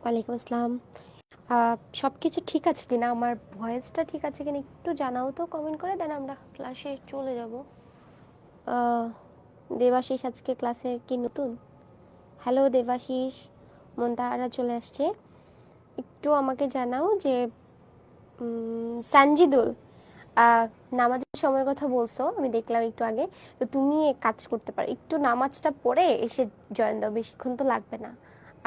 ওয়ালাইকুম আসসালাম। সব কিছু ঠিক আছে কিনা, আমার ভয়েসটা ঠিক আছে কিনা একটু জানাও তো কমেন্ট করে, দেন আমরা ক্লাসে চলে যাব। দেবাশিস আজকে ক্লাসে কি নতুন? হ্যালো দেবাশিস, মন্তাহারা চলে আসছে। একটু আমাকে জানাও যে সানজিদুল, নামাজের সময়ের কথা বলছো, আমি দেখলাম একটু আগে। তো তুমি এক কাজ করতে পারো, একটু নামাজটা পড়ে এসে জয়েন দাও, বেশিক্ষণ তো লাগবে না।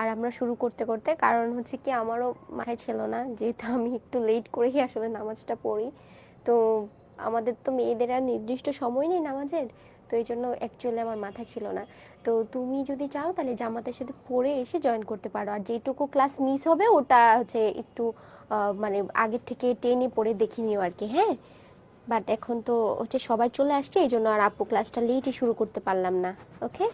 আর আমরা শুরু করতে করতে, কারণ হচ্ছে কি আমারও মাথায় ছিল না, যেহেতু আমি একটু লেট করেই আসলে নামাজটা পড়ি। তো আমাদের তো মেয়েদের আর নির্দিষ্ট সময় নেই নামাজের, তো এই জন্য অ্যাকচুয়ালি আমার মাথায় ছিল না। তো তুমি যদি চাও তাহলে জামাতের সাথে পড়ে এসে জয়েন করতে পারো, আর যেটুকু ক্লাস মিস হবে ওটা হচ্ছে একটু মানে আগের থেকে টেনে পড়ে দেখে নিও আর কি। হ্যাঁ, বাট এখন তো হচ্ছে সবাই চলে আসছে, এই জন্য আর আপু ক্লাসটা লেটই শুরু করতে পারলাম না। ওকে,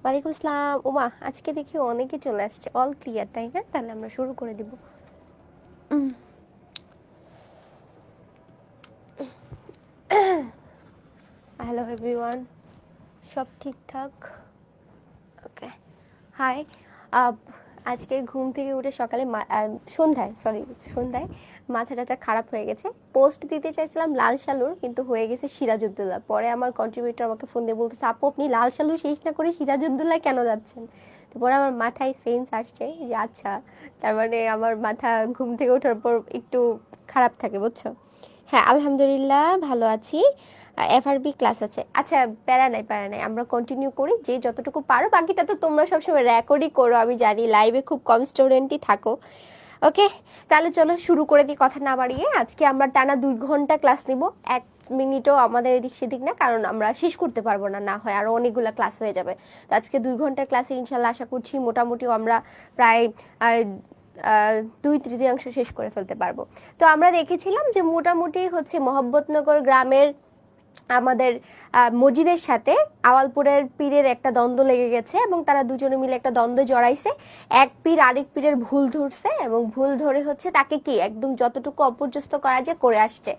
ওয়ালাইকুম আসসালাম। ওমা, আজকে দেখি অনেকে চলে আসছে, অল ক্লিয়ার তাই না? তাহলে আমরা শুরু করে দিব। হ্যালো এভরিওয়ান, সব ঠিকঠাক? ওকে, হাই। আজকে ঘুম থেকে উঠে সকালে সন্ধ্যায় মাথাটা খারাপ হয়ে গেছে। পোস্ট দিতে চাইছিলাম লাল শালুর, কিন্তু হয়ে গেছে সিরাজউদ্দৌলা। পরে আমার কন্ট্রিবিউটর আমাকে ফোন দিয়ে বলতেছে, আপু আপনি লাল শালু শেষ না করে সিরাজউদ্দৌলা কেন যাচ্ছেন? তো পরে আমার মাথায় সেন্স আসছে যে আচ্ছা, তার মানে আমার মাথা ঘুম থেকে ওঠার পর একটু খারাপ থাকে, বুঝছো? হ্যাঁ, আলহামদুলিল্লাহ ভালো আছি। এফআরবি ক্লাস আছে। আচ্ছা, প্যারা নাই, আমরা কন্টিনিউ করি, যে যতটুকু পারো। বাকিটা তো তোমরা সবসময় রেকর্ডই করো, আমি জানি লাইভে খুব কম স্টুডেন্টই থাকো। ওকে, তাহলে চলো শুরু করে দিই কথা না বাড়িয়ে। আজকে আমরা টানা 2 ঘন্টা ক্লাস নিব, 1 মিনিটও আমাদের এদিক সেদিক না, কারণ আমরা শেষ করতে পারবো না, না হয় আরও অনেকগুলো ক্লাস হয়ে যাবে। তো আজকে 2 ঘন্টার ক্লাসে ইনশাল্লাহ আশা করছি মোটামুটি আমরা প্রায় 2/3 শেষ করে ফেলতে পারবো। তো আমরা দেখেছিলাম যে মোটামুটি হচ্ছে মোহাম্মদনগর গ্রামের আমাদের মসজিদের সাথে আওয়ালপুরের পীরের একটা দ্বন্দ্ব লেগে গেছে, এবং তারা দুজনে মিলে একটা দ্বন্দ্বে জড়াইছে। এক পীর আরেক পীরের ভুল ধরছে, এবং ভুল ধরে হচ্ছে তাকে কি একদম যতটুকু অপর্যস্ত করা যায় করে আসছে।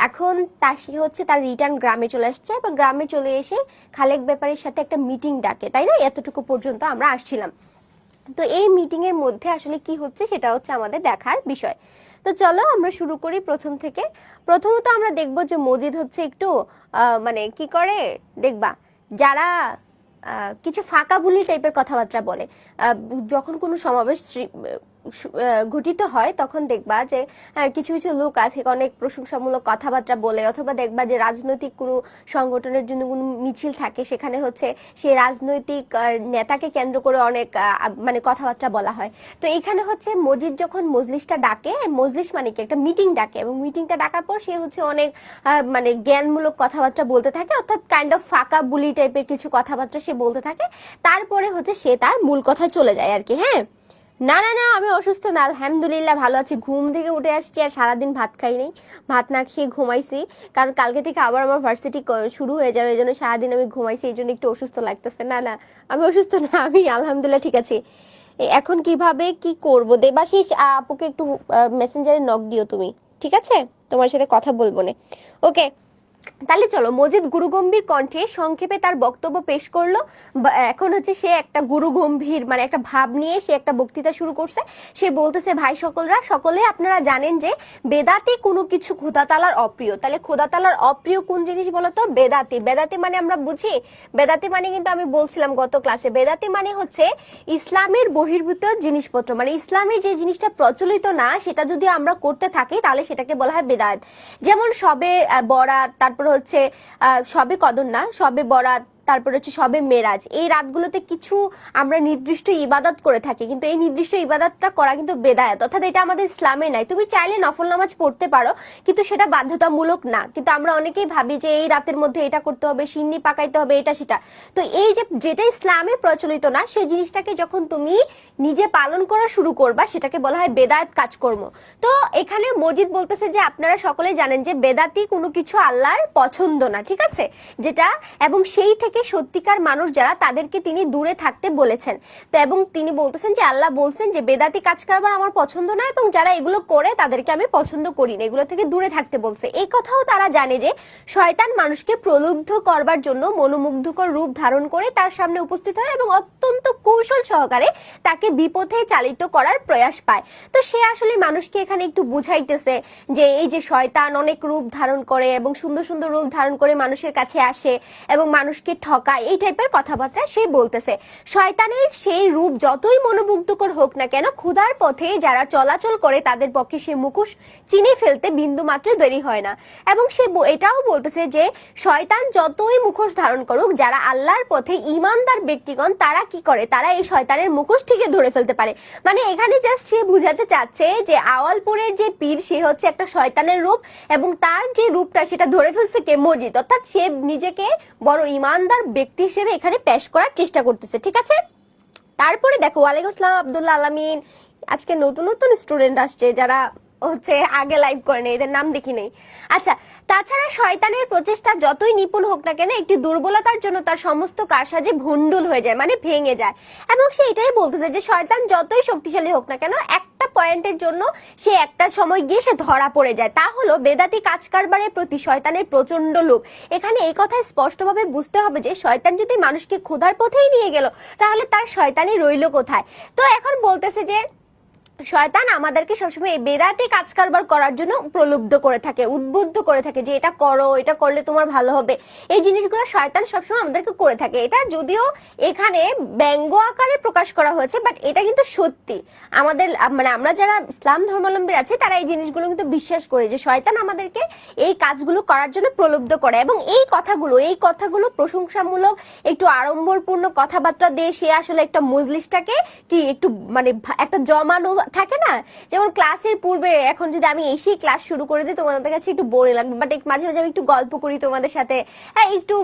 এখন সে হচ্ছে তার রিটার্ন গ্রামে চলে আসছে, এবং গ্রামে চলে এসে খালেক ব্যাপারীর সাথে একটা মিটিং ডাকে, তাই না? এতটুকু পর্যন্ত আমরা আসছিলাম। তো এই মিটিং এর মধ্যে আসলে কি হচ্ছে সেটা হচ্ছে আমাদের দেখার বিষয়। তো চলো আমরা শুরু করি প্রথম থেকে। প্রথমত আমরা দেখব যে মজিদ হচ্ছে একটু মানে কি করে দেখবা, যারা কিছু ফাঁকা বুলি টাইপের কথাবার্তা বলে। যখন কোনো সমাবেশ ঘটিত হয় তখন দেখবা যে কিছু কিছু লোক আছে অনেক প্রশংসামূলক কথাবার্তা বলে, অথবা দেখবা যে রাজনৈতিক কোনো সংগঠনের জন্য কোনো মিছিল থাকে, সেখানে হচ্ছে সেই রাজনৈতিক নেতাকে কেন্দ্র করে অনেক মানে কথাবার্তা বলা হয়। তো এখানে হচ্ছে মসজিদ যখন মজলিসটা ডাকে, মজলিস মানে কি একটা মিটিং ডাকে, এবং মিটিংটা ডাকার পর সে হচ্ছে অনেক মানে জ্ঞানমূলক কথাবার্তা বলতে থাকে, অর্থাৎ কাইন্ড অফ ফাঁকা বুলি টাইপের কিছু কথাবার্তা সে বলতে থাকে। তারপরে হচ্ছে সে তার মূল কথায় চলে যায় আর কি। হ্যাঁ, না, আমি অসুস্থ না, আলহামদুলিল্লাহ ভালো আছি। ঘুম থেকে উঠে আসছি আর সারাদিন ভাত খাই নাই, ভাত না খেয়ে ঘুমাইছি, কারণ কালকে থেকে আবার আমার ভার্সিটি শুরু হয়ে যাবে, এই জন্য সারাদিন আমি ঘুমাইছি, এই জন্য একটু অসুস্থ লাগতেছে। না, আমি অসুস্থ না, আমি আলহামদুলিল্লাহ ঠিক আছি। এখন কিভাবে কি করব? দেবাশিস আপুকে একটু মেসেঞ্জারে নক দিও তুমি, ঠিক আছে? তোমার সাথে কথা বলবো না। ওকে, তাহলে চলো, মজিদ গুরুগম্ভীর কণ্ঠে সংক্ষেপে তার বক্তব্য পেশ করলো। এখন হচ্ছে সে একটা গুরুগম্ভীর মানে একটা ভাব নিয়ে সে একটা বক্তৃতা শুরু করছে। সে বলতেছে, ভাই সকলে আপনারা জানেন যে বেদাতি কোনো কিছু খোদা তাআলার অপ্রিয়। তাহলে খোদা তাআলার অপ্রিয় কোন জিনিস বলতো? বেদাতি। বেদাতি মানে আমরা বুঝি, বেদাতি মানে কিন্তু আমি বলছিলাম গত ক্লাসে, বেদাতি মানে হচ্ছে ইসলামের বহির্ভূত জিনিসপত্র, মানে ইসলামে যে জিনিসটা প্রচলিত না সেটা যদি আমরা করতে থাকি তাহলে সেটাকে বলা হয় বেদাত। যেমন সবে বরাত, তারপর হচ্ছে সবে কদর না, সবে বরাত, তারপর হচ্ছে সবে মেরাজ, এই রাতগুলোতে কিছু আমরা নির্দিষ্ট ইবাদত করে থাকি, কিন্তু এই নির্দিষ্ট ইবাদতটা করা কিন্তু বেদায়াত, অর্থাৎ এটা আমাদের ইসলামে নাই। তুমি চাইলে নফল নামাজ পড়তে পারো, কিন্তু সেটা বাধ্যতামূলক না। কিন্তু আমরা অনেকেই ভাবি যে এই রাতের মধ্যে এটা করতে হবে, সিন্নি পাকাইতে হবে, এটা সেটা। তো এই যে যেটা ইসলামে প্রচলিত না সেই জিনিসটাকে যখন তুমি নিজে পালন করা শুরু করবা সেটাকে বলা হয় বেদায়াত কাজকর্ম। তো এখানে মজিদ বলতেছে যে আপনারা সকলে জানেন যে বেদাতি কোনো কিছু আল্লাহর পছন্দ না, ঠিক আছে? যেটা, এবং সেই থেকে থেকে সত্যিকার মানুষ যারা তাদেরকে তিনি দূরে থাকতে বলেছেন। তো এবং তিনি বলতেছেন যে আল্লাহ বলছেন যে বেদাতি কাজ কারবার আমার পছন্দ না, এবং যারা এগুলো করে তাদেরকে আমি পছন্দ করি না, এগুলো থেকে দূরে থাকতে বলছে। এই কথাও তারা জানে যে শয়তান মানুষকে প্রলুব্ধ করবার জন্য মনোমুগ্ধকর রূপ ধারণ করে তার সামনে উপস্থিত হয় এবং অত্যন্ত কৌশল সহকারে তাকে বিপথে চালিত করার প্রয়াস পায়। তো সে আসলে মানুষকে এখানে একটু বুঝাইতেছে যে এই যে শয়তান অনেক রূপ ধারণ করে এবং সুন্দর সুন্দর রূপ ধারণ করে মানুষের কাছে আসে এবং মানুষকে ঠকায়, এই টাইপের কথাবার্তা সে বলতেছে। শয়তানের সেই রূপ যতই মনোমুগ্ধকর হোক না কেন, ক্ষুধার পথে যারা চলাচল করে তাদের পক্ষে সে মুখোশ চিনে ফেলতে বিন্দু মাত্র দেরি হয় না। এবং সে এটাও বলতেছে যে শয়তান যতই মুখোশ ধারণ করুক, যারা আল্লাহর পথে ঈমানদার ব্যক্তিগণ তারা কি করে, তারা এই শয়তানের মুখোশ থেকে ধরে ফেলতে পারে। মানে এখানে জাস্ট সে বুঝাতে চাচ্ছে যে আওয়ালপুরের যে পীর সে হচ্ছে একটা শয়তানের রূপ, এবং তার যে রূপটা সেটা ধরে ফেলছে কে, মজিদ, অর্থাৎ সে নিজেকে বড় ঈমানদার ব্যক্তি হিসেবে এখানে পেশ করার চেষ্টা করতেছে। ঠিক আছে, তারপরে দেখো, ওয়ালাইকুম আসসালাম আব্দুল্লাহ আলামিন। আজকে নতুন নতুন স্টুডেন্ট আসছে যারা হচ্ছে আগে লাইভ করে নেই, এদের নাম দেখি নেই। আচ্ছা, তাছাড়া শয়তানের প্রচেষ্টা যতই নিপুণ হোক না কেন, একটি দুর্বলতার জন্য তার সমস্ত কারসাজি ভণ্ডুল হয়ে যায়, মানে ভেঙে যায়। এবং সে এটাই বলতেছে যে শয়তান যতই শক্তিশালী হোক না কেন, একটা পয়েন্টের জন্য সে একটা সময় গিয়ে সে ধরা পড়ে যায়, তা হলো বেদাতি কাজ কারবারের প্রতি শয়তানের প্রচন্ড লোভ। এখানে এই কথা স্পষ্টভাবে বুঝতে হবে যে শয়তান যদি মানুষকে ক্ষুধার পথেই নিয়ে গেল, তাহলে তার শয়তানি রইল কোথায়? তো এখন বলতেছে যে শয়তান আমাদেরকে সবসময় এই বেদাতি কাজ কারবার করার জন্য প্রলুব্ধ করে থাকে, উদ্বুদ্ধ করে থাকে যে এটা করো, এটা করলে তোমার ভালো হবে। এই জিনিসগুলো শয়তান সবসময় আমাদেরকে করে থাকে। এটা যদিও এখানে ব্যঙ্গ আকারে প্রকাশ করা হয়েছে, বাট এটা কিন্তু সত্যি। আমাদের মানে আমরা যারা ইসলাম ধর্মাবলম্বী আছি তারা এই জিনিসগুলো কিন্তু বিশ্বাস করে যে শয়তান আমাদেরকে এই কাজগুলো করার জন্য প্রলুব্ধ করে। এবং এই কথাগুলো প্রশংসামূলক একটু আড়ম্বরপূর্ণ কথাবার্তা দিয়ে সে আসলে একটা মজলিসটাকে কি একটু মানে একটা জমানো থাকে না, যেমন ক্লাসের পূর্বে এখন যদি আমি এসেই ক্লাস শুরু করে দিই তোমাদের কাছে একটু বোরিং লাগবে, বাট মাঝে মাঝে আমি একটু গল্প করি তোমাদের সাথে, একটু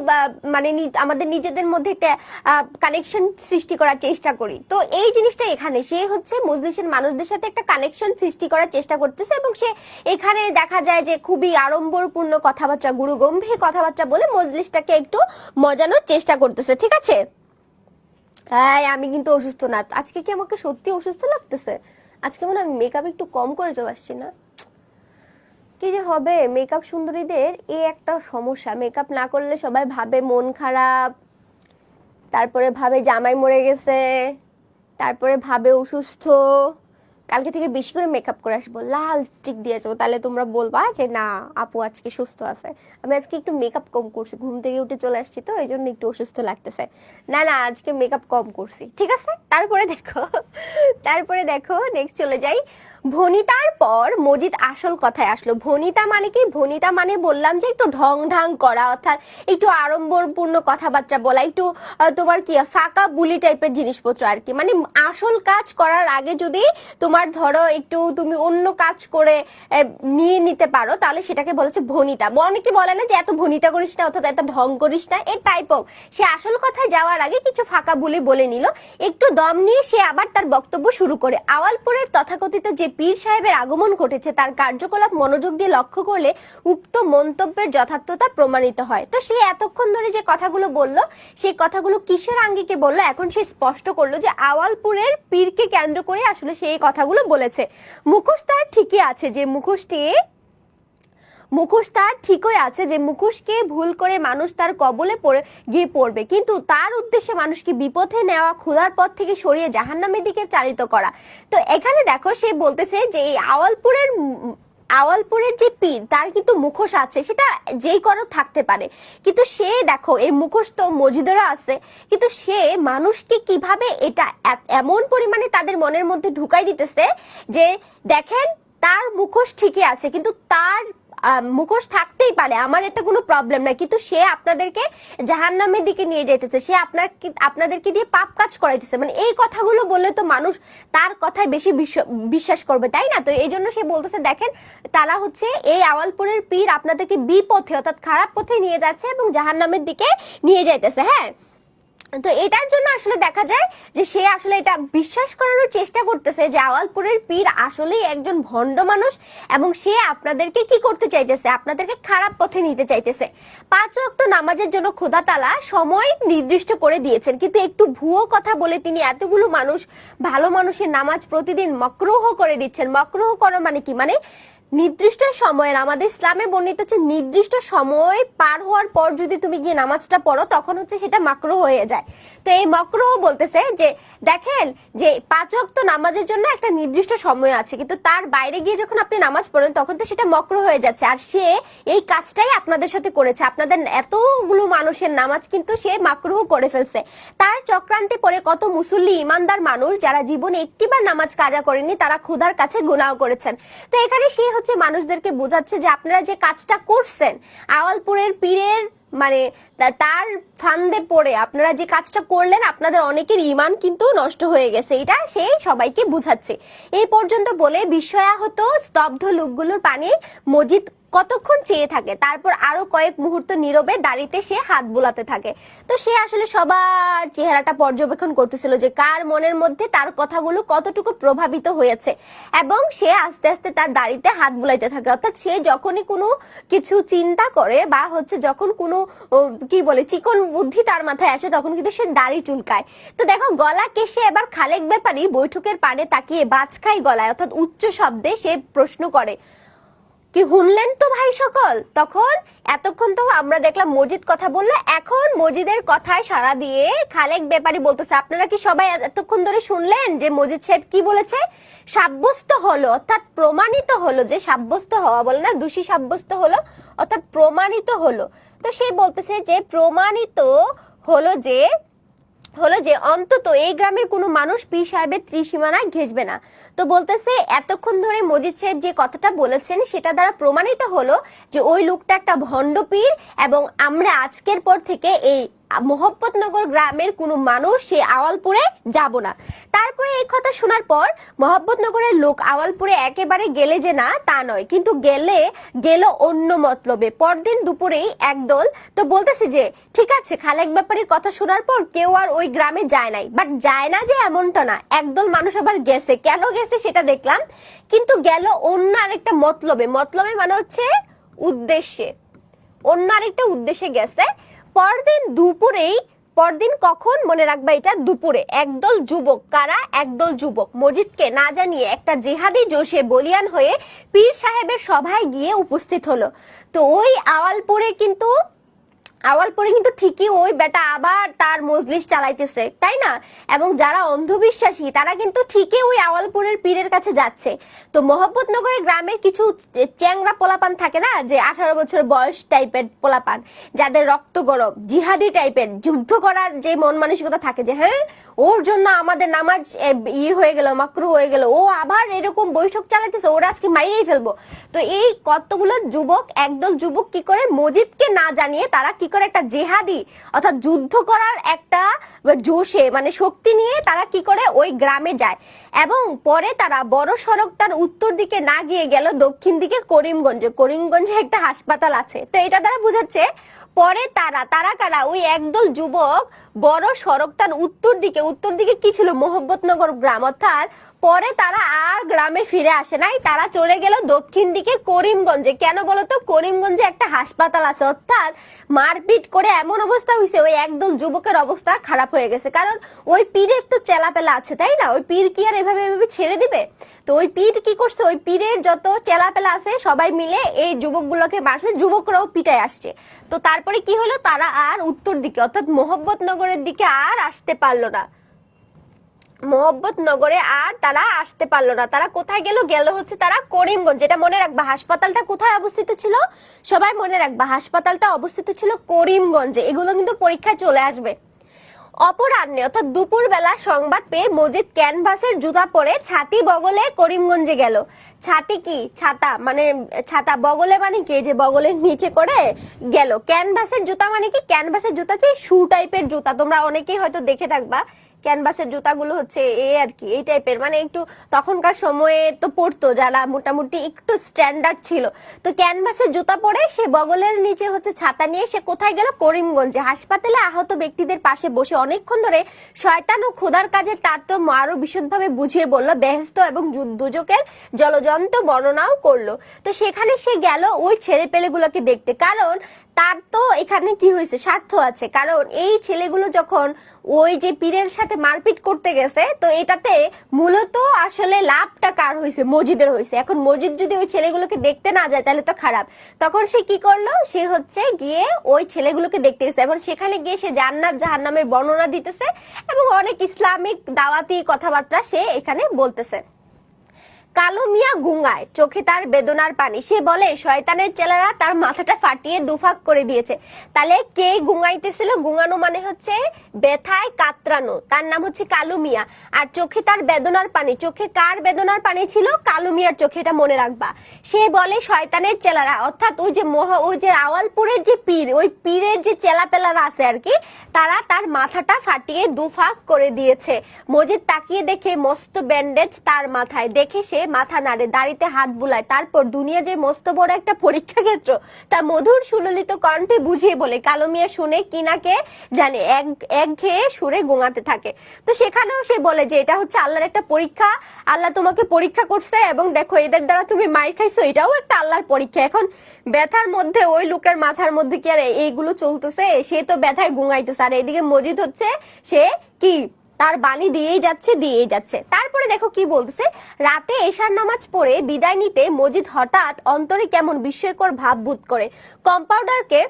মানে আমাদের নিজেদের মধ্যে একটা কানেকশন সৃষ্টি করার চেষ্টা করি। তো এই জিনিসটা এখানে সে হচ্ছে মজলিসের মানুষদের সাথে একটা কানেকশন সৃষ্টি করার চেষ্টা করতেছে, এবং সে এখানে দেখা যায় যে খুবই আড়ম্বরপূর্ণ কথাবার্তা, গুরুগম্ভীর কথাবার্তা বলে মজলিসটাকে একটু মজানোর চেষ্টা করতেছে। ঠিক আছে, আমি কিন্তু অসুস্থ না আজকে। কি আমাকে সত্যি অসুস্থ লাগতেছে আজকে? মনে হয় মেকআপ একটু কম করে চলে আসছি না, কি যে হবে। মেকআপ সুন্দরীদের এই একটা সমস্যা, মেকআপ না করলে সবাই ভাবে মন খারাপ, তারপরে ভাবে জামাই মরে গেছে, তারপরে ভাবে অসুস্থ। কালকে থেকে বেশি করে মেকআপ করে আসবো, লাল স্টিক দিয়ে আসবো, তাহলে তোমরা বলবা যে না আপু আজকে সুস্থ আছে। আমি আজকে একটু মেকআপ কম করছি, ঘুম থেকে উঠে চলে আসছি তো এই জন্য একটু অসুস্থ লাগতেছে। না আজকে মেকআপ কম করছি, ঠিক আছে। তারপরে দেখো নেক্সট চলে যাই। ভনিতার পর মজিদ আসল কথায় আসলো। ভনিতা মানে কি? ভনিতা মানে বললাম যে একটু ঢং ঢাং করা, অর্থাৎ একটু আড়ম্বরপূর্ণ কথাবার্তা বলা, একটু তোমার কি ফাঁকা বুলি টাইপের জিনিসপত্র আর কি। মানে আসল কাজ করার আগে যদি তোমার ধরো একটু তুমি অন্য কাজ করে নিয়ে নিতে পারো, তাহলে সেটাকে বলেছে ভনিতা। অনেকে বলে না যে এত ভনিতা করিস না, অর্থাৎ এত ঢং করিস না, এই টাইপ অফ। সে আসল কথায় যাওয়ার আগে কিছু ফাঁকা বুলি বলে নিল, একটু দম নিয়ে সে আবার তার বক্তব্য শুরু করে। আওয়ালপুরের তথাকথিত যে পীর সাহেবের আগমন ঘটেছে তার কার্যকলাপ মনোযোগ দিয়ে লক্ষ্য করলে উক্ত মন্তব্যের যথার্থতা প্রমাণিত হয়। তো সে এতক্ষণ ধরে যে কথাগুলো বলল, সেই কথাগুলো কিসের আঙ্গিকে বললো, এখন সে স্পষ্ট করলো যে আওয়ালপুরের পীরকে কেন্দ্র করে আসলে সে এই কথাগুলো বলেছে। মুখোশ তার ঠিকই আছে, যে মুখোশ তার ঠিকই আছে যে মুখোশকে ভুল করে মানুষ তার কবলে গিয়ে পড়বে, কিন্তু তার উদ্দেশ্যে মানুষকে বিপথে নেওয়া, ক্ষুধার পথ থেকে সরিয়ে জাহান্নামের দিকে চালিত করা। তো এখানে দেখো সে বলতেছে যে এই আওয়ালপুরের যে পীর তার কিন্তু মুখোশ আছে, সেটা যেই করো থাকতে পারে, কিন্তু সে দেখো এই মুখোশ তো মজিদেরও আছে, কিন্তু সে মানুষকে কিভাবে এটা এমন পরিমাণে তাদের মনের মধ্যে ঢুকাই দিতেছে যে দেখেন তার মুখোশ ঠিকই আছে, কিন্তু তার মুখোশ থাকতেই পারে, আমার এতে কোনো প্রবলেম নাই, কিন্তু সে আপনাদেরকে জাহান্নামের দিকে নিয়ে যাইতেছে, সে আপনাদেরকে দিয়ে পাপ কাজ করাইতেছে। মানে এই কথাগুলো বললে তো মানুষ তার কথায় বেশি বিশ্বাস করবে, তাই না? তো এই জন্য সে বলতেছে দেখেন তারা হচ্ছে এই আওয়ালপুরের পীর আপনাদেরকে বিপথে অর্থাৎ খারাপ পথে নিয়ে যাচ্ছে এবং জাহান্নামের দিকে নিয়ে যাইতেছে। হ্যাঁ, তো এটার জন্য আসলে দেখা যায় যে সে আসলে এটা বিশ্বাস করানোর চেষ্টা করতেছে যে আওয়ালপুরের পীর আসলেই একজন ভণ্ড মানুষ, এবং সে আপনাদেরকে কি করতে চাইতেছে, আপনাদেরকে খারাপ পথে নিতে চাইতেছে। 5 ওয়াক্ত নামাজের জন্য খোদা তাআলা সময় নির্দিষ্ট করে দিয়েছেন, কিন্তু একটু ভুয়ো কথা বলে তিনি এতগুলো মানুষ, ভালো মানুষের নামাজ প্রতিদিন মাকরুহ করে দিচ্ছেন। মাকরুহ করা মানে কি, মানে নির্দিষ্ট সময়ের, আমাদের ইসলামে বর্ণিত হচ্ছে নির্দিষ্ট সময় পার হওয়ার পর যদি তুমি গিয়ে নামাজটা পড়ো তখন হচ্ছে সেটা মাকরুহ হয়ে যায়। তো এই মাকরুহ বলতেছে যে দেখেন যে 5 ওয়াক্ত নামাজের জন্য একটা নির্দিষ্ট সময় আছে, কিন্তু তার বাইরে গিয়ে যখন আপনি নামাজ পড়েন তখন তো সেটা মাকরুহ হয়ে যাচ্ছে। আর সে এই কাজটাই আপনাদের সাথে করেছে, আপনাদের এতগুলো মানুষের নামাজ কিন্তু সে মাকরুহ করে ফেলছে। তার চক্রান্তে পড়ে কত মুসল্লি ইমানদার মানুষ যারা জীবনে একটিবার নামাজ কাজা করেনি তারা খোদার কাছে গুনাহ করেছেন। তো এখানে সে হচ্ছে মানুষদেরকে বোঝাচ্ছে যে আপনারা যে কাজটা করছেন আওয়ালপুরের পীরের মানে তার ফান্দে পড়ে আপনারা যে কাজটা করলেন আপনাদের অনেকের ঈমান কিন্তু নষ্ট হয়ে গেছে, এটা সে সবাইকে বুঝাচ্ছে। এই পর্যন্ত বলে বিস্ময়াহত স্তব্ধ লোকগুলোর পানে মজিদ কতক্ষণ চেয়ে থাকে, তারপর আরো কয়েক মুহূর্ত নীরবে দাঁড়িতে সে হাত বোলাতে থাকে। তো সে আসলে সবার চেহারাটা পর্যবেক্ষণ করতেছিল যে কার মনের মধ্যে তার কথাগুলো কতটুকু প্রভাবিত হয়েছে, এবং সে আস্তে আস্তে তার দাড়িতে হাত বুলাইতে থাকে। অর্থাৎ সে যখনই কোনো কিছু চিন্তা করে বা হচ্ছে যখন কোনো কি বলে চিকন বুদ্ধি তার মাথায় আসে তখন কিন্তু সে দাড়ি চুলকায়। তো দেখো গলা কেশে এবার খালেক ব্যাপারী বৈঠকের পানে তাকিয়ে বাজ খাই গলায় অর্থাৎ উচ্চ শব্দে সে প্রশ্ন করে, কি শুনলেন তো ভাই সকল? তখন এতক্ষণ তো আমরা দেখলাম মজিদ কথা বললো, এখন মজিদের কথায় সাড়া দিয়ে খালেক ব্যাপারী বলতেছে আপনারা কি সবাই এতক্ষণ ধরে শুনলেন যে মজিদ সাহেব কি বলেছে? সাব্যস্ত হলো অর্থাৎ প্রমাণিত হলো, যে সাব্যস্ত হওয়া বলে না, দোষী সাব্যস্ত হলো অর্থাৎ প্রমাণিত হলো। তো সে বলতেছে যে প্রমাণিত হলো যে অন্তত এই গ্রামের কোনো মানুষ পীর সাহেবের ত্রিসীমানায় ঘেঁষবে না। তো বলতেছে এতক্ষণ ধরে মজিদ সাহেব যে কথাটা বলেছেন সেটা দ্বারা প্রমাণিত হলো যে ওই লোকটা একটা ভণ্ড পীর, এবং আমরা আজকের পর থেকে এই মোহাম্মদনগর গ্রামের কোনো মানুষ সে আওয়ালপুরে যাব না। তারপরে এই কথা শোনার পর মোহাম্মদনগরের লোক আওয়ালপুরে একেবারে গেলে যে না তা নয়, কিন্তু গেল অন্য মতলবে। পরদিন দুপুরেই একদল তো বলতেছে যে ঠিক আছে খালেক ব্যাপারীর কথা শোনার পর কেউ আর ওই গ্রামে যায় নাই, বাট যায় না যে এমনটা না, একদল মানুষ আবার গেছে। কেন গেছে সেটা দেখলাম, কিন্তু গেল অন্য আরেকটা মতলবে মানে হচ্ছে উদ্দেশ্যে, অন্য আরেকটা উদ্দেশ্যে গেছে। পরদিন কখন মনে রাখবা, এটা দুপুরে একদল যুবক, কারা? একদল যুবক মজিদকে না জানিয়ে একটা জিহাদি জোশে বলিয়ান হয়ে পীর সাহেবের সভায় গিয়ে উপস্থিত হলো। তো ওই আওয়ালপুরে কিন্তু ঠিকই ওই বেটা আবার তার মজলিস চালাইতেছে, তাই না? এবং যারা অন্ধবিশ্বাসী তারা কিন্তু ঠিকই ওই আওয়ালপুরের পীরের কাছে যাচ্ছে। তো মোহাম্মদনগরের গ্রামের কিছু চ্যাংরা পোলাপান থাকে না, যে 18 বছর বয়স টাইপের পোলাপান, যাদের রক্ত গরম জিহাদি টাইপের, যুদ্ধ করার যে মন মানসিকতা থাকে যে হ্যাঁ ওর জন্য আমাদের নামাজ হয়ে গেল, মাকরুহ হয়ে গেল, ও আবার এরকম বৈঠক চালাইতেছে, ওরা আজকে মাইরেই ফেলবো। তো এই কতগুলো যুবক, একদল যুবক কি করে মজিদকে না জানিয়ে তারা কি করে একটা জেহাদি অর্থাৎ যুদ্ধ করার একটা জোশে মানে শক্তি নিয়ে তারা কি করে ওই গ্রামে যায়, এবং পরে তারা বড় সড়কটার উত্তর দিকে না গিয়ে গেল দক্ষিণ দিকে করিমগঞ্জে একটা হাসপাতাল আছে। তো এটা দ্বারা বোঝাচ্ছে পরে তারা কারা, ওই একদল যুবক বড় সড়কটার উত্তর দিকে কি ছিল? মোহাম্মদনগর গ্রাম। অর্থাৎ পরে তারা আর গ্রামে ফিরে আসে নাই, তারা চলে গেল দক্ষিণ দিকে করিমগঞ্জে। কেন বলতো? করিমগঞ্জে একটা হাসপাতাল আছে। অর্থাৎ মারপিট করে এমন অবস্থা হয়েছে ওই একদল যুবকের অবস্থা খারাপ হয়ে গেছে, কারণ ওই পীরের তো চেলাপেলা আছে, তাই না? ওই পীর কি আর এভাবে ছেড়ে দিবে? তো ওই পীর কি করছে, ওই পীরের যত চেলাপেলা আছে সবাই মিলে এই যুবকগুলোকে মারছে, যুবকরাও পিটায় আসছে। তো তারপরে কি হলো, তারা আর উত্তর দিকে অর্থাৎ মোহাম্মদনগরের দিকে আর আসতে পারলো না, মোহাম্মদনগরে আর তারা আসতে পারলো না। তারা কোথায় গেল হচ্ছে তারা করিমগঞ্জ। যেটা মনে রাখবা, হাসপাতালটা কোথায় অবস্থিত ছিল? সবাই মনে রাখবা, হাসপাতালটা অবস্থিত ছিল করিমগঞ্জে। এগুলো কিন্তু পরীক্ষায় চলে আসবে। অপরাহ্নে অর্থাৎ দুপুর বেলা সংবাদ পেয়ে মজিদ ক্যানভাসের জুতা পরে ছাতি বগলে করিমগঞ্জে গেল। ছাতি কি? ছাতা, মানে ছাতা বগলে মানে কি, যে বগলের নিচে করে গেল। ক্যানভাসের জুতা মানে কি? ক্যানভাসের জুতা যে শু টাইপের জুতা, তোমরা অনেকেই হয়তো দেখে থাকবা ক্যানভাসের জুতাগুলো হচ্ছে আর কি এই টাইপের, মানে একটু তখনকার সময়ে তো পড়তো যারা মোটামুটি একটু স্ট্যান্ডার্ড ছিল। তো ক্যানভাসের জুতা পরে সে বগলের নিচে হচ্ছে ছাতা নিয়ে সে কোথায় গেল? করিমগঞ্জে। হাসপাতালে আহত ব্যক্তিদের পাশে বসে অনেকক্ষণ ধরে শয়তান ও ক্ষুধার কাজের তারতম্য আরো বিশদভাবে বুঝিয়ে বলল, বেহেশত এবং দুজকের জলজন্ত বর্ণনাও করলো। তো সেখানে সে গেল ওই ছেলে পেলেগুলোকে দেখতে, কারণ তার তো এখানে কি হয়েছে, স্বার্থ আছে। কারণ এই ছেলেগুলো যখন ওই যে পীরের সাথে মারপিট করতে গেছে, তো এটাতে মূলত আসলে লাভটা কার হয়েছে? মসজিদের হয়েছে। এখন মসজিদ যদি ওই ছেলেগুলোকে দেখতে না যায় তাহলে তো খারাপ। তখন সে কি করলো? সে হচ্ছে গিয়ে ওই ছেলেগুলোকে দেখতে গেছে এবং সেখানে গিয়ে সে জান্নাত জাহান্নামের বর্ণনা দিতেছে এবং অনেক ইসলামিক দাওয়াতি কথাবার্তা সে এখানে বলতেছে। কালো মিয়া গুঙ্গায়, চোখে তার বেদনার পানি। সে বলে শয়তানের চেলারা তার মাথাটা ফাটিয়ে দুফাক করে দিয়েছে। তাহলে কে গুঙ্গাইতেছিল? গুঙ্গানো মানে হচ্ছে ব্যথায় কাতরানো। তার নাম হচ্ছে কালু মিয়া। আর চোখে তার বেদনার পানি, চোখে কার বেদনার পানি ছিল? কালু মিয়ার চোখে, এটা মনে রাখবা। সে বলে শয়তানের চেলারা, অর্থাৎ ওই যে আওয়ালপুরের যে পীর, ওই পীরের যে চেলা পেলারা আছে আর কি, তারা তার মাথাটা ফাটিয়ে দুফাক করে দিয়েছে। মজিদ তাকিয়ে দেখে মস্ত ব্যান্ডেজ তার মাথায়। দেখে সে মাথা নাড়ে, দাড়িতে হাত বুলায়। তারপর দুনিয়া যে মস্ত বড় একটা পরীক্ষা ক্ষেত্র তা মধুর সুললিত কণ্ঠে বুঝিয়ে বলে। কালো মিয়া শুনে কিনাকে জানে এক ঘেয়ে সুরে গোঙাতে থাকে। তো সেখানেও সে বলে যে এটা হচ্ছে আল্লাহর একটা পরীক্ষা, আল্লাহ তোমাকে পরীক্ষা করছে এবং দেখো এদের দ্বারা তুমি মাইর খাইছো, এটাও একটা আল্লাহর পরীক্ষা। এখন ব্যথার মধ্যে ওই লোকের মাথার মধ্যে কি আর এইগুলো চলতেছে? সে তো ব্যথায় গুঙাইতেছে, আর এদিকে মজিদ হচ্ছে সে কি তার বাণী দিয়েই যাচ্ছে। তারপরে দেখো কি বলতেছে, রাতে এশার নামাজ পড়ে বিদায় নিতে মজিদ হঠাৎ অন্তরে কেমন বিস্ময়কর ভাব বোধ করে। কম্পাউন্ডারকে,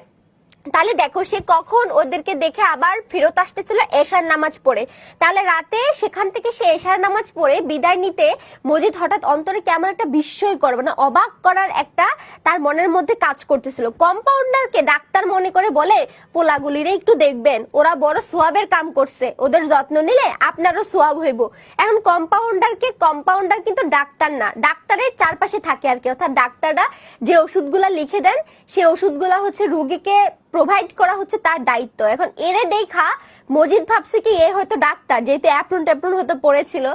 তাহলে দেখো সে কখন ওদেরকে দেখে আবার ফেরত আসতেছিল? এশার নামাজ পড়ে। তাহলে রাতে সেখান থেকে সে এশার নামাজ পড়ে বিদায় নিতে মজিদ হঠাৎ অন্তরে কেমন একটা বিস্ময়কর, মানে অবাক করার একটা তার মনের মধ্যে কাজ করতেছিল। কম্পাউন্ডারকে ডাক্তার মনে করে বলে, পোলাগুলিরে একটু দেখবেন, ওরা বড় সোয়াবের কাম করছে, ওদের যত্ন নিলে আপনারও সোয়াব হইব। এখন কম্পাউন্ডার কিন্তু ডাক্তার না, ডাক্তারের চারপাশে থাকে আর কি, অর্থাৎ ডাক্তাররা যে ওষুধগুলা লিখে দেন সে ওষুধগুলা হচ্ছে রোগীকে প্রোভাইড করা হচ্ছে তার দায়িত্ব। এখন এরে দেখা মজিদ ভাবছে কি এ হয়তো ডাক্তার, যেহেতু অ্যাপ্রন হয়তো পড়েছিল।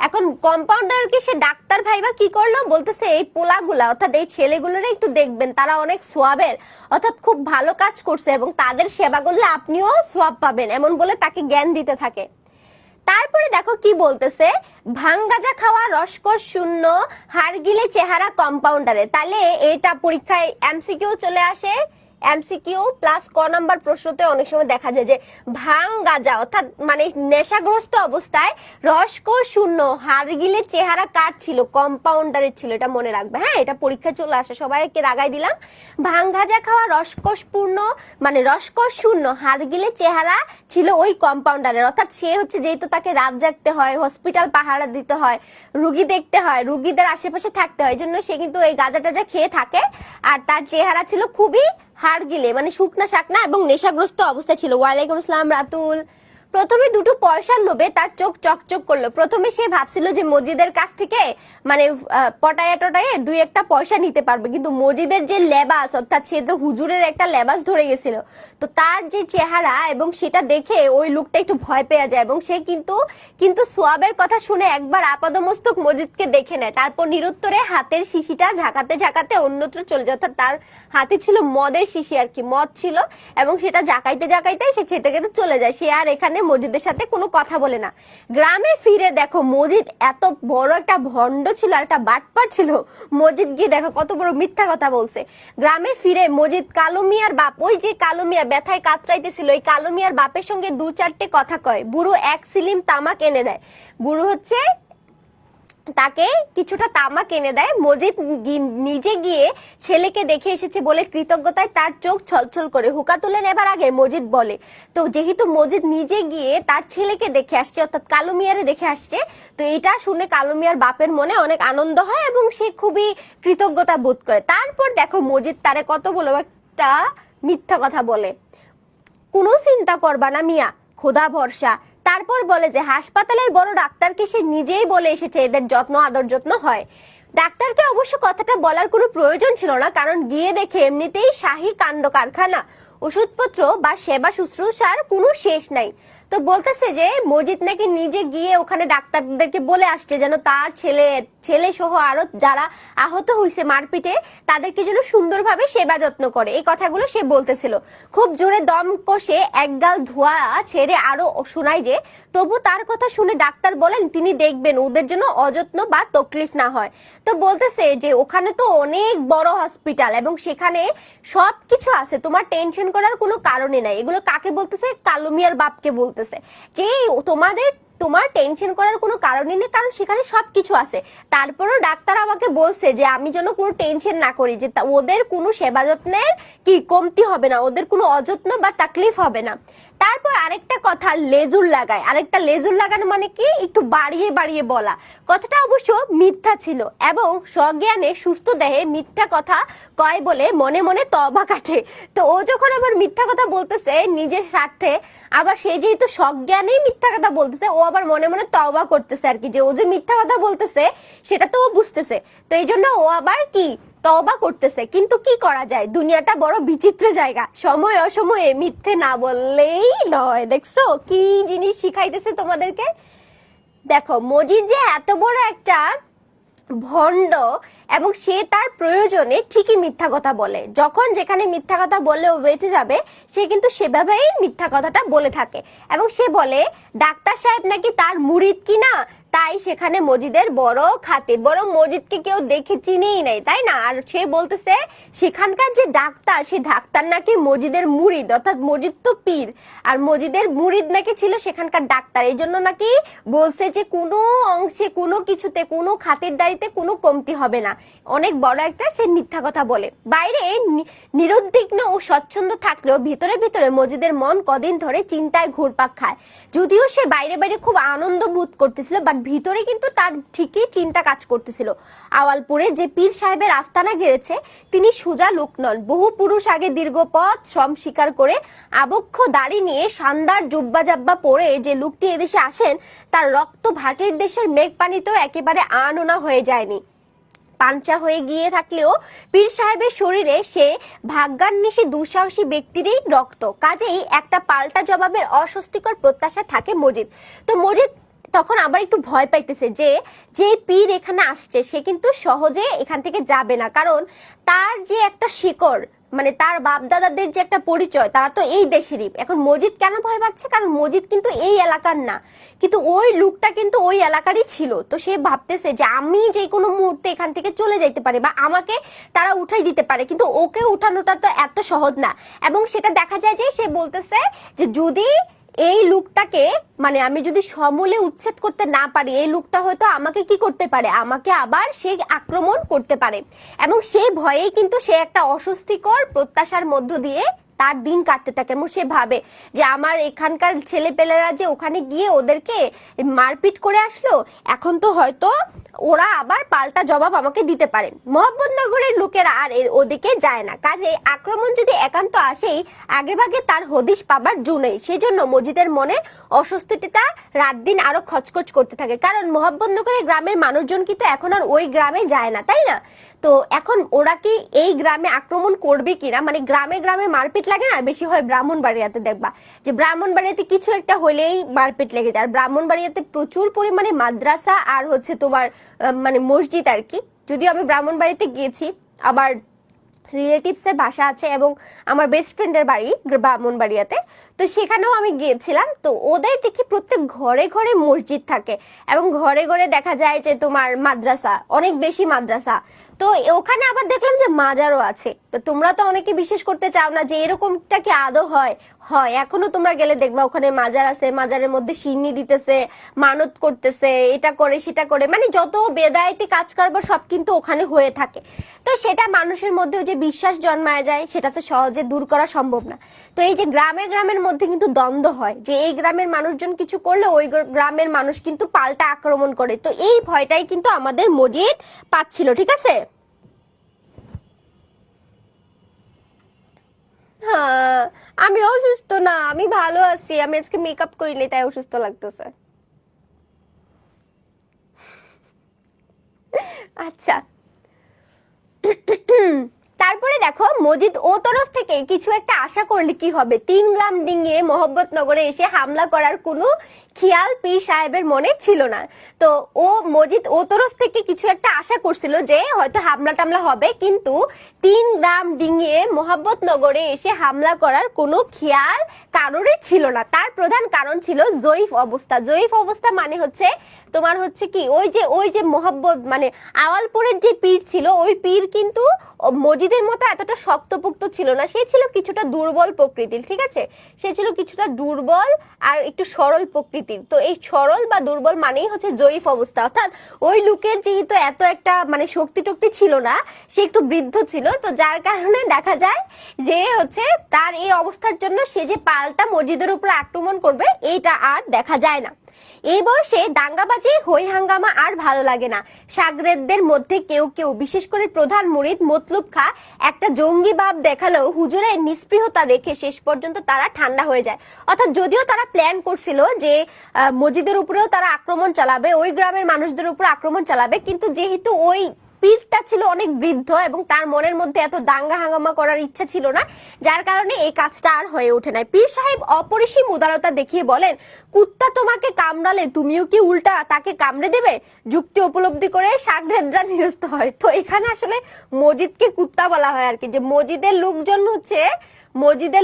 এখন কম্পাউন্ডারকে সে ডাক্তার ভাইবা কি করলো? বলতেছে এই পোলাগুলা অর্থাৎ এই ছেলেগুলোরে একটু দেখবেন, তারা অনেক সোয়াবের, অর্থাৎ খুব ভালো কাজ করছে এবং তাদের সেবা করলে আপনিও সোয়াব পাবেন, এমন বলে তাকে জ্ঞান দিতে থাকে। তারপরে দেখো কি বলতেছে, ভাং গাঁজা খাওয়া, রসকস শূন্য, হাড় গিলে চেহারা কম্পাউন্ডারে। তাহলে এটা পরীক্ষায় এমসিকিউ চলে আসে। এমসিকিউ প্লাস ক নাম্বার প্রশ্নতে অনেক সময় দেখা যায় যে ভাং গাঁজা অর্থাৎ মানে নেশাগ্রস্ত অবস্থায় রসকস শূন্য হাড় গিলে চেহারা কার ছিল? কম্পাউন্ডারের ছিল, এটা মনে রাখবে। হ্যাঁ, এটা পরীক্ষায় চলে আসে, সবাইকে রাগাই দিলাম। ভাং গাঁজা খাওয়া, রসকস পূর্ণ মানে রসকস শূন্য হাড় গিলে চেহারা ছিল ওই কম্পাউন্ডারের, অর্থাৎ সে হচ্ছে যেহেতু তাকে রাত জাগতে হয়, হসপিটাল পাহারা দিতে হয়, রুগী দেখতে হয়, রুগীদের আশেপাশে থাকতে হয়, এই জন্য সে কিন্তু এই গাঁজা টাজা খেয়ে থাকে। আর তার চেহারা ছিল খুবই হাড় গিলে মানে শুকনা শাকনা এবং নেশাগ্রস্ত অবস্থায় ছিল। ওয়ালাইকুম আসসালাম রাতুল। প্রথমে দুটো পয়সার লোভে তার চোখ চকচক করলো। প্রথমে সে ভাবছিল যে মসজিদের কাছ থেকে মানে পটায়ে টটায়ে দুই একটা পয়সা নিতে পারবে, কিন্তু মসজিদের যে লেবাস অর্থাৎ সে তো হুজুরের একটা লেবাস ধরে গেছিল, তো তার যে চেহারা এবং সেটা দেখে ওই লোকটা একটু ভয় পেয়ে যায় এবং সে কিন্তু সোয়াবের কথা শুনে একবার আপাদমস্তক মসজিদকে দেখে নেয়, তারপর নিরুত্তরে হাতের শিশিটা ঝাঁকাতে ঝাঁকাতে অন্যত্র চলে যায়। অর্থাৎ তার হাতে ছিল মদের শিশি আর কি, মদ ছিল এবং সেটা জাকাইতে জাকাইতে সে খেতে খেতে চলে যায়। সে আর এখানে মসজিদের সাথে কোনো কথা বলে না। গ্রামে ফিরে দেখো মসজিদ এত বড় একটা ভণ্ড ছিল আর একটা বাটপার ছিল। মসজিদ গিয়ে দেখো কত বড় মিথ্যা কথা বলছে। গ্রামে ফিরে মসজিদ কালু মিয়ার বাপ, ওই যে কালু মিয়া ব্যথায় কাতরাইতেছিল, ওই কালু মিয়ার বাপের সঙ্গে দু চারটে কথা কয়। বুড়ো এক সিলিম তামাক এনে দেয়, বুড়ো হচ্ছে তাকে কিছুটা তামাক এনে দেয়। মজিদ নিজে গিয়ে ছেলেকে দেখে এসেছে বলে কৃতজ্ঞতায় তার চোখ ছলছল করে। হুকা তুলে নেবার আগে মজিদ বলে, তো যেহেতু মজিদ নিজে গিয়ে তার ছেলেকে দেখে আসছে অর্থাৎ কালু মিয়ারে দেখে আসছে, তো এটা শুনে কালু মিয়ার বাপের মনে অনেক আনন্দ হয় এবং সে খুবই কৃতজ্ঞতা বোধ করে। তারপর দেখো মজিদ তারে কত বলো একটা মিথ্যা কথা বলে, কোনো চিন্তা করবা না মিয়া, খোদা ভরসা। তারপর বলে যে হাসপাতালের বড় ডাক্তারকে সে নিজেই বলে এসেছে এদের যত্ন আদর যত্ন হয়। ডাক্তারকে অবশ্য কথাটা বলার কোনো প্রয়োজন ছিল না, কারণ গিয়ে দেখে এমনিতেই শাহী কাণ্ড কারখানা, ওষুধপত্র বা সেবা শুশ্রূষার কোনো শেষ নাই। তো বলতেছে যে মজিদ নাকি নিজে গিয়ে ওখানে ডাক্তারদেরকে বলে আসছে যেন তার ছেলে সহ আরো যারা আহত হয়েছে মারপিটে তাদেরকে যেন সুন্দরভাবে সেবা যত্ন করে, এই কথাগুলো সে বলতেছিল। খুব জোরে দম কষে একগাল ধোঁয়া ছেড়ে আরো শোনায় যে তবু তার কথা শুনে ডাক্তার বলেন তিনি দেখবেন ওদের জন্য অযত্ন বা তকলিফ না হয়। তো বলতেছে যে ওখানে তো অনেক বড় হসপিটাল এবং সেখানে সবকিছু আছে, তোমার টেনশন করার কোনো কারণে নাই। এগুলো কাকে বলতেছে? কালু মিয়ার বাপকে বলতেছে যে তোমার টেনশন করার কোনো কারণই নেই, কারণ সেখানে সবকিছু আছে। তারপরও ডাক্তার আমাকে বলছে যে আমি যেন কোনো টেনশন না করি, যে ওদের কোনো সেবা যত্নের কি কমতি হবে না, ওদের কোনো অযত্ন বা তাকলিফ হবে না। তারপর আরেকটা কথা লেজুর লাগায়, আরেকটা লেজুর লাগানো মানে কি একটু বাড়িয়ে বাড়িয়ে বলা। কথাটা অবশ্য মিথ্যা ছিল এবং সজ্ঞানে সুস্থ দেহে মিথ্যা কথা কয় বলে মনে মনে তওবা কাটে। তো ও যখন আবার মিথ্যা কথা বলতেছে নিজের স্বার্থে, আবার সে যেহেতু সজ্ঞানেই মিথ্যা কথা বলতেছে, ও আবার মনে মনে তওবা করতেছে আর কি, যে ও যে মিথ্যা কথা বলতেছে সেটা তো ও বুঝতেছে। তো এই জন্য ও আবার কি তওবা করতেছে। কিন্তু কি করা যায়, দুনিয়াটা বড় বিচিত্র জায়গা, সময় অসময়ে মিথ্যে না বললেই নয়। দেখছো কি জিনিস শিখাইতেছে তোমাদেরকে? দেখো মজিদ যে এত বড় একটা ভণ্ড এবং সে তার প্রয়োজনে ঠিকই মিথ্যা কথা বলে, যখন যেখানে মিথ্যা কথা বললে ও বেঁচে যাবে সে কিন্তু সেভাবেই মিথ্যা কথাটা বলে থাকে। এবং সে বলে ডাক্তার সাহেব নাকি তার মুরিদ কিনা, তাই সেখানে মজিদের বড় খাতির, বড় মজিদকে কেউ দেখে চিনেই নাই, তাই না? আর সে বলতেছে সেখানকার যে ডাক্তার, সে ডাক্তার নাকি মজিদের মুরিদ, অর্থাৎ মজিদ তো পীর আর মজিদের মুরিদ নাকি ছিল সেখানকার ডাক্তার। এই জন্য নাকি বলছে যে কোনো অংশে কোনো কিছুতে কোনো খাতিরদারিতে কোনো কমতি হবে না। অনেক বড় একটা সে মিথ্যা কথা বলে। বাইরে নিরুদ্বিগ্ন ও স্বচ্ছন্দ থাকলেও ভিতরে ভিতরে মজিদের মন কদিন ধরে চিন্তায় ঘুরপাক খায়। যদিও সে বাইরে বাইরে খুব আনন্দ বোধ করতেছিল, বাট ভিতরে কিন্তু তার ঠিকই চিন্তা কাজ করতেছিল। আওয়ালপুরে যে পীর সাহেবের আস্তানা গেড়েছে তিনি সুজা লোক নন। বহু পুরুষ আগে দীর্ঘ পথ শ্রম স্বীকার করে আবক্ষ দাড়ি নিয়ে শানদার জুব্বা জাব্বা পরে যে লোকটি এদেশে আসেন তার রক্ত ভাটের দেশের মেঘ পানিতেও একেবারে আনওনা হয়ে যায়নি। পাঞ্চা হয়ে গিয়ে থাকলেও পীর সাহেবের শরীরে সে ভাগ্যান্বেষী দুঃসাহসী ব্যক্তিরই রক্ত, কাজেই একটা পাল্টা জবাবের অস্বস্তিকর প্রত্যাশা থাকে মজিদ। তো মজিদ তখন আবার একটু ভয় পাইতেছে যে পীর এখানে আসছে সে কিন্তু সহজে এখান থেকে যাবে না, কারণ তার যে একটা শিকড়, মানে তার বাপ দাদাদের যে একটা পরিচয়, তারা তো এই দেশেরই। এখন মজিদ কেন ভয় পাচ্ছে? কারণ মজিদ কিন্তু এই এলাকার না, কিন্তু ওই লোকটা কিন্তু ওই এলাকারই ছিল। তো সে ভাবতেছে যে আমি যে কোনো মুহূর্তে এখান থেকে চলে যাইতে পারি বা আমাকে তারা উঠাই দিতে পারে, কিন্তু ওকে উঠানোটা তো এত সহজ না। এবং সেটা দেখা যায় যে সে বলতেছে যে যদি এই লোকটাকে মানে আমি যদি সমূলে উচ্ছেদ করতে না পারি, এই লোকটা হয়তো আমাকে কি করতে পারে, আমাকে আবার সে আক্রমণ করতে পারে। এবং সেই ভয়েই কিন্তু সে একটা অস্বস্তিকর প্রত্যাশার মধ্য দিয়ে তার দিন কাটতে থাকে। এবং সে ভাবে যে আমার এখানকার ছেলেপেলেরা যে ওখানে গিয়ে ওদেরকে মারপিট করে আসলো, এখন তো হয়তো ওরা আবার পাল্টা জবাব আমাকে দিতে পারেন। মোহাম্মদনগরের লোকেরা আর ওদিকে যায় না, কাজে আক্রমণ যদি একান্ত আসেই আগে ভাগে তার হদিশ পাবার জো নেই। সেজন্য মজিদের মনে অস্বস্তিটা রাত দিন আরো খচখচ করতে থাকে, কারণ মোহাম্মদনগরের গ্রামের মানুষজন কিন্তু এখন আর ওই গ্রামে যায় না, তাই না? তো এখন ওরা কি এই গ্রামে আক্রমণ করবে কিনা, মানে গ্রামে গ্রামে মারপিট লাগে না, বেশি হয় ব্রাহ্মণবাড়িয়াতে। দেখবা যে ব্রাহ্মণবাড়িয়াতে কিছু একটা হলেই মারপিট লেগে যায়। আর ব্রাহ্মণবাড়িয়াতে প্রচুর পরিমাণে মাদ্রাসা আর হচ্ছে তোমার মানে মসজিদ আর কি। যদিও আমি ব্রাহ্মণবাড়িতে গিয়েছি, আবার রিলেটিভসের বাসা আছে এবং আমার বেস্ট ফ্রেন্ডের বাড়ি ব্রাহ্মণবাড়িয়াতে, তো সেখানেও আমি গিয়েছিলাম। তো ওদের দেখি প্রত্যেক ঘরে ঘরে মসজিদ থাকে এবং ঘরে ঘরে দেখা যায় যে তোমার মাদ্রাসা, অনেক বেশি মাদ্রাসা। তো ওখানে আবার দেখলাম যে মাজারও আছে। তো তোমরা তো অনেকে বিশ্বাস করতে চাও না যে এরকমটা কি আদৌ হয়। হয়, এখনো তোমরা গেলে দেখবা ওখানে মাজার আছে, মাজারের মধ্যে সিন্নি দিতেছে, মানত করতেছে, এটা করে সেটা করে, মানে যত বেদায়েতি কাজ কারবার সব কিন্তু ওখানে হয়ে থাকে। তো সেটা মানুষের মধ্যে যে বিশ্বাস জন্মায় যায় সেটা তো সহজে দূর করা সম্ভব না। তো এই যে গ্রামে গ্রামের মধ্যে কিন্তু দ্বন্দ্ব হয়, যে এই গ্রামের মানুষজন কিছু করলে ওই গ্রামের মানুষ কিন্তু পাল্টা আক্রমণ করে। তো এই ভয়টাই কিন্তু আমাদের মজিদ পাচ্ছিল, ঠিক আছে? হ্যাঁ, আমি অসুস্থ না, আমি ভালো আছি। আমি আজকে মেকআপ করিনি তাই অসুস্থ লাগতেছে। আচ্ছা, তারপরে দেখো মজিদ ও তরফ থেকে কিছু একটা আশা করলে কি হবে, 3 গ্রাম ডিঙিয়ে মোহাম্মদনগরে এসে হামলা করার কোনো খেয়াল পীর সাহেবের মনে ছিল না। তো মজিদ ও তরফ থেকে কিছু একটা আশা করছিল যে হয়তো হামলা টামলা হবে, কিন্তু 3 গ্রাম ডিঙিয়ে মোহাম্মদনগরে এসে হামলা করার কোনো খেয়াল কারোরই ছিল না। তার প্রধান কারণ ছিল জয়ীফ অবস্থা। জয়ীফ অবস্থা মানে হচ্ছে তোমার হচ্ছে কি ওই যে মোহাম্মদ মানে আওয়ালপুরের যে পীর ছিল, ওই পীর কিন্তু মজিদের মতো এতটা শক্তপোক্ত ছিল না, সে ছিল কিছুটা দুর্বল প্রকৃতির, ঠিক আছে, সে ছিল কিছুটা দুর্বল আর একটু সরল প্রকৃতির। তো এই সরল বা দুর্বল মানেই হচ্ছে জয়ীফ অবস্থা, অর্থাৎ ওই লোকের যেহেতু এত একটা মানে শক্তি টক্তি ছিল না, সে একটু বৃদ্ধ ছিল, তো যার কারণে দেখা যায় যে হচ্ছে তার এই অবস্থার জন্য সে যে পাল্টা মসজিদের উপর আক্রমণ করবে এইটা আর দেখা যায় না। এই বয়সে দাঙ্গাবাজি হই হাঙ্গামা আর ভালো লাগে না। শাগরেদদের মধ্যে কেউ কেউ, বিশেষ করে প্রধান মুরিদ মতলুব খা, একটা জঙ্গি ভাব দেখালেও হুজুরের নিস্পৃহতা দেখে শেষ পর্যন্ত তারা ঠান্ডা হয়ে যায়। অর্থাৎ যদিও তারা প্ল্যান করছিল যে মসজিদের উপরেও তারা আক্রমণ চালাবে, ওই গ্রামের মানুষদের উপর আক্রমণ চালাবে, কিন্তু যেহেতু ওই পীরটা ছিল অনেক বৃদ্ধ এবং তার মনের মধ্যে এত দাঙ্গা হাঙ্গামা করার ইচ্ছা ছিল না, যার কারণে এই কাজটা আর হয়ে ওঠে নাই। পীর সাহেব অপরিসীম উদারতা দেখিয়ে বলেন, কুত্তা তোমাকে কামড়ালে তুমিও কি উল্টা তাকে কামড়ে দেবে? যুক্তি উপলব্ধি করে শাগরেদরা নিরস্ত হয়। তো এখানে আসলে মসজিদকে কুত্তা বলা হয় আর কি, যে মসজিদের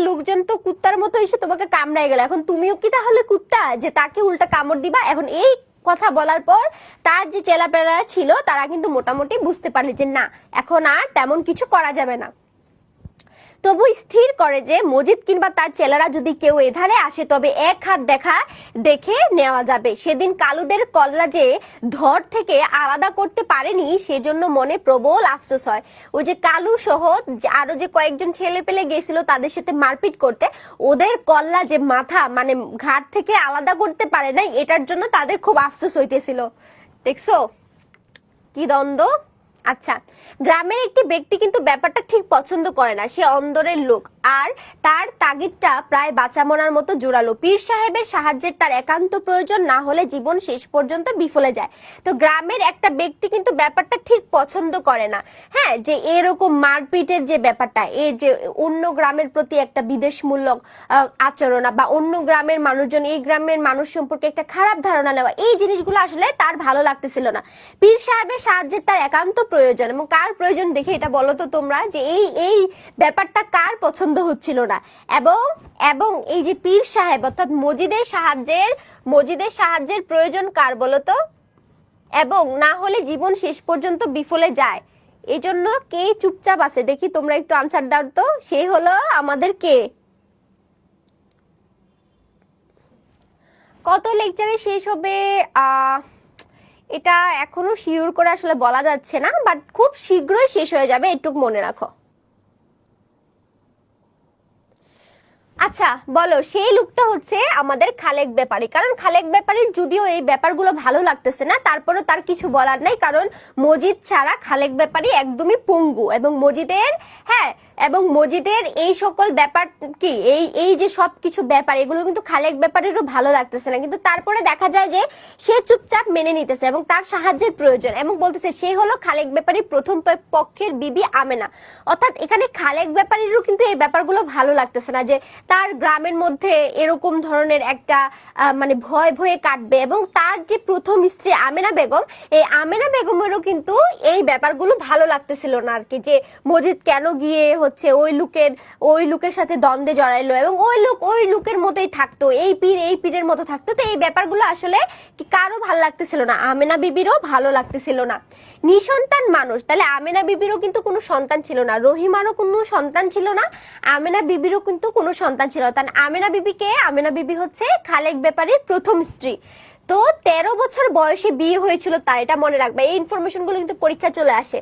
লোকজন তো কুত্তার মতো এসে তোমাকে কামড়ায় গেল, এখন তুমিও কি তাহলে কুত্তা যে তাকে উল্টা কামড় দিবা? এখন এই কথা বলার পর তার যে চেলাপেলারা ছিল তারা কিন্তু মোটামুটি বুঝতে পারলে যে না, এখন আর তেমন কিছু করা যাবে না। তবু স্থির করে যে মজিদ কিংবা তার ছেলেরা যদি কেউ এধারে আসে তবে এক হাত দেখে নেওয়া যাবে। সেদিন কালুদের কল্লা যে ধর থেকে আলাদা করতে পারেনি, সেজন্য মনে প্রবল আফসোস হয়। ওই যে কালু সহ আরো যে কয়েকজন ছেলে পেলে গেছিল তাদের সাথে মারপিট করতে, ওদের কল্লা যে মাথা মানে ঘাট থেকে আলাদা করতে পারে নাই, এটার জন্য তাদের খুব আফসোস হইতেছিল। দেখছো কি দ্বন্দ্ব। আচ্ছা, গ্রামের একটি ব্যক্তি কিন্তু ব্যাপারটা ঠিক পছন্দ করে না, সে অন্দরের লোক আর তার তাগিদটা প্রায় বাঁচা মরার মতো জোরালো। পীর সাহেবের সাহায্যের তার একান্ত প্রয়োজন, না হলে জীবন শেষ পর্যন্ত বিফলে যায়। তো গ্রামের একটা ব্যক্তি কিন্তু ব্যাপারটা ঠিক পছন্দ করে না, হ্যাঁ, যে এরকম মারপিটের যে ব্যাপারটা, এই যে অন্য গ্রামের প্রতি একটা বিদ্বেষমূলক আচরণ বা অন্য গ্রামের মানুষজন এই গ্রামের মানুষ সম্পর্কে একটা খারাপ ধারণা নেওয়া, এই জিনিসগুলো আসলে তার ভালো লাগতেছিল না। পীর সাহেবের সাহায্যের তার একান্ত প্রয়োজন, এবং কার প্রয়োজন দেখে এটা বলো তো তোমরা, যে এই ব্যাপারটা কার পছন্দ হচ্ছিল না। এবং এই যে পীর সাহেব অর্থাৎ মজিদের সাহায্যের প্রয়োজন কার বলো তো, এবং না হলে জীবন শেষ পর্যন্ত বিফলে যায়, এজন্য কে চুপচাপ আছে দেখি, তোমরা একটু আনসার দাও তো। সে হলো আমাদের কে? কত লেকচারে শেষ হবে এটা এখনো শিওর করে আসলে বলা যাচ্ছে না, বাট খুব শীঘ্রই শেষ হয়ে যাবে, এটুকু মনে রাখো। আচ্ছা বলো, সেই লোকটা হচ্ছে আমাদের খালেক ব্যাপারী। কারণ খালেক ব্যাপারীর যদিও এই ব্যাপারগুলো ভালো লাগতেছে না, তারপরেও তার কিছু বলার নাই, কারণ মজিদ ছাড়া খালেক ব্যাপারী একদমই পঙ্গু, এবং মজিদের এই সকল ব্যাপার কি এই যে সব কিছু ব্যাপার, এগুলো কিন্তু খালেক ব্যাপারীরও ভালো লাগতেছে না, কিন্তু তারপরে দেখা যায় যে সে চুপচাপ মেনে নিতেছে এবং তার সাহায্যের প্রয়োজন, এবং বলতেছে সে হলো খালেক ব্যাপারীর প্রথম পক্ষের বিবি আমেনা। অর্থাৎ এখানে খালেক ব্যাপারীরও কিন্তু এই ব্যাপারগুলো ভালো লাগতেছে না, যে তার গ্রামের মধ্যে এরকম ধরনের একটা মানে ভয়ে কাটবে, এবং তার যে প্রথম স্ত্রী আমেনা বেগম, এই আমেনা বেগমেরও কিন্তু এই ব্যাপারগুলো ভালো লাগতেছিল না আর কি, যে মজিদ কেন গিয়ে হচ্ছে ওই লোকের সাথে দ্বন্দ্বে জড়াইলো, এবং ওই লোকের মতোই থাকতো, এই পীরের মতো থাকতো। তো এই ব্যাপারগুলো আসলে কারো ভালো লাগতেছিল না, আমেনা বিবিরও ভালো লাগতেছিল না। নিঃসন্তান মানুষ, তাহলে আমেনা বিবিরও কিন্তু কোনো সন্তান ছিল না, রহিমারও কোনো সন্তান ছিল না, আমেনা বিবিরও কিন্তু কোনো সন্তান ছিল না। আমেনা বিবি হচ্ছে খালেক ব্যাপারীর প্রথম স্ত্রী। তো 13 বছর বয়সে বিয়ে হয়েছিল তার, এটা মনে রাখবে, এই ইনফরমেশন গুলো কিন্তু পরীক্ষা চলে আসে।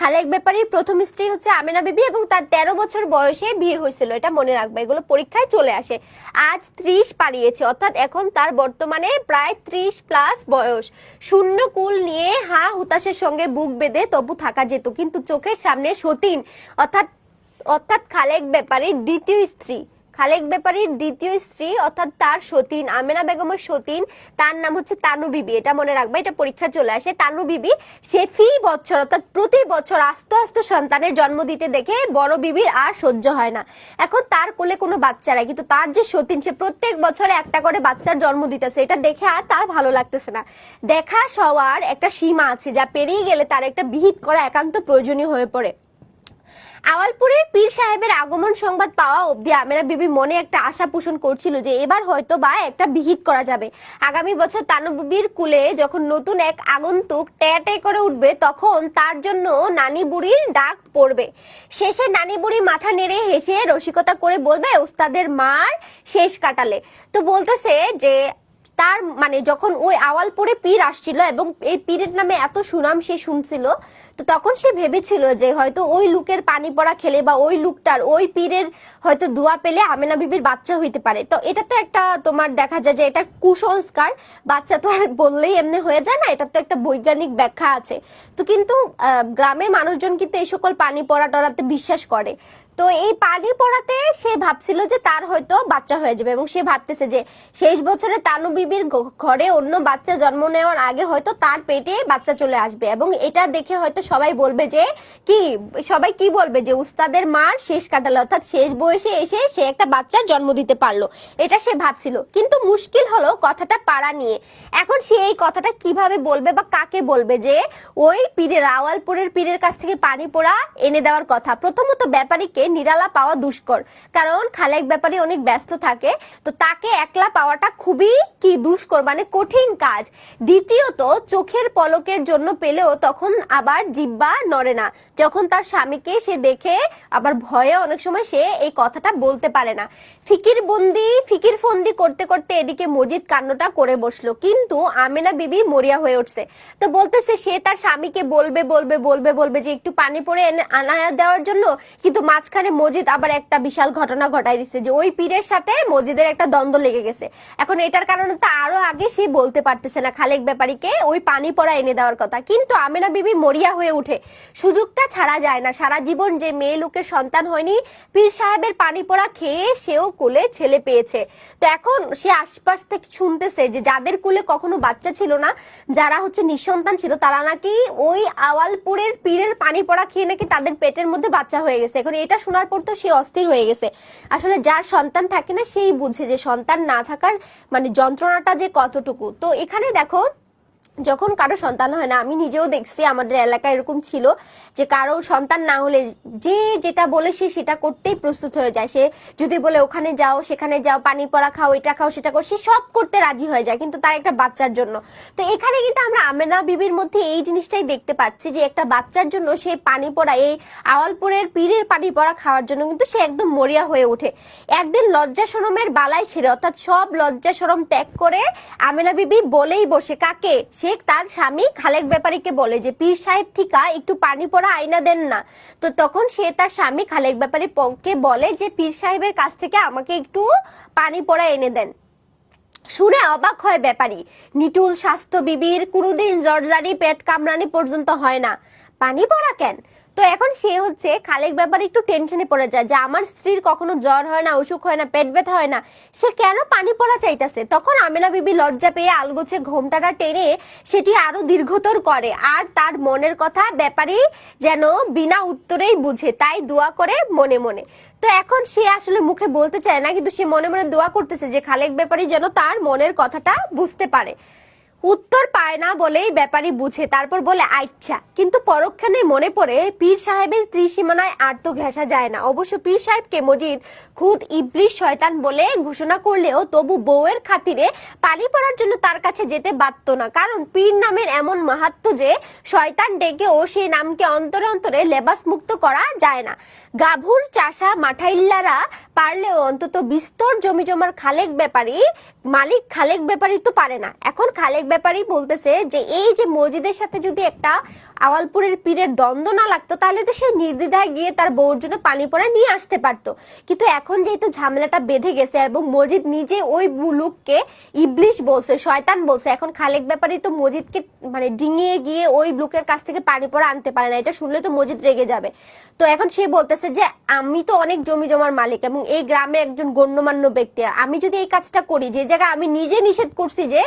খালেক ব্যাপারীর প্রথম স্ত্রী হচ্ছে আমেনা বিবি, এবং তার 13 বছর বয়সে বিয়ে হয়েছিল, এটা মনে রাখবে, এগুলো পরীক্ষায় চলে আসে। আজ 30 পারিয়েছে, অর্থাৎ এখন তার বর্তমানে প্রায় 30+ বয়স। শূন্য কুল নিয়ে হুতাশের সঙ্গে বুক বেঁধে তবু থাকা যেত, কিন্তু চোখের সামনে সতীন অর্থাৎ খালেক ব্যাপারীর দ্বিতীয় স্ত্রী খালেক ব্যাপারীর দ্বিতীয় স্ত্রী অর্থাৎ তার সতীন আমেনা বেগমের সতীন, তার নাম হচ্ছে তানু বিবি, এটা মনে রাখবা, এটা পরীক্ষা চলে আসে। তানু বিবি সে ফি বছর অর্থাৎ প্রতি বছর আস্তে আস্তে সন্তানের জন্ম দিতে দেখে বড় বিবির আর সহ্য হয় না। এখন তার কোলে কোনো বাচ্চা নাই, কিন্তু তার যে সতীন সে প্রত্যেক বছরে একটা করে বাচ্চার জন্ম দিতেছে, এটা দেখে আর তার ভালো লাগতেছে না। দেখা সবার একটা সীমা আছে, যা পেরিয়ে গেলে তার একটা বিহিত করা একান্ত প্রয়োজনীয় হয়ে পড়ে। আওয়ালপুরের পীর সাহেবের আগমন সংবাদ পাওয়া অবধি আমেনা বিবি মনে একটা আশা পোষণ করছিল যে এবার হয়তো বা একটা বিহিত করা যাবে। আগামী বছর তানু বিবির কুলে যখন নতুন এক আগন্তুক ট্যাটে করে উঠবে, তখন তার জন্য নানি বুড়ির ডাক পড়বে। শেষে নানি বুড়ি মাথা নেড়ে হেসে রসিকতা করে বলবে, ওস্তাদের মার শেষ কাটালে। তো বলতেছে যে তার মানে যখন ওই আওয়ালপুরে পীর আসছিল এবং এই পীরের নামে এত সুনাম সে শুনছিল, তো তখন সে ভেবেছিল যে হয়তো ওই লোকের পানি পড়া খেলে বা ওই লোকটার ওই পীরের হয়তো দোয়া পেলে আমেনা বিবির বাচ্চা হইতে পারে। তো এটা তো একটা তোমার দেখা যায় যে এটা কুসংস্কার, বাচ্চা তো আর বললেই এমনি হয়ে যায় না, এটা তো একটা বৈজ্ঞানিক ব্যাখ্যা আছে। তো কিন্তু গ্রামের মানুষজন কিন্তু এই সকল পানি পড়া টড়াতে বিশ্বাস করে। তো এই পানি পড়াতে সে ভাবছিল যে তার হয়তো বাচ্চা হয়ে যাবে এবং সে ভাবতেছে যে শেষ বছরে তানু বিবির ঘরে অন্য বাচ্চা জন্ম নেওয়ার আগে হয়তো তার পেটে বাচ্চা চলে আসবে এবং এটা দেখে হয়তো সবাই বলবে যে সবাই কি বলবে যে উস্তাদের মার শেষ কাটালে, অর্থাৎ শেষ বয়সে এসে সে একটা বাচ্চার জন্ম দিতে পারলো, এটা সে ভাবছিল। কিন্তু মুশকিল হলো কথাটা পাড়া নিয়ে। এখন সে এই কথাটা কিভাবে বলবে বা কাকে বলবে যে ওই পীরের আওয়ালপুরের পীরের কাছ থেকে পানি পোড়া এনে দেওয়ার কথা? প্রথমত ব্যাপারীকে নিরালা পাওয়া দুষ্কর, কারণ খালেক ব্যাপারী অনেক ব্যস্ত থাকে, তো তাকে একলা পাওয়াটা খুবই দুষ্কর, মানে কঠিন কাজ। দ্বিতীয়ত চোখের পলকের জন্য পেলেও তখন আবার জিব্বা নড়ে না, যখন তার স্বামীকে সে দেখে আবার ভয়ে অনেক সময় সে এই কথাটা বলতে পারে না। ফিকির ফন্দি করতে করতে এদিকে মজিদ কান্নটা করে বসলো, কিন্তু আমেনা বিবি মরিয়া হয়ে উঠছে। তো বলতেছে সে তার স্বামীকে বলবে যে একটু পানি পড়ে আনা দেওয়ার জন্য, কিন্তু মাঝখানে মজিদ আবার একটা বিশাল ঘটনা ঘটাই দিচ্ছে যে ওই পীরের সাথে মজিদের একটা দ্বন্দ্ব লেগে গেছে। এখন এটার কারণে তো আরো আগে সে বলতে পারতেছে না খালেক ব্যাপারীকে ওই পানি পড়া এনে দেওয়ার কথা, কিন্তু আমেনা বিবি মরিয়া হয়ে উঠে। সুযোগটা ছাড়া যায় না। সারা জীবন যে মেয়ে লোকের সন্তান হয়নি, পীর সাহেবের পানি পড়া খেয়ে সেও কোলে ছেলে পেয়েছে। তো এখন সে আশপাশ থেকে শুনতেছে যে যাদের কোলে কখনো বাচ্চা ছিল না, যারা হচ্ছে নিঃসন্তান ছিল, তারা নাকি ওই আওয়ালপুরের পীরের পানি পড়া খেয়ে নাকি তাদের পেটের মধ্যে বাচ্চা হয়ে গেছে। এখন এটা শোনার পর তো সে অস্থির হয়ে গেছে। আসলে যার সন্তান থাকে না সেই বুঝে যে সন্তান না থাকার মানে যন্ত্রণাটা যে কতটুকু। তো এখানে দেখো যখন কারো সন্তান হয় না, আমি নিজেও দেখছি আমাদের এলাকায় এরকম ছিল যে কারো সন্তান না হলে যে যেটা বলে সে সেটা করতেই প্রস্তুত হয়ে যায়। সে যদি বলে ওখানে যাও সেখানে যাও, পানি পড়া খাও, এটা খাও সেটা খাও, সে সব করতে রাজি হয়ে যায়, কিন্তু তার একটা বাচ্চার জন্য। তো এখানে কিন্তু আমরা আমেনা বিবির মধ্যে এই জিনিসটাই দেখতে পাচ্ছি যে একটা বাচ্চার জন্য সে পানি পড়া, এই আওয়ালপুরের পীরের পানি পড়া খাওয়ার জন্য কিন্তু সে একদম মরিয়া হয়ে ওঠে। একদিন লজ্জা শরমের বালাই ছেড়ে, অর্থাৎ সব লজ্জা শরম ত্যাগ করে আমেনা বিবি বলেই বসে, কাকে? সে তার স্বামী খালেক ব্যাপারীকে বলে যে পীর সাহেব থিকা একটু পানি পড়া আইনা দেন না। তো তখন সে তার স্বামী খালেক ব্যাপারীকে বলে যে পীর সাহেবের কাছ থেকে আমাকে একটু পানি পড়া এনে দেন। শুনে অবাক হয় ব্যাপারী। নিটুল স্বাস্থ্য বিবির কোনোদিন জর্জারি পেট কামড়ানি পর্যন্ত হয় না, পানি পড়া কেন? তো এখন সে হচ্ছে খালেক ব্যাপারে একটু টেনশনে পড়ে যায় যে আমার স্ত্রীর কখনো জ্বর হয় না, অসুখ হয় না, পেট ব্যথা হয় না, সে কেন পানি পড়া চাইতেছে? তখন আমেনা বিবি লজ্জা পেয়ে আলগোছে ঘোমটাটা টেনে সেটি আরো দীর্ঘতর করে, আর তার মনের কথা ব্যাপারী যেন বিনা উত্তরেই বুঝে, তাই দোয়া করে মনে মনে। তো এখন সে আসলে মুখে বলতে চায় না, কিন্তু সে মনে মনে দোয়া করতেছে যে খালেক ব্যাপারী যেন তার মনের কথাটা বুঝতে পারে। উত্তর পায় না বলেই ব্যাপারী বুঝে, তারপর বলে আচ্ছা। কিন্তু পরক্ষণে মনে পড়ে পীর সাহেবের ত্রিসীমানায় আর তো ঘেঁষা যায় না। অবশ্য পীর সাহেবকে মজিদ খুদ ইবলিশ শয়তান বলে ঘোষণা করলেও তবু বউয়ের খাতিরে পানি পড়ার জন্য তার কাছে যেতে বাধ্য না, কারণ পীর নামের এমন মাহাত্ম্য যে শয়তান ডেকেও সেই নামকে অন্তরে অন্তরে লেবাস মুক্ত করা যায় না। গাভুর চাষা মাঠাইল্লারা পারলেও অন্তত বিস্তর জমি জমার মালিক খালেক ব্যাপারী তো পারে না। এখন খালেক ব্যাপারী বলতেছে যে এই যে মসজিদের সাথে যদি একটা আওয়ালপুরের পীরের দ্বন্দ্ব না লাগতো তাহলে তো সে নির্দ্বিধায় গিয়ে তার বউর জন্য পানি পড়া নিয়ে আসতে পারতো, কিন্তু এখন যেহেতু ঝামেলাটা বেঁধে গেছে এবং মসজিদ নিজে ওই লোককে ইবলিশ বলছে, শয়তান বলছে, এখন খালেক ব্যাপারী তো মসজিদকে মানে ডিঙিয়ে গিয়ে ওই লোকের কাছ থেকে পানি পড়া আনতে পারে না, এটা শুনলে তো মসজিদ রেগে যাবে। তো এখন সে বলতেছে যে আমি তো অনেক জমি জমার মালিক এবং এই গ্রামে একজন গণ্যমান্য ব্যক্তি, আমি যদি এই কাজটা করি যে জায়গায় আমি নিজে নিষেধ করছি যে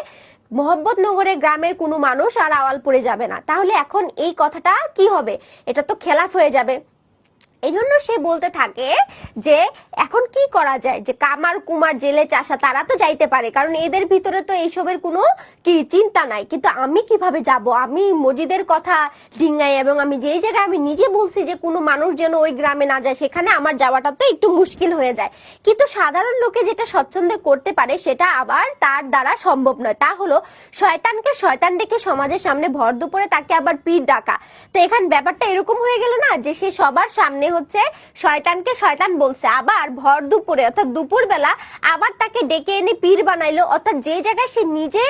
মোহাম্মদনগরের গ্রামের কোনো মানুষ আর আওয়ালপুরে যাবে না, তাহলে এখন এই কথাটা কি হবে, এটা তো খেলাফ হয়ে যাবে। এই জন্য সে বলতে থাকে যে এখন কি করা যায়, যে কামার কুমার জেলে চাষা তারা তো যাইতে পারে কারণ এদের ভিতরে তো এইসবের কোনো কি চিন্তা নাই, কিন্তু আমি কিভাবে যাব, আমি মসজিদের কথা ডিঙ্গাই এবং আমি যেই জায়গায় আমি নিজে বলছি যে কোনো মানুষ যেন ওই গ্রামে না যায় সেখানে আমার যাওয়াটা তো একটু মুশকিল হয়ে যায়। কিন্তু সাধারণ লোকে যেটা স্বচ্ছন্দে করতে পারে সেটা আবার তার দ্বারা সম্ভব নয়, তা হলো শয়তানকে শয়তান ডেকে সমাজের সামনে ভর দুপুরে তাকে আবার পীর ডাকা। তো এখানে ব্যাপারটা এরকম হয়ে গেল না যে সে সবার সামনে হচ্ছে শয়তানকে শয়তান বলছে, আবার ভর দুপুরে অর্থাৎ দুপুর বেলা আবার তাকে ডেকে এনে পীর বানাইলো, অর্থাৎ যে জায়গায় সে নিজে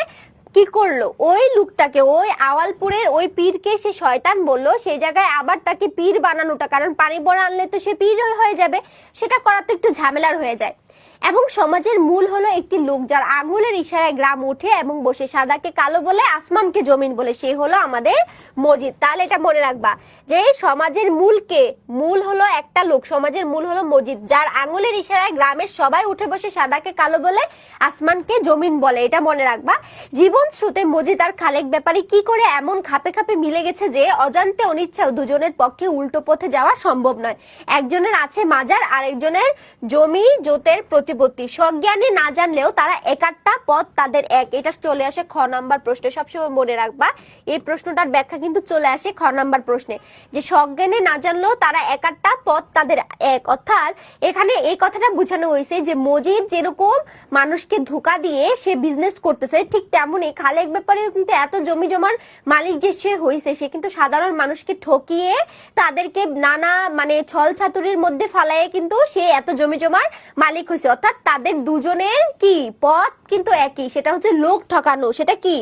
কি করলো ওই লোকটাকে ওই আওয়ালপুরের ওই পীরকে সে শয়তান বললো সেই জায়গায় আবার তাকে পীর বানানোটা, কারণ পানি পড়া আনলে তো সে পীর হয়ে যাবে, সেটা করা তো একটু ঝামেলার হয়ে যায়। এবং সমাজের মূল হলো একটি লোক যার আঙুলের ইশারায় গ্রাম উঠে এবং বসে সাদাকে কালো বলে আসমানকে জমিন বলে, সে হলো আমাদের মসজিদ। তাহলে এটা মনে রাখবা যে সমাজের মূলকে, মূল হলো একটা লোক, সমাজের মূল হলো মসজিদ, যার আঙুলের ইশারায় গ্রামের সবাই উঠে বসে সাদাকে কালো বলে আসমানকে জমিন বলে, এটা মনে রাখবা। জীবন স্রোতে মসজিদ আর খালেক ব্যাপারী কি করে এমন খাপে খাপে মিলে গেছে যে অজান্তে অনিচ্ছাও দুজনের পক্ষে উল্টো পথে যাওয়া সম্ভব নয়। একজনের আছে মাজার আর একজনের জমি জোতের প্রতিপত্তি, সজ্ঞানে না জানলেও তারা একাট্টা পথ তাদের এক। এটা চলে আসে খ নাম্বার প্রশ্নে, সবসময় মনে রাখবা এই প্রশ্নটার ব্যাখ্যা কিন্তু চলে আসে খ নাম্বার প্রশ্নে, যে সজ্ঞানে না জানলেও তারা একাট্টা পথ তাদের এক। অর্থাৎ এখানে এই কথাটা বোঝানো হয়েছে যে মসজিদ যেরকম মানুষকে ধোঁকা দিয়ে সে বিজনেস করতেছে, ঠিক তেমনই খালেক ব্যাপারেও কিন্তু এত জমি জমার মালিক যে সে হয়েছে, সে কিন্তু সাধারণ মানুষকে ঠকিয়ে তাদেরকে নানা মানে ছল ছাতুরির মধ্যে ফালাইয়ে কিন্তু সে এত জমি জমার মালিক হয়েছে। অর্থাৎ তাদের দুজনের কি পথ কিন্তু একই, সেটা হচ্ছে লোক ঠকানো। সেটা কি?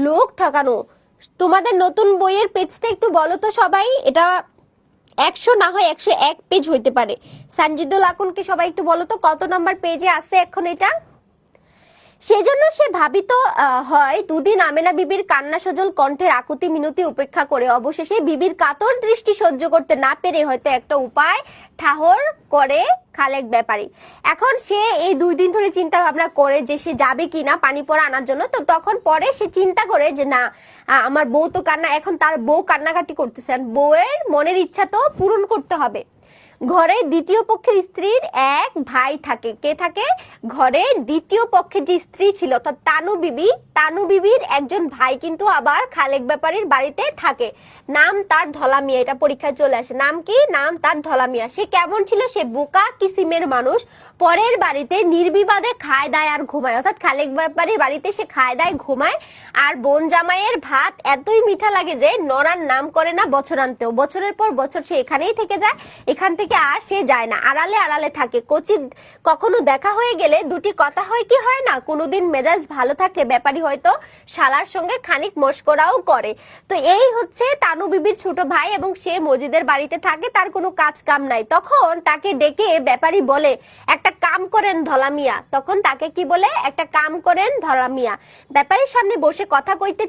লোক ঠকানো। তোমাদের নতুন বইয়ের পেজটা একটু বলো তো সবাই, এটা 100 না হয় 101 পেজ হইতে পারে। সানজিদুল আকুনকে সবাই একটু বলো তো কত নাম্বার পেজে আছে এখন এটা। সেজন্য সে ভাবিত হয় দুদিন আমেনা বিবির কান্না সজল কণ্ঠের আকুতি মিনতি উপেক্ষা করে অবশেষে বিবির কাতর দৃষ্টি সহ্য করতে না পেরে হয়তো একটা উপায় ঠাহর করে খালেক ব্যাপারী। এখন সে এই 2 দিন ধরে চিন্তা ভাবনা করে যে সে যাবে কিনা পানি পড়া আনার জন্য, তো তখন পরে সে চিন্তা করে যে না আমার বউ তো কান্না, এখন তার বউ কান্নাকাটি করতেছে, বউয়ের মনের ইচ্ছা তো পূরণ করতে হবে। ঘরে দ্বিতীয় পক্ষের স্ত্রীর এক ভাই থাকে, কে থাকে? ঘরে দ্বিতীয় পক্ষের যে স্ত্রী ছিল অর্থাৎ তানু বিবি, তানু বিবির একজন ভাই কিন্তু আবার খালেক ব্যাপারীর বাড়িতে থাকে, নাম তার ধলা মিয়া। এটা পরীক্ষায় চলে আসে, নাম কি? নাম তার ধলা মিয়া। সে কেমন ছিল? সে বোকা কিসিমের মানুষ, পরের বাড়িতে নির্বিবাদে খায় দায় আর ঘুমায়, অর্থাৎ খালেক ব্যাপারীর বাড়িতে সে খায় দায় ঘুমায়। আর বোন জামাইয়ের ভাত এতই মিঠা লাগে যে নরার নাম করে না বছরান্তেও, বছরের পর বছর সে এখানেই থেকে যায়, এখান থেকে আর সে যায় না, আড়ালে আড়ালে থাকে। কচিত কখনো দেখা হয়ে গেলে দুটি কথা হয় কি হয় না, কোনোদিন মেজাজ ভালো থাকলে ব্যাপারী হয়তো শালার সঙ্গে খানিক মস্করাও করে। তো এই হচ্ছে তানু বিবির ছোট ভাই এবং সে মসজিদের বাড়িতে থাকে, তার কোনো কাজ কাম নাই। তখন তাকে ডেকে ব্যাপারী বলে একটা কাম করেন ধলা মিয়া, তখন তাকে কি বলে? একটা কাম করেন ধলা মিয়া। ব্যাপারীর সামনে বসে কথা কইতে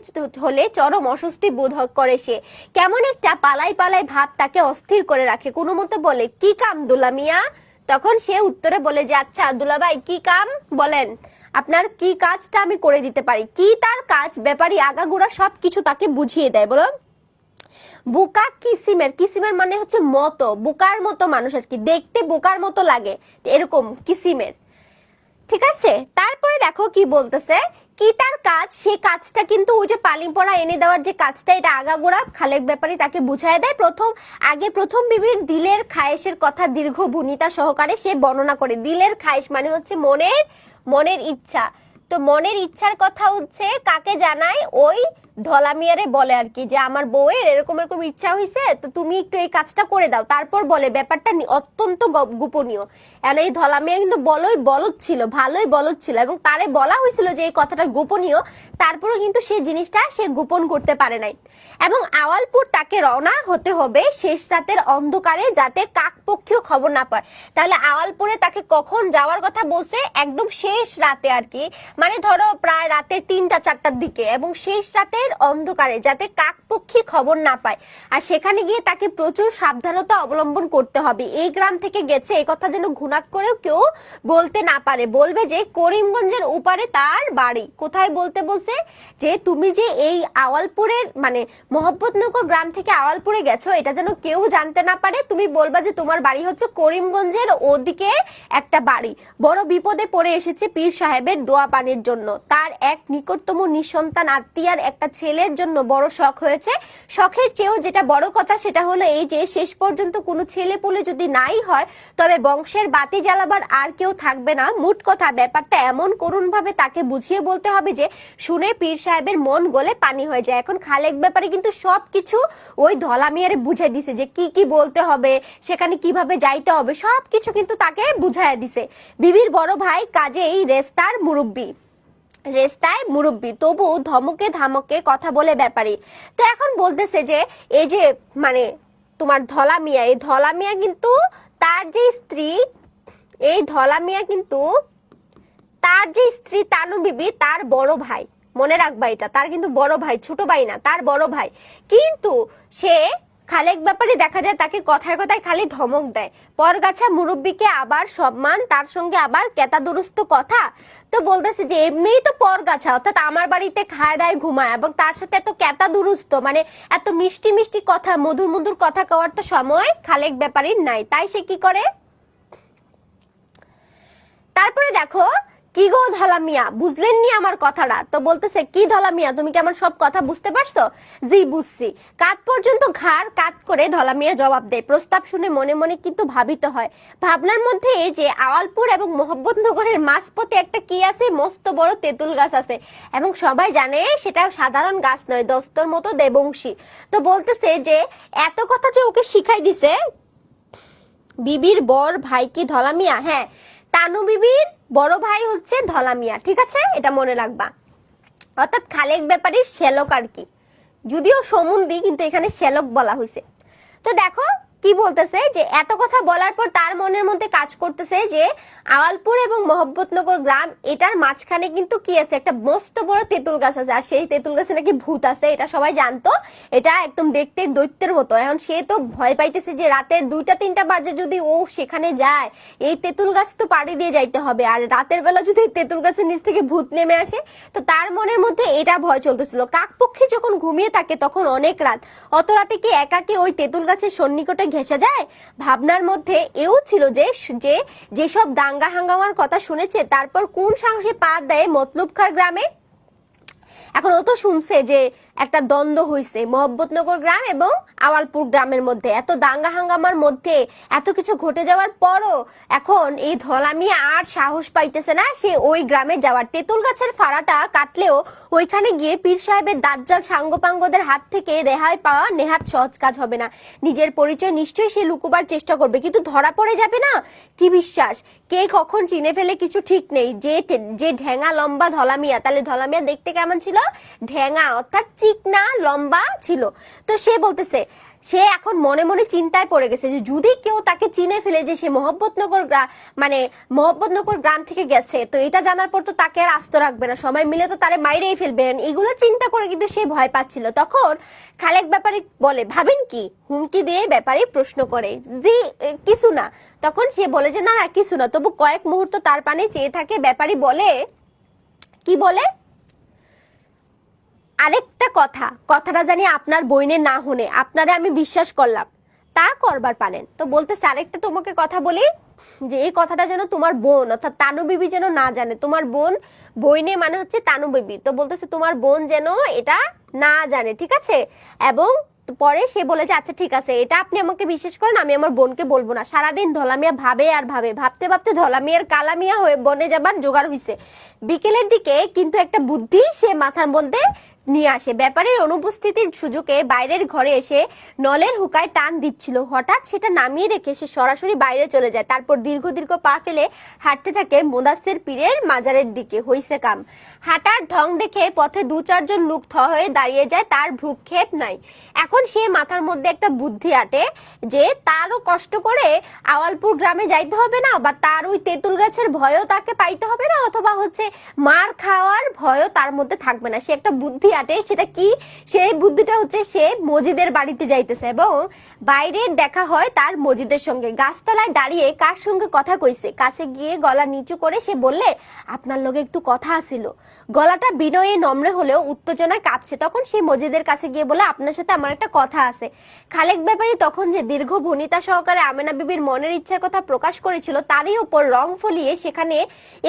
হলে চরম অস্বস্তি বোধ করে সে, কেমন একটা পালাই পালাই ভাব তাকে অস্থির করে রাখে। কোনো মতো বলে কি কাম দুলা মিয়া? তখন সে উত্তরে বলে যে আচ্ছা দুলাভাই কি কাম বলেন, আপনার কি কাজটা আমি করে দিতে পারি। কি তার কাজ? ব্যাপারী আগাগোড়া সবকিছু তাকে বুঝিয়ে দেয়। বলো বোকা কিসিমের, কিসিমের মানে হচ্ছে মতো, বোকার মতো মানুষ আর কি, দেখতে বোকার মতো লাগে এরকম কিসিমের, ঠিক আছে। তারপরে দেখো কি বলতেছে, কি তার কাজ? সে কাজটা কিন্তু ওই যে পানি পড়া এনে দেওয়ার যে কাজটা, এটা আগাগোড়া খালেক ব্যাপারী তাকে বুঝায় দেয়। প্রথম বিবির দিলের খায়েশের কথা দীর্ঘ ভূমিতা সহকারে সে বর্ণনা করে। দিলের খায়েশ মানে হচ্ছে মনের ইচ্ছা। তো মনের ইচ্ছার কথা হচ্ছে কাকে জানায়? ওই ধলা মিয়ারে বলে আর কি যে আমার বউয়ের এরকম এরকম ইচ্ছা হয়েছে, তো তুমি একটু এই কাজটা করে দাও। তারপর বলে ব্যাপারটা অত্যন্ত গোপনীয়। এখন এই ধলা মিয়া কিন্তু বলদ ছিল, ভালোই বলদ ছিল, এবং তারে বলা হয়েছিল যে এই কথাটা গোপনীয়, তারপরেও কিন্তু সেই জিনিসটা সে গোপন করতে পারে নাই। এবং আওয়ালপুর তাকে রওনা হতে হবে শেষ রাতের অন্ধকারে, যাতে কাকপক্ষীয় খবর না পায়। তাহলে আওয়ালপুরে তাকে কখন যাওয়ার কথা বলছে? একদম শেষ রাতে আর কি, মানে ধরো প্রায় রাতের 3টা-4টার দিকে, এবং শেষ রাতের অন্ধকারে, যাতে কাকপক্ষী খবর না পায়। আর সেখানে গিয়ে তাকে প্রচুর সাবধানতা অবলম্বন করতে হবে। এই গ্রাম থেকে গেছে এই কথা যেন ঘুণাক করেও কেউ বলতে না পারে। বলবে যে করিমগঞ্জের উপারে তার বাড়ি। কোথায় বলতে বলছে? যে তুমি যে এই আওয়ালপুরের মানে মোহাম্মদনগর গ্রাম থেকে আওয়ালপুরে গেছো, এটা যেন কেউ জানতে না পারে। তুমি বলবা যে তোমার বাড়ি হচ্ছে করিমগঞ্জের ওদিকে একটা বাড়ি। বড় বিপদে পড়ে এসেছে পীর সাহেবের দোয়া পানির জন্য। তার এক নিকটতম নিঃসন্তান আত্মীয়ার একটা ছেলের জন্য বড় শখ হয়েছে। শখের চেয়েও যেটা বড় কথা সেটা হলো এই যে শেষ পর্যন্ত কোনো ছেলে পুলে যদি নাই হয়, তবে বংশের বাতি জ্বালাবার আর কেউ থাকবে না। মোট কথা ব্যাপারটা এমন করুণ ভাবে তাকে বুঝিয়ে বলতে হবে যে শুনে পীর সাহেবের মন গলে পানি হয়ে যায়। এখন খালেক ব্যাপারে কিন্তু সবকিছু ওই ধলা মিয়ারে বুঝাই দিছে যে কি কি বলতে হবে, সেখানে কিভাবে যাইতে হবে, সবকিছু কিন্তু তাকে বুঝাইয়া দিছে। বিবির বড় ভাই কাজেই রেস্তায় মুরব্বী, তবু ধমকে ধামকে কথা বলে ব্যাপারী। তো এখন বলতেছে যে এই যে মানে তোমার ধলা মিয়া, এই ধলা মিয়া কিন্তু তার যে স্ত্রী, এই ধলা মিয়া কিন্তু তার যে স্ত্রী তানু বিবি, তার বড় ভাই, মনে রাখবা এটা, তার কিন্তু বড় ভাই, ছোট ভাই না, তার বড় ভাই। কিন্তু সে খালেক ব্যাপারে দেখা যায় তাকে কথায় কথায় খালি ধমক দেয়। পরগাছা মুরব্বীকে আবার সম্মান, তার সঙ্গে আবার কেতা দুরুস্ত কথা। তো বলতেছে যে এমনিই তো পরগাছা, অর্থাৎ আমার বাড়িতে খায় দায় ঘুমায়, এবং তার সাথে এত কেতা দুরুস্ত মানে এত মিষ্টি মিষ্টি কথা, মধুর মধুর কথা কওয়ার তো সময় খালেক ব্যাপারীর নাই। তাই সে কি করে, তারপরে দেখো কি গো ধলা মিয়া, বুঝলেন নি আমার কথাটা? তো বলতেছে কি ধলা মিয়া, তুমি কি আমার সব কথা বুঝতে পারছো? জি বুঝছি। কাত পর্যন্ত ঘাড় কাত করে ধলা মিয়া জবাব দেয়। প্রস্তাব শুনে মনে মনে কিন্তু ভাবিত হয়। ভাবনার মধ্যে যে আওয়ালপুর এবং মোহাম্মদনগরের মাঝপথে একটা কি আছে, মস্ত বড় তেঁতুল গাছ আছে, এবং সবাই জানে সেটা সাধারণ গাছ নয়, দস্তর মতো দেবংশী। তো বলতেছে যে এত কথা যে ওকে শিখাই দিছে বিবির বর ভাই কি ধলা মিয়া? হ্যাঁ, তানু বিবির বড় ভাই হচ্ছে ধলা মিয়া, ঠিক আছে, এটা মনে রাখবা। অর্থাৎ খালেক ব্যাপারীর শ্যালক আর কি, যদিও সমুন্দি কিন্তু এখানে শ্যালক বলা হয়েছে। তো দেখো কি বলতেছে যে এত কথা বলার পর তার মনের মধ্যে কাজ করতেছে যে আওয়ালপুর এবং মোহাম্মদনগর গ্রাম, এটার মাঝখানে কিন্তু কি আছে, একটা মস্ত বড় তেঁতুল গাছ আছে, আর সেই তেঁতুল গাছে নাকি ভূত আছে। এটা সবাই জানতো, এটা একদম দেখতে দৈত্যের মতো। এখন সে তো ভয় পাইতেছে যে রাতের 2টা-3টা বাজে যদি ও সেখানে যায়, এই তেঁতুল গাছ তো পাড়ি দিয়ে যাইতে হবে, আর রাতের বেলা যদি তেঁতুল গাছের নিচ থেকে ভূত নেমে আসে, তো তার মনের মধ্যে এটা ভয় চলতেছিল। কাকপক্ষী যখন ঘুমিয়ে থাকে তখন অনেক রাত, অত রাতে কি একাকে ওই তেঁতুল গাছের সন্নিকটে ঘেঁষে যায়? ভাবনার মধ্যে এও ছিল যে যেসব দাঙ্গা হাঙ্গামার কথা শুনেছে, তারপর কোন সাহসে পা দেয় মতলুবখার গ্রামে। এখন ও তো শুনছে যে একটা দ্বন্দ্ব হয়েছে মোহাম্মদনগর গ্রাম এবং আওয়ালপুর গ্রামের মধ্যে, এত দাঙ্গা হাঙ্গামার মধ্যে এত কিছু ঘটে যাওয়ার পরও এখন এই ধলা মিয়া আর সাহস পাইতেছে না সে ওই গ্রামে যাওয়ার। তেঁতুল গাছের ফাড়াটা কাটলেও ওইখানে গিয়ে পীর সাহেবের দাজ্জাল সাঙ্গপাঙ্গদের হাত থেকে রেহাই পাওয়া নেহাত সহজ কাজ হবে না। নিজের পরিচয় নিশ্চয়ই সে লুকোবার চেষ্টা করবে, কিন্তু ধরা পড়ে যাবে না। কি বিশ্বাস, কে কখন চিনে ফেলে কিছু ঠিক নেই। যে ঢেঙা লম্বা ধলা মিয়া, তাহলে ধলা মিয়া দেখতে কেমন ছিল? ঢেঙা, অর্থাৎ চিকনা লম্বা ছিল। তো সে বলতেছে সে এখন মনে মনে চিন্তায় পড়ে গেছে যে যদি কেউ তাকে চিনে ফেলে যে সে মোহাম্মদনগর গ্রাম থেকে গেছে, তো এটা জানার পর তো তাকে আর আস্ত রাখবে না, সবাই মিলে তো তারে মাইরেই ফেলবে। এগুলো চিন্তা করে কিন্তু সে ভয় পাচ্ছিল। তখন খালেক ব্যাপারী বলে, ভাবেন কি? হুমকি দিয়ে ব্যাপারী প্রশ্ন করে, জি কিছু না। তখন সে বলে যে না কিছু না। তবু কয়েক মুহূর্ত তার পানে চেয়ে থাকে। ব্যাপারী বলে, কি বলে, আরেকটা কথাটা জানি আপনার বইনে না শুনে, আপনারে আমি বিশ্বাস করলাম, তা করবার পারেন। তো বলতেছে আরেকটা তোমাকে কথা বলি, যে এই কথাটা যেন তোমার বোন অর্থাৎ তানু বিবি যেন না জানে। তোমার বোন, বইনে মানে হচ্ছে তানু বিবি। তো বলতেছে তোমার বোন যেন এটা না জানে, ঠিক আছে? এবং পরে সে বলে যে আচ্ছা ঠিক আছে, এটা আপনি আমাকে বিশ্বাস করেন, আমি আমার বোনকে বলবো না। সারাদিন ধলামিয়া ভাবে আর ভাবে, ভাবতে ভাবতে ধলামিয়ার কালামিয়া হয়ে বনে যাবার জোগাড় হইছে। বিকেলের দিকে কিন্তু একটা বুদ্ধি সে মাথার মধ্যে নিয়ে আসে। ব্যাপারীর অনুপস্থিতির সুযোগে বাইরের ঘরে এসে নলের হুকায় টান দিচ্ছিল, হঠাৎ সেটা নামিয়ে রেখে সে সরাসরি বাইরে চলে যায়। তারপর দীর্ঘ দীর্ঘ পা ফেলে হাঁটতে থাকে মোদাসের পীরের মাজারের দিকে। হইছে কাম। হাঁটার ঢং দেখে পথে 2-4 জন লোক থ হয়ে দাঁড়িয়ে যায়, তার ভ্রুক্ষেপ নাই। এখন সে মাথার মধ্যে একটা বুদ্ধি আটে যে তারও কষ্ট করে আওয়ালপুর গ্রামে যাইতে হবে না, বা তার ওই তেঁতুল গাছের ভয়ও তাকে পাইতে হবে না, অথবা হচ্ছে মার খাওয়ার ভয়ও তার মধ্যে থাকবে না। সে একটা বুদ্ধি আটে। সেটা কি? সেই বুদ্ধিটা হচ্ছে সে মজিদের বাড়িতে যাইতেছে এবং বাইরে দেখা হয় তার মজিদের সঙ্গে। গাছতলায় দাঁড়িয়ে কার সঙ্গে কথা কইছে, কাছে গিয়ে গলা নিচু করে সে বললে, আপনার লগে একটু কথা আছিল। গলাটা বিনয়ে নম্রে হলেও উত্তেজনায় কাঁপছে। তখন সেই মজিদের কাছে গিয়ে বলে, আপনার সাথে আমার একটা কথা আছে। খালেক ব্যাপারী তখন যে দীর্ঘ ভনিতা সহকারে আমেনা বিবির মনের ইচ্ছার কথা প্রকাশ করেছিল, তারই উপর রং ফলিয়ে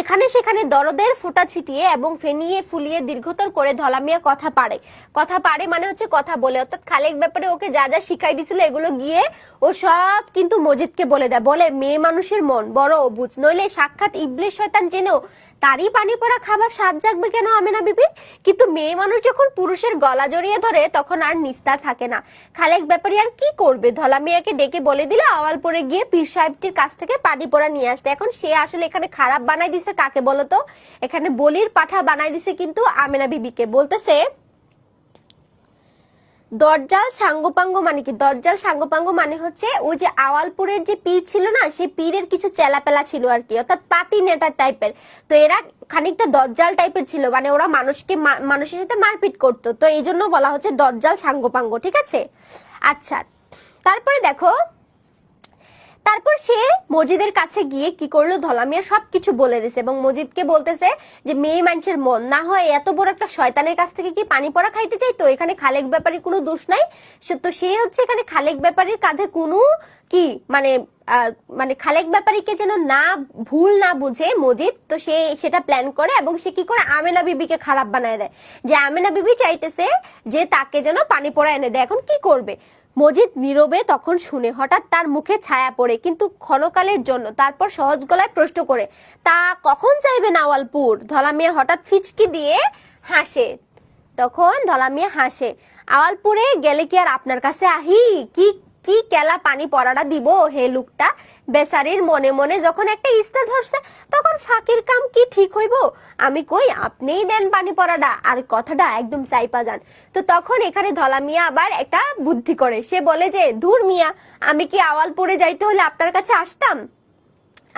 এখানে সেখানে দরদের ফুটা ছিটিয়ে এবং ফেনিয়ে ফুলিয়ে দীর্ঘতর করে ধলা মিয়া কথা পারে মানে হচ্ছে কথা বলে। অর্থাৎ খালেক ব্যাপারে ওকে যা যা শিখাই দিছিল এগুলো গিয়ে ও সব কিন্তু মজিদকে বলে দেয়। বলে, মেয়ে মানুষের মন বড় অবুঝ, নইলে সাক্ষাৎ ইবলিশ শয়তান জেনেও তারই পানি পড়া খাবার স্বাদ জাগবে কেন আমেনা বিবির? কিন্তু মেয়ে মানুষ যখন পুরুষের গলা জড়িয়ে ধরে তখন আর নিস্তার থাকে না। খালেক ব্যাপারী আর কি করবে? ধলা মিয়াকে ডেকে বলে দিল আওয়ালপুরে গিয়ে পীর সাহেবটির কাছ থেকে পানি পড়া নিয়ে আসতে। এখন সে আসলে এখানে খারাপ বানাই দিছে কাকে বলতো? এখানে বলির পাঠা বানাই দিছে কিন্তু আমেনা বিবিকে। বলতেছে দজ্জাল সাঙ্গপাঙ্গ মানে কি? দজ্জাল সাঙ্গপাঙ্গ মানে হচ্ছে ওই যে আওয়ালপুরের যে পীর ছিল না, সেই পীরের কিছু চেলাপেলা ছিল আর কি, অর্থাৎ পাতি নেটার টাইপের। তো এরা খানিকটা দজ্জাল টাইপের ছিল, মানে ওরা মানুষের সাথে মারপিট করতো। তো এই জন্য বলা হচ্ছে দজ্জাল সাঙ্গপাঙ্গ, ঠিক আছে? আচ্ছা, তারপরে দেখো, তারপর সে মজিদের কাছে গিয়ে কি করলো, ধলা মিয়া সবকিছু বলে দিছে এবং মজিদকে বলতেছে যে মেয়ে মানুষের মন না হয় এত বড় একটা শয়তানের কাছ থেকে কি পানি পড়া খাইতে চাই? তো এখানে খালেক ব্যাপারীর কোনো দোষ নাই। তো সে হচ্ছে এখানে খালেক ব্যাপারীর কাঁধে কোনো কি মানে খালেক ব্যাপারীকে যেন না ভুল না বুঝে মজিদ, তো সে সেটা প্ল্যান করে এবং সে কি করে আমেনা বিবিকে খারাপ বানায় দেয়, যে আমেনা বিবি চাইতেছে যে তাকে যেন পানি পড়া এনে দেয়। এখন কি করবে? মজিদ নীরবে তখন শুনে, হঠাৎ তার মুখে ছায়া পড়ে কিন্তু ক্ষণকালের জন্য। তারপর সহজ গলায় প্রশ্ন করে, তা কখন চাইবেন আওয়ালপুর? ধলা মিয়া হঠাৎ ফিচকি দিয়ে হাসে। তখন ধলা মিয়া হাসে, আওয়ালপুরে গেলে কি আর আপনার কাছে আহি? কি কি কেলা পানি পড়াটা দিব হে লোকটা? বেচারির মনে মনে যখন একটা ইস্তা ধরছে তখন ফাঁকির কাম কি ঠিক হইব? আমি কই আপনিই দেন পানি পড়াটা, আর কথাটা একদম চাইপা যান। তো তখন এখানে ধলা মিয়া আবার একটা বুদ্ধি করে। সে বলে যে, ধুর মিয়া, আমি কি আওয়ালপুরে যাইতে হলে আপনার কাছে আসতাম?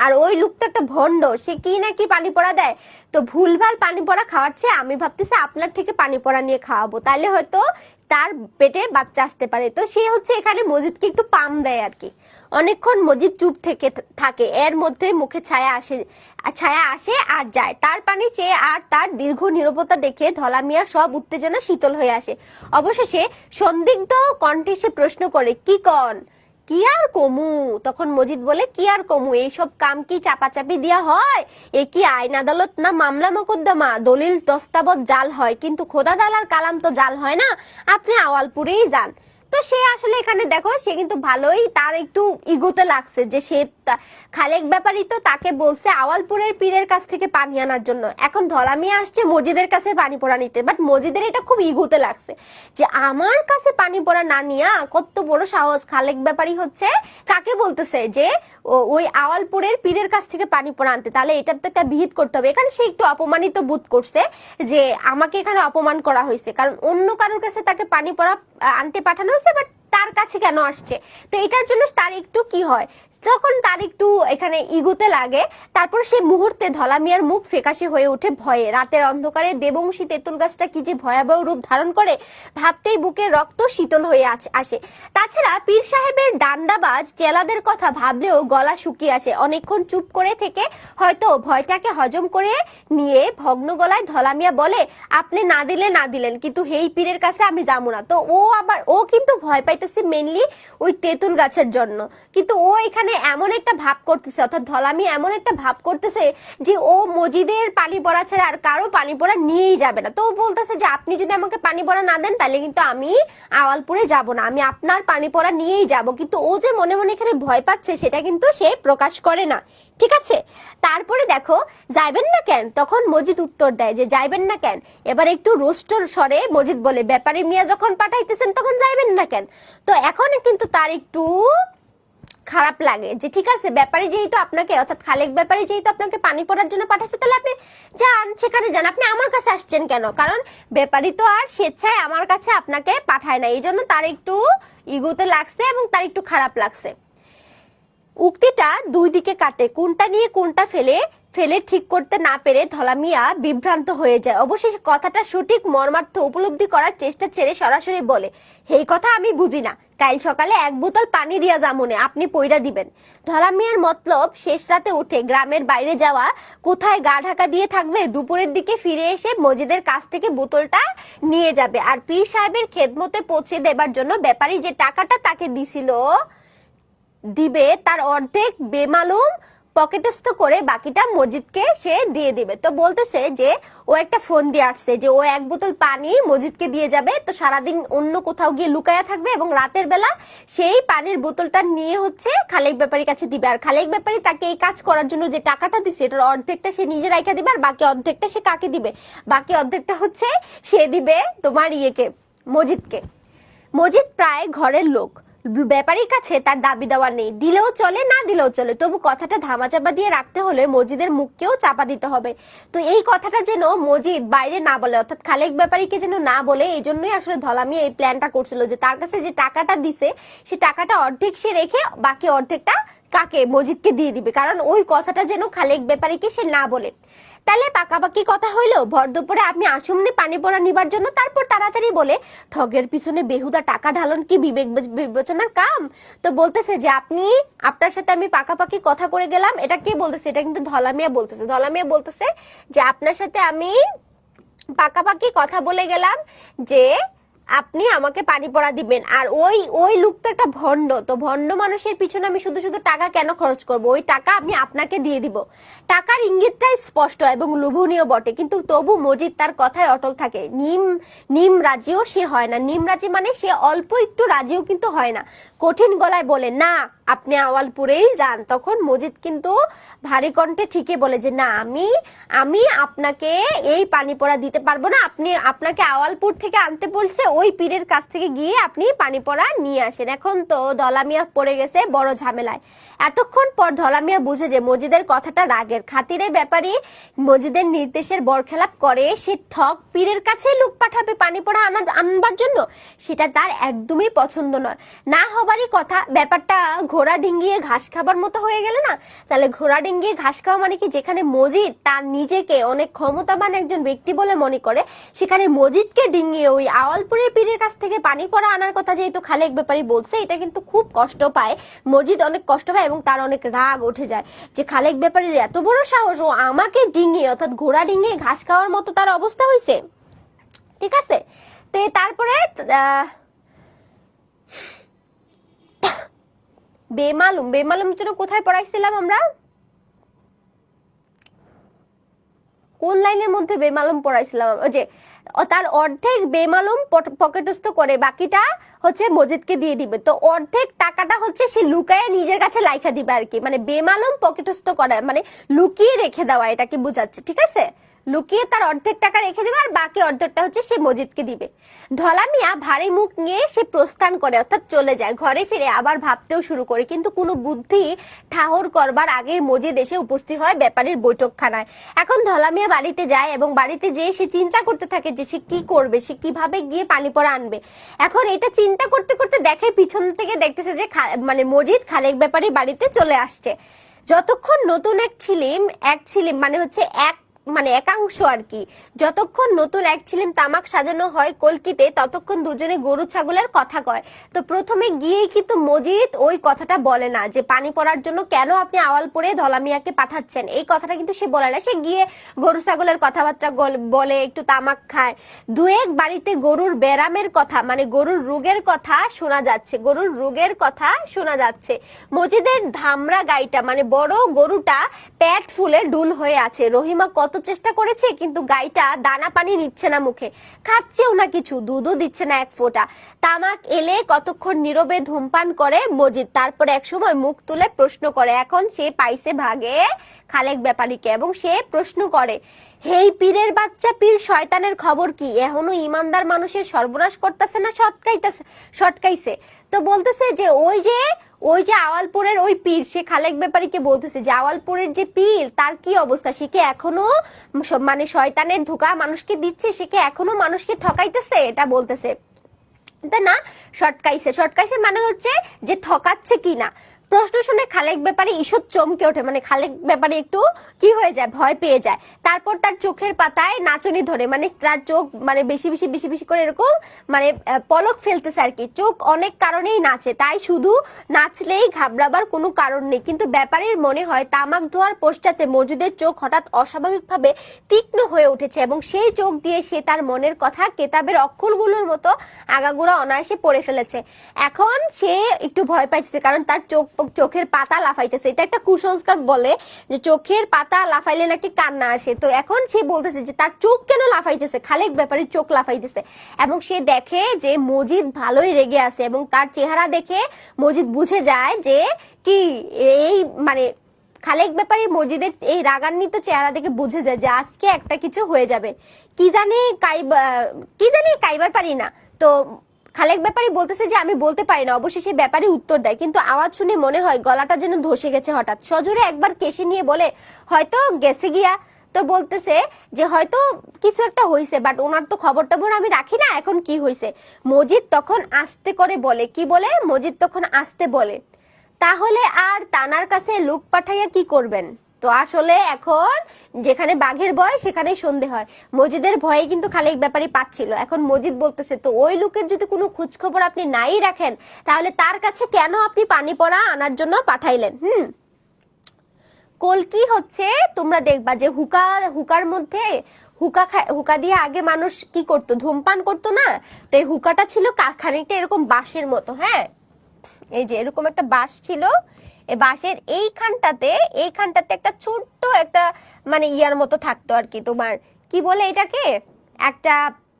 আর ওই লোকটা একটা ভণ্ড, সে কি না কি পানি পড়া দেয়। তো ভুলভাল পানি পড়া খাওয়াচ্ছে, আমি ভাবতেছি আপনার থেকে পানি পড়া নিয়ে খাওয়াবো, তাহলে হয়তো তার পেটে বাচ্চা আসতে পারে। তো সে হচ্ছে এখানে মজিদকে একটু পাম দেয় আর কি। অনেকক্ষণ মজিদ চুপ থেকে থাকে, এর মধ্যে মুখে ছায়া আসে আর যায়। তার পানি চেয়ে আর তার দীর্ঘ নীরবতা দেখে ধলা মিয়া সব উত্তেজনা শীতল হয়ে আসে। অবশেষে সন্দিগ্ধ কণ্ঠে সে প্রশ্ন করে, কি কন? কি আর কমু? তখন মজিদ বলে, কি আর কমু, এইসব কাম কি চাপাচাপি দিয়া হয়? এ কি আইন আদালত না মামলা মোকদ্দমা? দলিল দস্তাবত জাল হয় কিন্তু খোদা তাআলার কালাম তো জাল হয় না। আপনি আওয়ালপুরেই যান। তো সে আসলে এখানে দেখো, সে কিন্তু ভালোই, তার একটু ইগোতে লাগছে যে সে খালেক ব্যাপারী তো তাকে বলছে আওয়ালপুরের পীরের কাছ থেকে পানি আনার জন্য, এখন ধলা মিয়া আসছে মজিদের কাছে পানি পড়া নিতে। বাট মজিদের এটা খুব ইগোতে লাগছে যে আমার কাছে পানি পড়া না নিয়া কত বড় সাহস। খালেক ব্যাপারী হচ্ছে কাকে বলতেছে যে ওই আওয়ালপুরের পীরের কাছ থেকে পানি পড়া আনতে, তাহলে এটার তো একটা বিহিত করতে হবে। এখানে সে একটু অপমানিত বোধ করছে যে আমাকে এখানে অপমান করা হয়েছে, কারণ অন্য কারোর কাছে তাকে পানি পড়া আনতে পাঠানো হয়েছে, বাট তার কাছে কেন আসছে? তো এটার জন্য তার একটু কি হয়, তখন তার একটু এখানে ইগোতে লাগে। তারপর সে মুহূর্তে ধলা মিয়ার মুখ ফ্যাকাশে হয়ে ওঠে ভয়ে। রাতের অন্ধকারে দেবংশী তেঁতুল গাছটা কি যে ভয়াবহ রূপ ধারণ করে, ভাবতেই বুকের রক্ত শীতল হয়ে আসে। তাছাড়া পীর সাহেবের ডান্ডাবাজ চেলাদের কথা ভাবলেও গলা শুকিয়ে আসে। অনেকক্ষণ চুপ করে থেকে হয়তো ভয়টাকে হজম করে নিয়ে ভগ্ন গলায় ধলা মিয়া বলে, আপনি না দিলেন কিন্তু হেই পীরের কাছে আমি যাবো না। তো ও কিন্তু ভয় পাইতেছে মেনলি ওই তেঁতুল গাছের জন্য, কিন্তু ও এখানে এমন একটা ভাব করতেছে, অর্থাৎ ধলা মিয়া এমন একটা ভাব করতেছে যে ও মজিদের পানি পড়া ছাড়া আর কারো পানি পড়া নিয়েই যাবে না। তো ও বলতেছে যে আপনি যদি আমাকে পানি পড়া না দেন তাহলে কিন্তু আমি আওয়ালপুরে যাব না, আমি আপনার পানি পড়া নিয়েই যাব। কিন্তু ও যে মনে মনে এখানে ভয় পাচ্ছে সেটা কিন্তু সে প্রকাশ করে না। ঠিক আছে। তারপরে দেখো যাইবেন না কেন, তখন মজিদ উত্তর দেয় যে যাইবেন না কেন। এবার একটু রোস্টর স্বরে মজিদ বলে ব্যাপারী মিয়া যখন পাঠাইতেছেন তখন যাইবেন না কেন। তো এখন কিন্তু তার একটু খারাপ লাগে যে ঠিক আছে ব্যাপারী যেহেতু আপনাকে, অর্থাৎ খালেক ব্যাপারী যেহেতু আপনাকে পানি পড়ার জন্য পাঠাচ্ছে, তাহলে আপনি যান, সেখানে যান, আপনি আমার কাছে আসছেন কেন? কারণ ব্যাপারী তো আর স্বেচ্ছায় আমার কাছে আপনাকে পাঠায় না, এই জন্য তার একটু ইগোতে লাগছে এবং তার একটু খারাপ লাগছে। উক্তিটা দুই দিকে কাটে, কোনটা নিয়ে কোনটা ফেলে ফেলে ঠিক করতে না পেরে ধলা মিয়া বিভ্রান্ত হয়ে যায়। অবশেষে কথাটা সঠিক মর্মার্থ উপলব্ধি করার চেষ্টা ছেড়ে সরাসরি বলে, এই কথা আমি বুঝি না, কাল সকালে এক বোতল পানি দিয়া যামুনে, আপনি পয়রা দিবেন। ধলা মিয়ার মতলব শেষ রাতে উঠে গ্রামের বাইরে যাওয়া, কোথায় গা ঢাকা দিয়ে থাকবে, দুপুরের দিকে ফিরে এসে মজিদের কাছ থেকে বোতলটা নিয়ে যাবে। আর পীর সাহেবের খেদমতে পৌঁছে দেবার জন্য ব্যাপারী যে টাকাটা তাকে দিবে তার অর্ধেক বেমালুম পকেটস্থ করে বাকিটা মজিদকে সে দিয়ে দিবে। তো বলতেছে যে ও একটা ফোন দিয়ে আসছে যে ও এক বোতল পানি মজিদকে দিয়ে যাবে, তো সারাদিন অন্য কোথাও গিয়ে লুকায়া থাকবে এবং রাতের বেলা সেই পানির বোতলটা নিয়ে হচ্ছে খালেক ব্যাপারীর কাছে দিবে। আর খালেক ব্যাপারী তাকে এই কাজ করার জন্য যে টাকাটা দিছে এটার অর্ধেকটা সে নিজে রাইখা দিবে, আর বাকি অর্ধেকটা সে কাকে দিবে? বাকি অর্ধেকটা হচ্ছে সে দিবে তোমার ইয়েকে, মজিদকে। মজিদ প্রায় ঘরের লোক, ব্যাপারীর কাছে তার দাবি দেওয়া নেই, দিলেও চলে না দিলেও চলে, তবু কথাটা ধামাচাপা দিয়ে রাখতে হলে মজিদের মুখকেও চাপা দিতে হবে। তো এই কথাটা যেন মজিদ বাইরে না বলে, অর্থাৎ খালেক ব্যাপারীকে যেন না বলে, এই জন্যই আসলে ধলামি এই প্ল্যানটা করছিল যে তার কাছে যে টাকাটা দিছে সে টাকাটা অর্ধেক সে রেখে বাকি অর্ধেকটা কাকে, মজিদকে দিয়ে দিবে, কারণ ওই কথাটা যেন খালেক ব্যাপারীকে সে না বলে। তাহলে পাকাপাকি কথা হইলো, ভর দুপুরে আপনি আসুমনি পানি পড়া নিবার জন্য। তারপর তাড়াতাড়ি বলে, ঠগের পিছনে বেহুদা টাকা ঢালন কি বিবেক বিবেচনার কাম? তো বলতেছে যে আপনার সাথে আমি পাকাপাকি কথা করে গেলাম। এটা কে বলতেছে? এটা কিন্তু ধলামিয়া বলতেছে। ধলামিয়া বলতেছে যে আপনার সাথে আমি পাকাপাকি কথা বলে গেলাম যে আপনি আমাকে পানি পড়া দিবেন। আর ওই লোক তো একটা ভণ্ড, তো ভণ্ড মানুষের পিছনে আমি শুধু শুধু টাকা কেন খরচ করব? ওই টাকা আমি আপনাকে দিয়ে দিব। টাকার ইঙ্গিতটাই স্পষ্ট এবং লোভনীয় বটে, কিন্তু তবু মজিদ তার কথায় অটল থাকে। নিম রাজিও সে হয় না। নিম রাজি মানে সে অল্প একটু রাজিও কিন্তু হয় না। কঠিন গলায় বলে, না আপনি আওয়ালপুরেই যান। তখন মজিদ কিন্তু ভারী কণ্ঠে ঠিকই বলে যে না, আমি আপনাকে এই পানি পড়া দিতে পারবো না, আপনাকে আওয়ালপুর থেকে আনতে বলছে, ওই পীরের কাছ থেকে গিয়ে আপনি পানি পড়া নিয়ে আসেন। এখন তো ধলামিয়া পড়ে গেছে বড় ঝামেলায়। এতক্ষণ পর ধলামিয়া বুঝে যে মজিদের কথাটা রাগের খাতিরে ব্যাপারী মজিদের নির্দেশের বরখেলাপ করে, সে ঠক পীরের কাছে লোক পাঠাবে পানি পড়া আনবার জন্য, সেটা তার একদমই পছন্দ নয়। না হবারই কথা। ব্যাপারটা ঘোড়া ডিঙ্গিয়ে ঘাস খাবার মতো হয়ে গেল না? তাহলে ঘোড়া ডিঙ্গিয়ে ঘাস খাওয়া মানে কি? যেখানে মজিদ তার নিজেকে অনেক ক্ষমতাবান একজন ব্যক্তি বলে মনে করে, সেখানে মজিদকে ডিঙ্গিয়ে ওই আওয়ালপুরের পীরের কাছ থেকে পানি পড়া আনার কথা যেহেতু খালেক ব্যাপারী বলছে, এটা কিন্তু খুব কষ্ট পায় মজিদ, অনেক কষ্ট পায় এবং তার অনেক রাগ উঠে যায় যে খালেক ব্যাপারীর এত বড় সাহস, ও আমাকে ডিঙ্গিয়ে অর্থাৎ ঘোড়া ডিঙ্গিয়ে ঘাস খাওয়ার মতো তার অবস্থা হয়েছে। ঠিক আছে, তো তারপরে বেমালুম যেন কোথায় পড়াইছিলাম আমরা? কোন লাইনের মধ্যে বেমালুম পড়াইছিলাম? ওই যে তার অর্ধেক বেমালুম পকেটস্থ করে বাকিটা হচ্ছে মজিদকে দিয়ে দিবে। তো অর্ধেক টাকাটা হচ্ছে সে লুকায় নিজের কাছে লাইখা দিবে আর কি, মানে বেমালুম পকেটস্থ করা মানে লুকিয়ে রেখে দেওয়া, এটা কি বুঝাচ্ছে? ঠিক আছে, লুকিয়ে তার অর্ধেক টাকা রেখে দেবে আর বাকি অর্ধেকটা হচ্ছে সে মজিদকে দিবে। ধলা মিয়া ভারী মুখ নিয়ে সে প্রস্থান করে, অর্থাৎ চলে যায়। ঘরে ফিরে আবার ভাবতেও শুরু করে, কিন্তু কোনো বুদ্ধি ঠাহর করবার আগে মজিদ এসে উপস্থিত হয় ব্যাপারীর বৈঠকখানায়। এখন ধলা মিয়া বাড়িতে যায় এবং বাড়িতে যেয়ে সে চিন্তা করতে থাকে যে সে কি করবে, সে কিভাবে গিয়ে পানি পড়া আনবে। এখন এটা চিন্তা করতে করতে দেখে পিছন থেকে দেখতেছে যে মানে মজিদ খালেক ব্যাপারী বাড়িতে চলে আসছে। যতক্ষণ নতুন এক ছিলিম মানে হচ্ছে একাংশ আর কি, যতক্ষণ নতুন এক ছিলিম তামাক সাজানো হয় কলকিতে, ততক্ষণ দুজনে গরু ছাগলের কথা কয়। তো প্রথমে গিয়েই কিন্তু মজিদ ওই কথাটা বলে না যে পানি পড়ার জন্য কেন আপনি আওয়ালপুরে ধলামিয়াকে পাঠাচ্ছেন, এই কথাটা কিন্তু সে বলে না। সে গিয়ে গরু ছাগলের কথাবার্তা বলে, একটু তামাক খায়। দুয়েক বাড়িতে গরুর ব্যারামের কথা মানে গরুর রোগের কথা শোনা যাচ্ছে। মজিদের ধামরা গাইটা মানে বড় গরুটা পেট ফুলে ডুল হয়ে আছে। রহিমা কত কত চেষ্টা করেছে, কিন্তু গাইটা দানা পানি নিচ্ছে না মুখে, খাচ্ছেও না কিছু, দুধও দিচ্ছে না এক ফোঁটা। তামাক এলে কতক্ষণ নীরবে ধূমপান করে মজিদ, তারপরে একসময় মুখ তুলে প্রশ্ন করে। এখন সে পাইছে ভাগে খালেক ব্যাপারীকে এবং সে প্রশ্ন করে, হেই পীরের বাচ্চা পীর শয়তানের খবর কি, এখনো ইমানদার মানুষের সর্বনাশ করতেছে না সটকাইছে? তো বলতেছে যে ওই যে আওয়ালপুরের ওই পীর, সে খালেক ব্যাপারীকে বলতেছে যে আওয়ালপুরের যে পীর তার কি অবস্থা, সে কি এখনো মানে শয়তানের ধোঁকা মানুষকে দিচ্ছে, সে কি এখনো মানুষকে ঠকাইতেছে, এটা বলতেছে। তাই না, সটকাইছে মানে হচ্ছে যে ঠকাচ্ছে কিনা। প্রশ্ন শুনে খালেক ব্যাপারী ঈষৎ চমকে ওঠে, মানে খালেক ব্যাপারী একটু কি হয়ে যায়, ভয় পেয়ে যায়। তারপর তার চোখের পাতায় নাচনি ধরে, মানে তার চোখ মানে বেশি বেশি করে এরকম মানে পলক ফেলতেছে আর কি। চোখ অনেক কারণেই নাচে, তাই শুধু নাচলেই ঘাবড়াবার কোনো কারণ নেই। কিন্তু ব্যাপারীর মনে হয় তামাক ধোয়ার পশ্চাতে মজুদের চোখ হঠাৎ অস্বাভাবিকভাবে তীক্ষ্ণ হয়ে উঠেছে এবং সেই চোখ দিয়ে সে তার মনের কথা কেতাবের অক্ষরগুলোর মতো আগাগোড়া অনায়াসে পড়ে ফেলেছে। এখন সে একটু ভয় পাইতেছে, কারণ তার চোখের পাতা লাফাইতেছে। এটা একটা কুসংস্কার বলে যে চোখের পাতা লাফাইলে নাকি কান্না আসে। তো এখন সে বলতেছে যে তার চোখ কেন লাফাইতেছে, খালেক ব্যাপারীর চোখ লাফাইতেছে। এবং সে দেখে যে মজিদ ভালোই রেগে আছে এবং তার চেহারা দেখে মজিদ বুঝে যায় যে কি এই মানে খালেক ব্যাপারী মজিদের এই রাগান্বিত চেহারা দেখে বুঝে যায় যে আজকে একটা কিছু হয়ে যাবে, কি জানি কাইবার পারি না। তো খালেক ব্যাপারী বলতেছে যে আমি বলতে পারি না। অবশেষে ব্যাপারী উত্তর দেয়, কিন্তু আওয়াজ শুনে মনে হয় গলাটা যেন ধসে গেছে। হঠাৎ সজোরে একবার কেশে নিয়ে বলে, হয়তো গেছে গিয়া। তো বলতেছে যে হয়তো কিছু একটা হয়েছে, বাট ওনার তো খবর টবর আমি রাখি না, এখন কি হয়েছে। মজিদ তখন আস্তে করে বলে, কি বলে, মজিদ তখন আস্তে বলে, তাহলে আর তানার কাছে লোক পাঠাইয়া কি করবেন। তো আসলে এখন যেখানে বাঘের ভয় সেখানেই সন্ধে হয়। মজিদের ভয়ে কিন্তু খালেক ব্যাপারী পাচ্ছিল। এখন মজিদ বলতেছে, তো ওই লোকের যদি কোনো খোঁজ খবর আপনি নাই রাখেন, তাহলে তার কাছে কেন আপনি পানি পড়া আনার জন্য পাঠাইলেন? কলকি হচ্ছে, তোমরা দেখবা যে হুকার মধ্যে হুকা দিয়ে আগে মানুষ কি করতো, ধূমপান করতো না। তো এই হুকাটা ছিল খানিকটা এরকম বাঁশের মতো। হ্যাঁ, এই যে এরকম একটা বাঁশ ছিল, এই বাঁশের এইখানটাতে একটা ছোট্ট একটা মানে ইয়ার মতো থাকতো আর কি, তোমার কি বলে এটাকে, একটা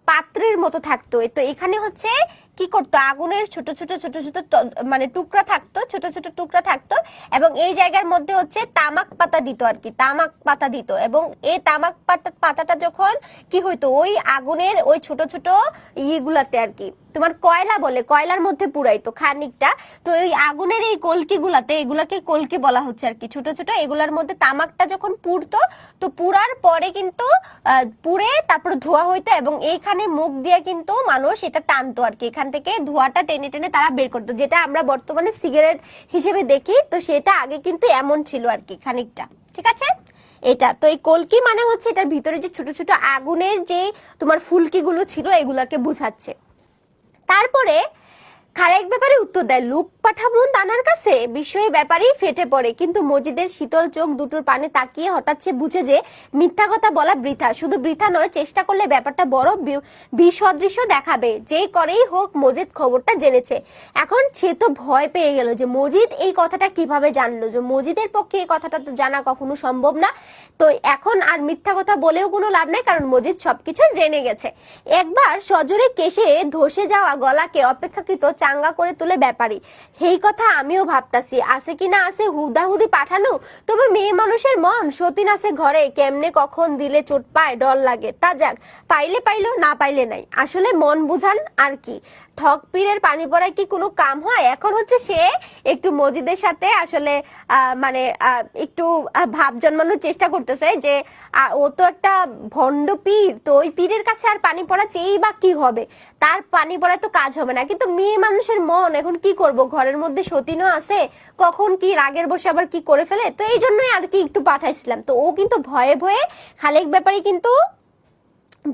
পাত্রের মতো থাকতো। তো এখানে হচ্ছে কি করতো, আগুনের ছোট ছোট মানে টুকরা থাকতো, ছোট ছোট টুকরা থাকতো এবং এই জায়গার মধ্যে হচ্ছে তামাক পাতা দিত আর কি, তামাক পাতা দিত। এবং এই তামাক পাতাটা যখন কি হইতো, ওই আগুনের ওই ছোট ছোট ইয়েগুলাতে আর কি, তোমার কয়লা বলে, কয়লার মধ্যে পুরাইতো খানিকটা। তো এই আগুনের এই কলকি গুলাতে, এগুলাকে কলকি বলা হচ্ছে আর কি, ছোট ছোট এগুলার মধ্যে তামাকটা যখন পুড়তো, তো পুরার পরে কিন্তু পুড়ে তারপর ধোয়া হইতো এবং এইখানে মুখ দিয়ে কিন্তু মানুষ এটা টানতো আর কি, এখান থেকে ধোঁয়াটা টেনে টেনে তারা বের করতো, যেটা আমরা বর্তমানে সিগারেট হিসেবে দেখি। তো সেটা আগে কিন্তু এমন ছিল আর কি খানিকটা, ঠিক আছে। এটা তো এই কলকি মানে হচ্ছে এটার ভিতরে যে ছোট ছোট আগুনের যে তোমার ফুলকি গুলো ছিল, এগুলাকে বুঝাচ্ছে। তারপরে খালেক ব্যাপারী উত্তর দেয়, লোক পাঠাবো তানার কাছে। বিষয়ে ব্যাপারী ফেটে পড়ে, কিন্তু মজিদের শীতল চোখ দুটোর পানে তাকিয়ে হঠাৎ সে বুঝে যে মিথ্যা কথা বলা বৃথা। শুধু বৃথা নয়, চেষ্টা করলে ব্যাপারটা বড় বিসদৃশ্য দেখাবে। যে করেই হোক মজিদ খবরটা জেনেছে। এখন সে তো ভয় পেয়ে গেল যে মজিদ এই কথাটা কিভাবে জানলো, যে মজিদের পক্ষে এই কথাটা তো জানা কখনো সম্ভব না। তো এখন আর মিথ্যা কথা বলেও কোনো লাভ নাই, কারণ মজিদ সবকিছু জেনে গেছে। একবার সজোরে কেশে ধসে যাওয়া গলাকে অপেক্ষাকৃত চাঙ্গা করে তুলে ব্যাপারী, এই কথা আমিও ভাবতাছি, আছে কিনা আছে হুদাহুদি পাঠানো, তবে মেয়ে মানুষের মন সতীন আছে ঘরে, কেমনে কখন দিলে চোট পায় ডর লাগে। তা যাক, পাইলে পাইলো, না পাইলে নাই। আসলে মন বুঝান আর কি, ঠক পীরের পানি পড়ায় কি কোনো কাম হয়। এখন হচ্ছে সে একটু মজিদের সাথে আসলে মানে একটু ভাব জন্মানোর চেষ্টা করতেছে যে ও তো একটা ভণ্ড পীর, তো ওই পীরের কাছে আর পানি পড়া চেয়েই বা কি হবে, তার পানি পড়ায় তো কাজ হবে না। কিন্তু মেয়ে মানুষের মন এখন কি করব, ঘরের মধ্যে সতীনও আছে, কখন কি রাগের বসে আবার কি করে ফেলে। তো এই জন্যই আর কি একটু পাঠাইছিলাম। তো ও কিন্তু ভয়ে ভয়ে, খালেক ব্যাপারী কিন্তু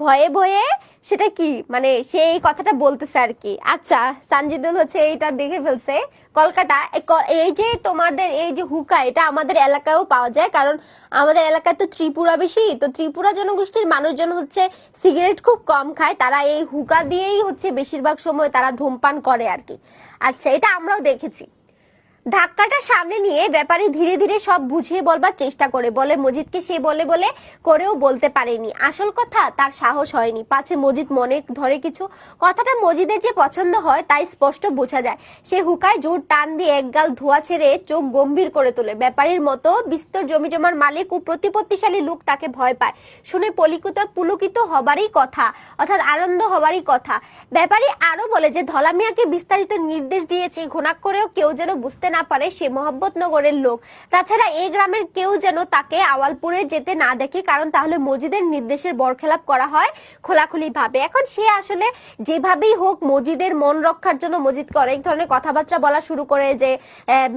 ভয়ে ভয়ে সেটা কি মানে সেই কথাটা বলতেছে আর কি। আচ্ছা, সানজিদুল হচ্ছে এইটা দেখে ফেলছে কলকাতা। এই যে তোমাদের এই যে হুকা, এটা আমাদের এলাকায়ও পাওয়া যায়, কারণ আমাদের এলাকায় তো ত্রিপুরা বেশি। তো ত্রিপুরা জনগোষ্ঠীর মানুষজন হচ্ছে সিগারেট খুব কম খায়, তারা এই হুকা দিয়েই হচ্ছে বেশিরভাগ সময় তারা ধূমপান করে আর কি। আচ্ছা, এটা আমরাও দেখেছি। ধাক্কাটা সামনে নিয়ে ব্যাপারী ধীরে ধীরে সব বুঝিয়ে বলবার চেষ্টা করে, বলে মজিদকে সে বলে বলে করেও বলতে পারেনি। আসল কথা তার সাহস হয়নি, পাছে মজিদ মনে ধরে কিছু। কথাটা মজিদের যে পছন্দ হয় তাই স্পষ্ট বোঝা যায়। সে হুকায় জোর টান দিয়ে একগাল ধোয়া ছেড়ে চোখ গম্ভীর করে তোলে। ব্যাপারীর মতো বিস্তর জমি জমার মালিক ও প্রতিপত্তিশালী লোক তাকে ভয় পায়। শুনে পুলকিত হবারই কথা, অর্থাৎ আনন্দ হবারই কথা। ব্যাপারী আরো বলে যে ধলা মিয়াকে বিস্তারিত নির্দেশ দিয়েছে, ঘোনাক করেও কেউ যেন বুঝতে না পারে সে মোহাম্মদনগরের লোক। তাছাড়া এই গ্রামের কেউ যেন তাকে আওয়ালপুরে যেতে না দেখে, কারণ তাহলে মজিদের নির্দেশের বরখেলাপ করা হয় খোলাখুলি ভাবে। এখন সে আসলে যেভাবেই হোক মজিদের মন রক্ষার জন্য মজিদকে অনেক ধরনের কথাবার্তা বলা শুরু করে, যে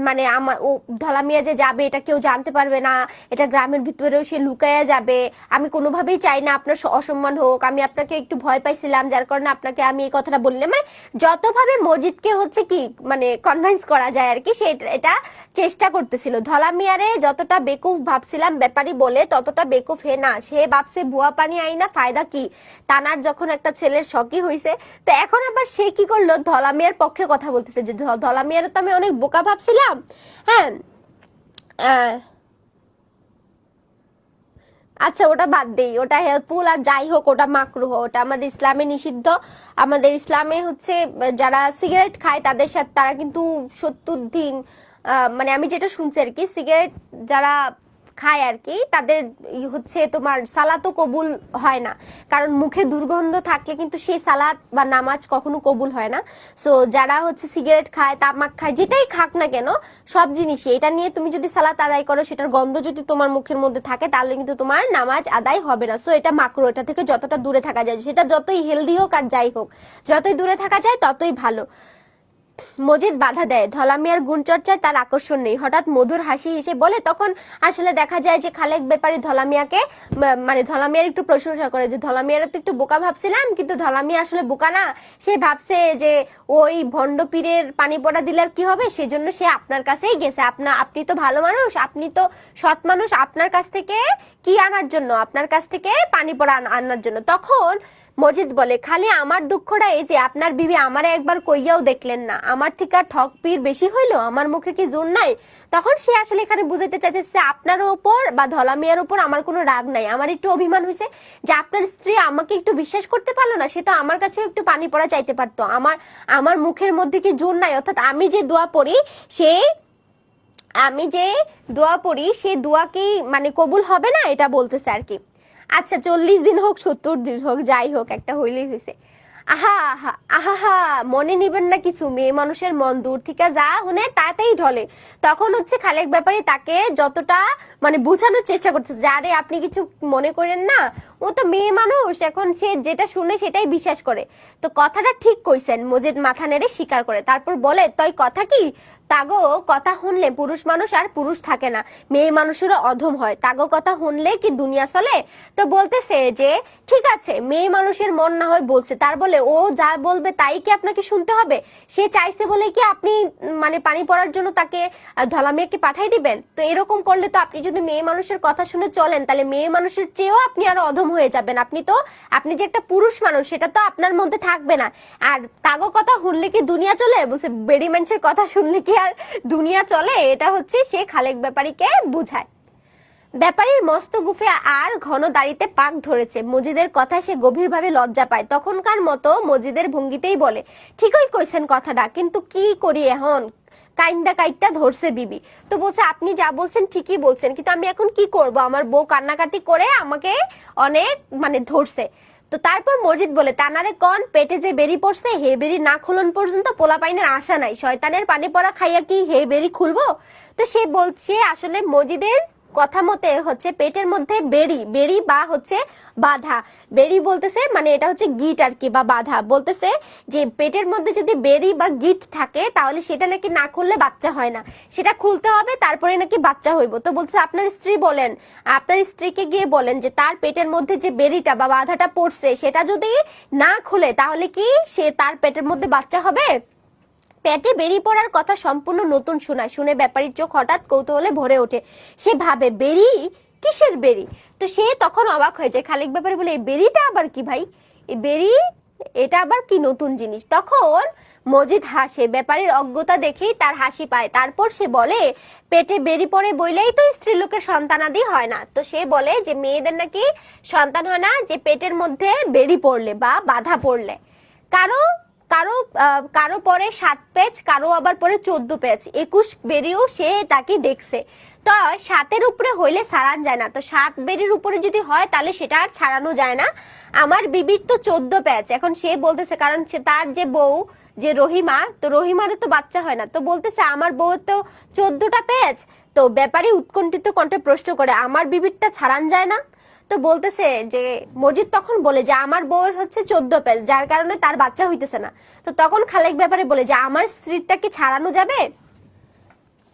মানে ও ধলা মিয়া যে যাবে এটা কেউ জানতে পারবে না, এটা গ্রামের ভিতরেও সে লুকায়া যাবে, আমি কোনোভাবেই চাই না আপনার অসম্মান হোক, আমি আপনাকে একটু ভয় পাইছিলাম যার কারণে আপনাকে আমি এই কথাটা বললাম। মানে যতভাবে মজিদকে হচ্ছে কি মানে কনভিন্স করা যায় আর কি, সে এটা চেষ্টা করতেছিল। ধলা মিয়ারে যতটা বেকুফ ভাবছিলাম ব্যাপারী বলে, ততটা বেকুফ হে না। সে ভাবছে ভুয়া পানি আইনা ফায়দা কি, তানার যখন একটা ছেলের শখই হয়েছে। তো এখন আবার সে কি করলো, ধলা মিয়ার পক্ষে কথা বলতেছে যে ধলা মিয়ারে তো আমি অনেক বোকা ভাবছিলাম। হ্যাঁ আচ্ছা ওটা বাদ দেই, ওটা হেল্পফুল আর যাই হোক ওটা মাকরুহ, ওটা আমাদের ইসলামে নিষিদ্ধ। আমাদের ইসলামে হচ্ছে যারা সিগারেট খায় তাদের সাথে তারা কিন্তু 70 দিন, মানে আমি যেটা শুনছি আর কি, সিগারেট যারা খায় আর কি তাদের হচ্ছে তোমার সালাতও কবুল হয় না, কারণ মুখে দুর্গন্ধ থাকলে কিন্তু সেই সালাত বা নামাজ কখনো কবুল হয় না। সো যারা হচ্ছে সিগারেট খায়, তামাক খায়, যেটাই খাক না কেন সব জিনিসই, এটা নিয়ে তুমি যদি সালাত আদায় করো সেটার গন্ধ যদি তোমার মুখের মধ্যে থাকে তাহলে কিন্তু তোমার নামাজ আদায় হবে না। সো এটা মাকরু, এটা থেকে যতটা দূরে থাকা যায়, সেটা যতই হেলদি হোক আর যাই হোক, যতই দূরে থাকা যায় ততই ভালো। মজিদ বাধা দেয়, ধলা মিয়ার গুণচর্চায় তার আকর্ষণ নেই। হঠাৎ মধুর হাসি হেসে বলে, তখন আসলে দেখা যায় যে খালেক ব্যাপারী ধলা মিয়াকে মানে ধলা মিয়ার একটু প্রশংসা করে, যে ধলা মিয়ার তো একটু বোকা ভাবছিলাম, কিন্তু ধলা মিয়া আসলে বোকা না, সে ভাবছে যে ওই ভণ্ড পীরের পানি পড়া দিলে আর কি হবে, সেজন্য সে আপনার কাছেই গেছে। আপনি তো ভালো মানুষ, আপনি তো সৎ মানুষ, আপনার কাছ থেকে কি আনার জন্য, আপনার কাছ থেকে পানি পড়া আনার জন্য। তখন মজিদ বলে, খালি আমার দুঃখটা এই যে আপনার বিবি আমারে একবার কইয়াও দেখলেন না, আমার থেকে ঠক পীর বেশি হইলো, আমার মুখে কি জোর নাই। তখন সে আসলে এখানে বুঝাইতে চাইতেছে আপনার উপর বা ধলা মিয়ার উপর আমার কোনো রাগ নাই, আমার একটু অভিমান হয়েছে যে আপনার স্ত্রী আমাকে একটু বিশ্বাস করতে পারলো না, সে তো আমার কাছেও একটু পানি পড়া চাইতে পারতো, আমার মুখের মধ্যে কি জোর নাই, অর্থাৎ আমি যে দোয়া পড়ি সে দোয়া কি মানে কবুল হবে না, এটা বলতেছে আর কি। আচ্ছা 40 দিন হোক 70 দিন হোক যাই হোক, একটা হইলেই হয়েছে। আহা আহা আহা, মনে নিবেন না কিছু, মেয়ে মানুষের মন দূর থেকে যা শুনে তাতেই ঢলে। তখন হচ্ছে খালেক ব্যাপারী তাকে যতটা মানে বোঝানোর চেষ্টা করতেছে যে আরে আপনি কিছু মনে করেন না, ও তো মেয়ে মানুষ, এখন সে যেটা শুনে সেটাই বিশ্বাস করে। তো কথাটা ঠিক কইছেন, মজিদ মাথা নেড়ে স্বীকার করে, তারপর বলে তই কথা কি, তাগো কথা শুনলে পুরুষ মানুষ আর পুরুষ থাকে না, মেয়ে মানুষেরও অধম হয়, তাগো কথা শুনলে কি দুনিয়া চলে। তো বলতেছে যে ঠিক আছে মেয়ে মানুষের মন না হয় বলছে, তার বলে ও যা বলবে তাই কি আপনাকে শুনতে হবে, সে চাইছে বলে কি আপনি মানে পানি পড়ার জন্য তাকে ধলা মেয়েকে পাঠাই দিবেন। তো এরকম করলে তো আপনি যদি মেয়ে মানুষের কথা শুনে চলেন তাহলে মেয়ে মানুষের চেয়েও আপনি আরো অধম হয়ে যাবেন, আপনি যে একটা পুরুষ মানুষ সেটা তো আপনার মধ্যে থাকবে না। আর তাগো কথা শুনলে কি দুনিয়া চলে, বলছে বেড়ি মানুষের কথা শুনলে কি আর দুনিয়া চলে, এটা হচ্ছে সে খালেক ব্যাপারীকে বুঝায়। ব্যাপারীর মস্ত গুফে আর ঘন দাড়িতে পাক ধরেছে, মজিদের কথায় সে গভীরভাবে লজ্জা পায়। তখনকার মতো মজিদের ভঙ্গিতেই বলে, ঠিকই কইছেন কথাটা, কিন্তু কি করি এখন, কাইটটা ধরছে বিবি। তো বলছে আপনি যা বলছেন ঠিকই বলছেন, কিন্তু আমি এখন কি করব, আমার বউ কান্নাকাটি করে আমাকে অনেক মানে ধরছে। তো তারপর মজিদ বলে, তানারে কন পেটে যে বেরি পড়ছে হে বেরি না খুলন পর্যন্ত পোলা পাইনের আশা নাই, শয়তানের পানি পড়া খাইয়া কি হে বেরি খুলবো। তো সে বলছে আসলে মজিদের কথা মতে হচ্ছে পেটের মধ্যে বেরি বা হচ্ছে বাধা, বেরি বলতেছে মানে এটা হচ্ছে গিট আর কি, বা বাধা বলতেছে যে পেটের মধ্যে যদি বেরি বা গিট থাকে তাহলে সেটা নাকি না খুললে বাচ্চা হয় না, সেটা খুলতে হবে তারপরে নাকি বাচ্চা হইব। তো বলছে আপনার স্ত্রীকে গিয়ে বলেন যে তার পেটের মধ্যে যে বেরিটা বা বাধাটা পড়ছে সেটা যদি না খুলে তাহলে কি সে তার পেটের মধ্যে বাচ্চা হবে। পেটে বেরিয়ে পড়ার কথা সম্পূর্ণ নতুন শোনায়, শুনে ব্যাপারীর চোখ হঠাৎ কৌতূহলে ভরে ওঠে। সে ভাবে বেরি, কিসের বেরি। তো সে তখন অবাক হয়ে যায়। খালেক ব্যাপারী বলে এই বেরিটা আবার কি ভাই, এই বেরি এটা আবার কি নতুন জিনিস? তখন মজিদ হাসে, ব্যাপারীর অজ্ঞতা দেখেই তার হাসি পায়। তারপর সে বলে, পেটে বেরি পড়ে বইলেই তো স্ত্রীলোকের সন্তানাদি হয় না। তো সে বলে যে মেয়েদের নাকি সন্তান হয় না যে পেটের মধ্যে বেরি পড়লে বা বাধা পড়লে। কারো কারো কারো পরে 7 পেজ, কারো আবার পরে 14 পেজ, 21 বেরিও সে তাকে দেখছে। তো 7-এর উপরে হইলে ছাড়ান যায় না, তো 7 বেরির উপরে যদি হয় তাহলে সেটা আর ছাড়ানো যায় না। আমার বিবির তো 14 পেজ। এখন সে বলতেছে, কারণ সে তার যে বউ যে রহিমা, তো রহিমারও তো বাচ্চা হয় না, তো বলতেছে আমার বউ তো 14টা পেজ। তো ব্যাপারী উৎকণ্ঠিত কণ্ঠে প্রশ্ন করে, আমার বিবিরটা ছাড়ান যায় না? তো বলতেছে যে মজিদ তখন বলে যে আমার বউয়ের হচ্ছে 14 পেজ, যার কারণে তার বাচ্চা হইতেছে না। তো তখন খালেক ব্যাপারে বলে যে আমার স্ত্রীরটা কি ছাড়ানো যাবে?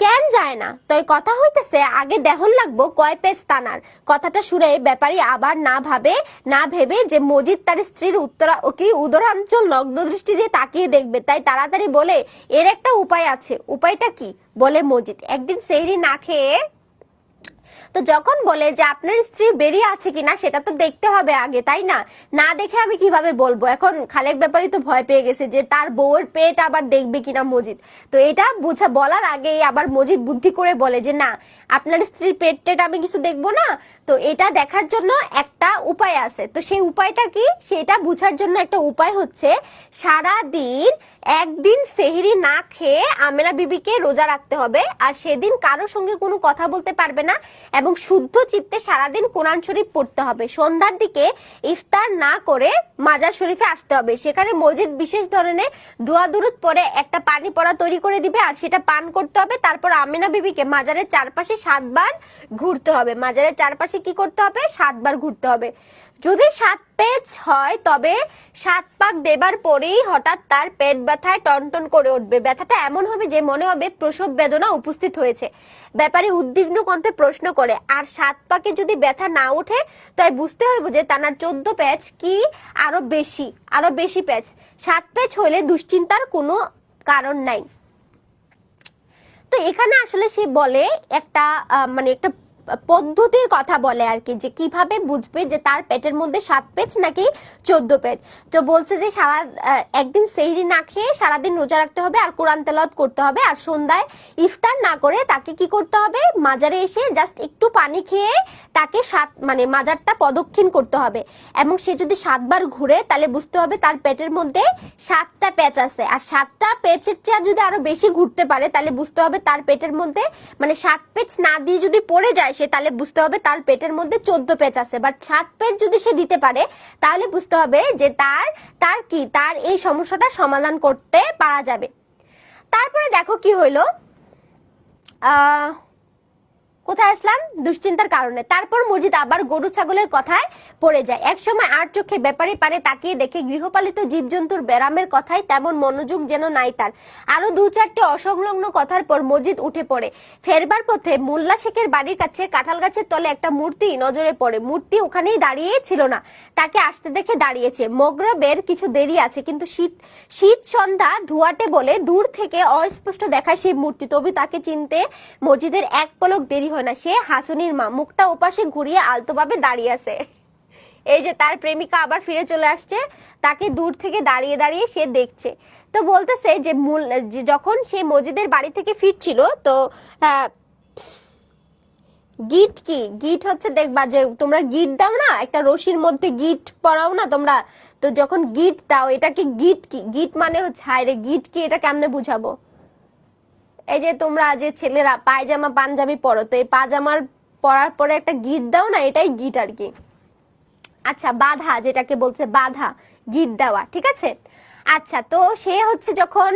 কেন যায় না? তো এই কথা হইতেছে, আগে দেহন লাগবো কয় পেজ তানার। কথাটা শুনে ব্যাপারী আবার না ভেবে যে মজিদ তার স্ত্রীর উদরাঞ্চল নগ্ন দৃষ্টি দিয়ে তাকিয়ে দেখবে, তাই তাড়াতাড়ি বলে, এর একটা উপায় আছে। উপায়টা কি? বলে মজিদ, একদিন সেহরি না খেয়ে, তো যখন বলে যে আপনার স্ত্রী বেরিয়ে আছে কিনা সেটা তো দেখতে হবে আগে, তাই না? না দেখে আমি কিভাবে বলবো? এখন খালেক ব্যাপারী তো ভয় পেয়ে গেছে যে তার বউয়ের পেট আবার দেখবে কিনা মজিদ। তো এটা বলার আগেই আবার মজিদ বুদ্ধি করে বলে যে না, আপনার স্ত্রীর পেট টেট আমি কিছু দেখবো না, তো এটা দেখার জন্য একটা উপায় আছে। তো সেই উপায়টা কি? সেটা বুঝার জন্য একটা উপায় হচ্ছে, সারা দিন একদিন সেহরি না খেয়ে আমেনা বিবিকে রোজা রাখতে হবে, আর সেদিন কারোর সঙ্গে কোনো কথা বলতে পারবে না, এবং শুদ্ধ চিত্তে সারাদিন কোরআন শরীফ পড়তে হবে। সন্ধ্যার দিকে ইফতার না করে মাজার শরীফে আসতে হবে। সেখানে মসজিদ বিশেষ ধরনের দোয়া দুরুদ পরে একটা পানি পড়া তৈরি করে দিবে, আর সেটা পান করতে হবে। তারপর আমেনা বিবিকে মাজারের চারপাশে 7 বার ঘুরতে হবে। মাজারের চারপাশে কি করতে হবে? 7 বার ঘুরতে হবে। যদি 7 পেজ হয় তবে 7 পাক দেবার পরেই হঠাৎ তার পেট ব্যথায় টনটন করে উঠবে। ব্যথাটা এমন হবে যে মনে হবে প্রসব বেদনা উপস্থিত হয়েছে। ব্যাপারী উদ্বিগ্ন কণ্ঠে প্রশ্ন করে, আর 7 পাকে যদি ব্যথা না ওঠে তাই বুঝতে হইব যে তার 14 পেজ কি আরো বেশি পেজ। 7 পেজ হইলে দুশ্চিন্তার কোনো কারণ নাই। তো এখানে আসলে সে বলে একটা মানে একটা পদ্ধতির কথা বলে আর কি, যে কিভাবে বুঝবে যে তার পেটের মধ্যে 7 পেজ নাকি 14 পেজ। তো বলছে যে একদিন সেহরি না খেয়ে সারাদিন রোজা রাখতে হবে, আর কোরআন তেলাওয়াত করতে হবে, আর সন্ধ্যায় ইফতার না করে তাকে কি করতে হবে? মাজারে এসে জাস্ট একটু পানি খেয়ে তাকে মাজারটা প্রদক্ষিণ করতে হবে। এবং সে যদি 7 বার ঘুরে তাহলে বুঝতে হবে তার পেটের মধ্যে 7টা পেজ আছে। আর 7টা পেজের চেয়ে যদি আরো বেশি ঘুরতে পারে তাহলে বুঝতে হবে তার পেটের মধ্যে 7 পেজ না দিয়ে যদি পড়ে যায় সে, তাহলে বুঝতে হবে তার পেটের মধ্যে 14 পেজ আছে। বাট 7 পেজ যদি সে দিতে পারে তাহলে বুঝতে হবে যে তার এই সমস্যাটা সমাধান করতে পারা যাবে। তারপরে দেখো কি হইলো, কোথায় আসলাম? দুশ্চিন্তার কারণে। তারপর মজিদ আবার গরু ছাগলের কথায় পড়ে যায়। একসময় আর চোখে ব্যাপারী পারে তাকিয়ে দেখে গৃহপালিত জীবজন্তুর ব্যারামের কথায় তেমন মনোযোগ যেন নাই তার। আরো 2-4টে অসংলগ্ন কথার পর মজিদ উঠে পড়ে। ফেরবার পথে মোল্লা শেখের বাড়ির কাছে কাঁঠাল গাছের তলে একটা মূর্তি নজরে পড়ে। মূর্তি ওখানেই দাঁড়িয়ে ছিল না, তাকে আসতে দেখে দাঁড়িয়েছে। মগরবের কিছু দেরি আছে, কিন্তু শীত সন্ধ্যা ধোঁয়াটে বলে দূর থেকে অস্পষ্ট দেখায় সেই মূর্তি, তবে তাকে চিনতে মজিদের এক পলক দেরি হয় না। সে হাসুনির মা, মুখটা ওপাশে ঘুরিয়ে আলতোভাবে দাঁড়িয়ে আছে। এই যে তার প্রেমিকা আবার ফিরে চলে আসছে, তাকে দূর থেকে দাঁড়িয়ে দাঁড়িয়ে সে দেখছে। তো বলতেছে যে যখন সে মজিদের বাড়ি থেকে ফিরছিল, তো গিট হচ্ছে, দেখবা যে তোমরা গিট দাও না, একটা রশির মধ্যে গিট পরাও না তোমরা, তো যখন গিট দাও এটাকে গিট মানে হচ্ছে, হায় রে গিট কি, এটা কেমনে বুঝাবো? এই যে তোমরা যে ছেলেরা পায়জামা পাঞ্জাবি পরো, তো এই পাজামার পরার পরে একটা গিট দাও না, এটাই গিট আর কি। আচ্ছা, বাধা, যেটাকে বলছে বাধা, গিট দেওয়া, ঠিক আছে। আচ্ছা, তো সে হচ্ছে যখন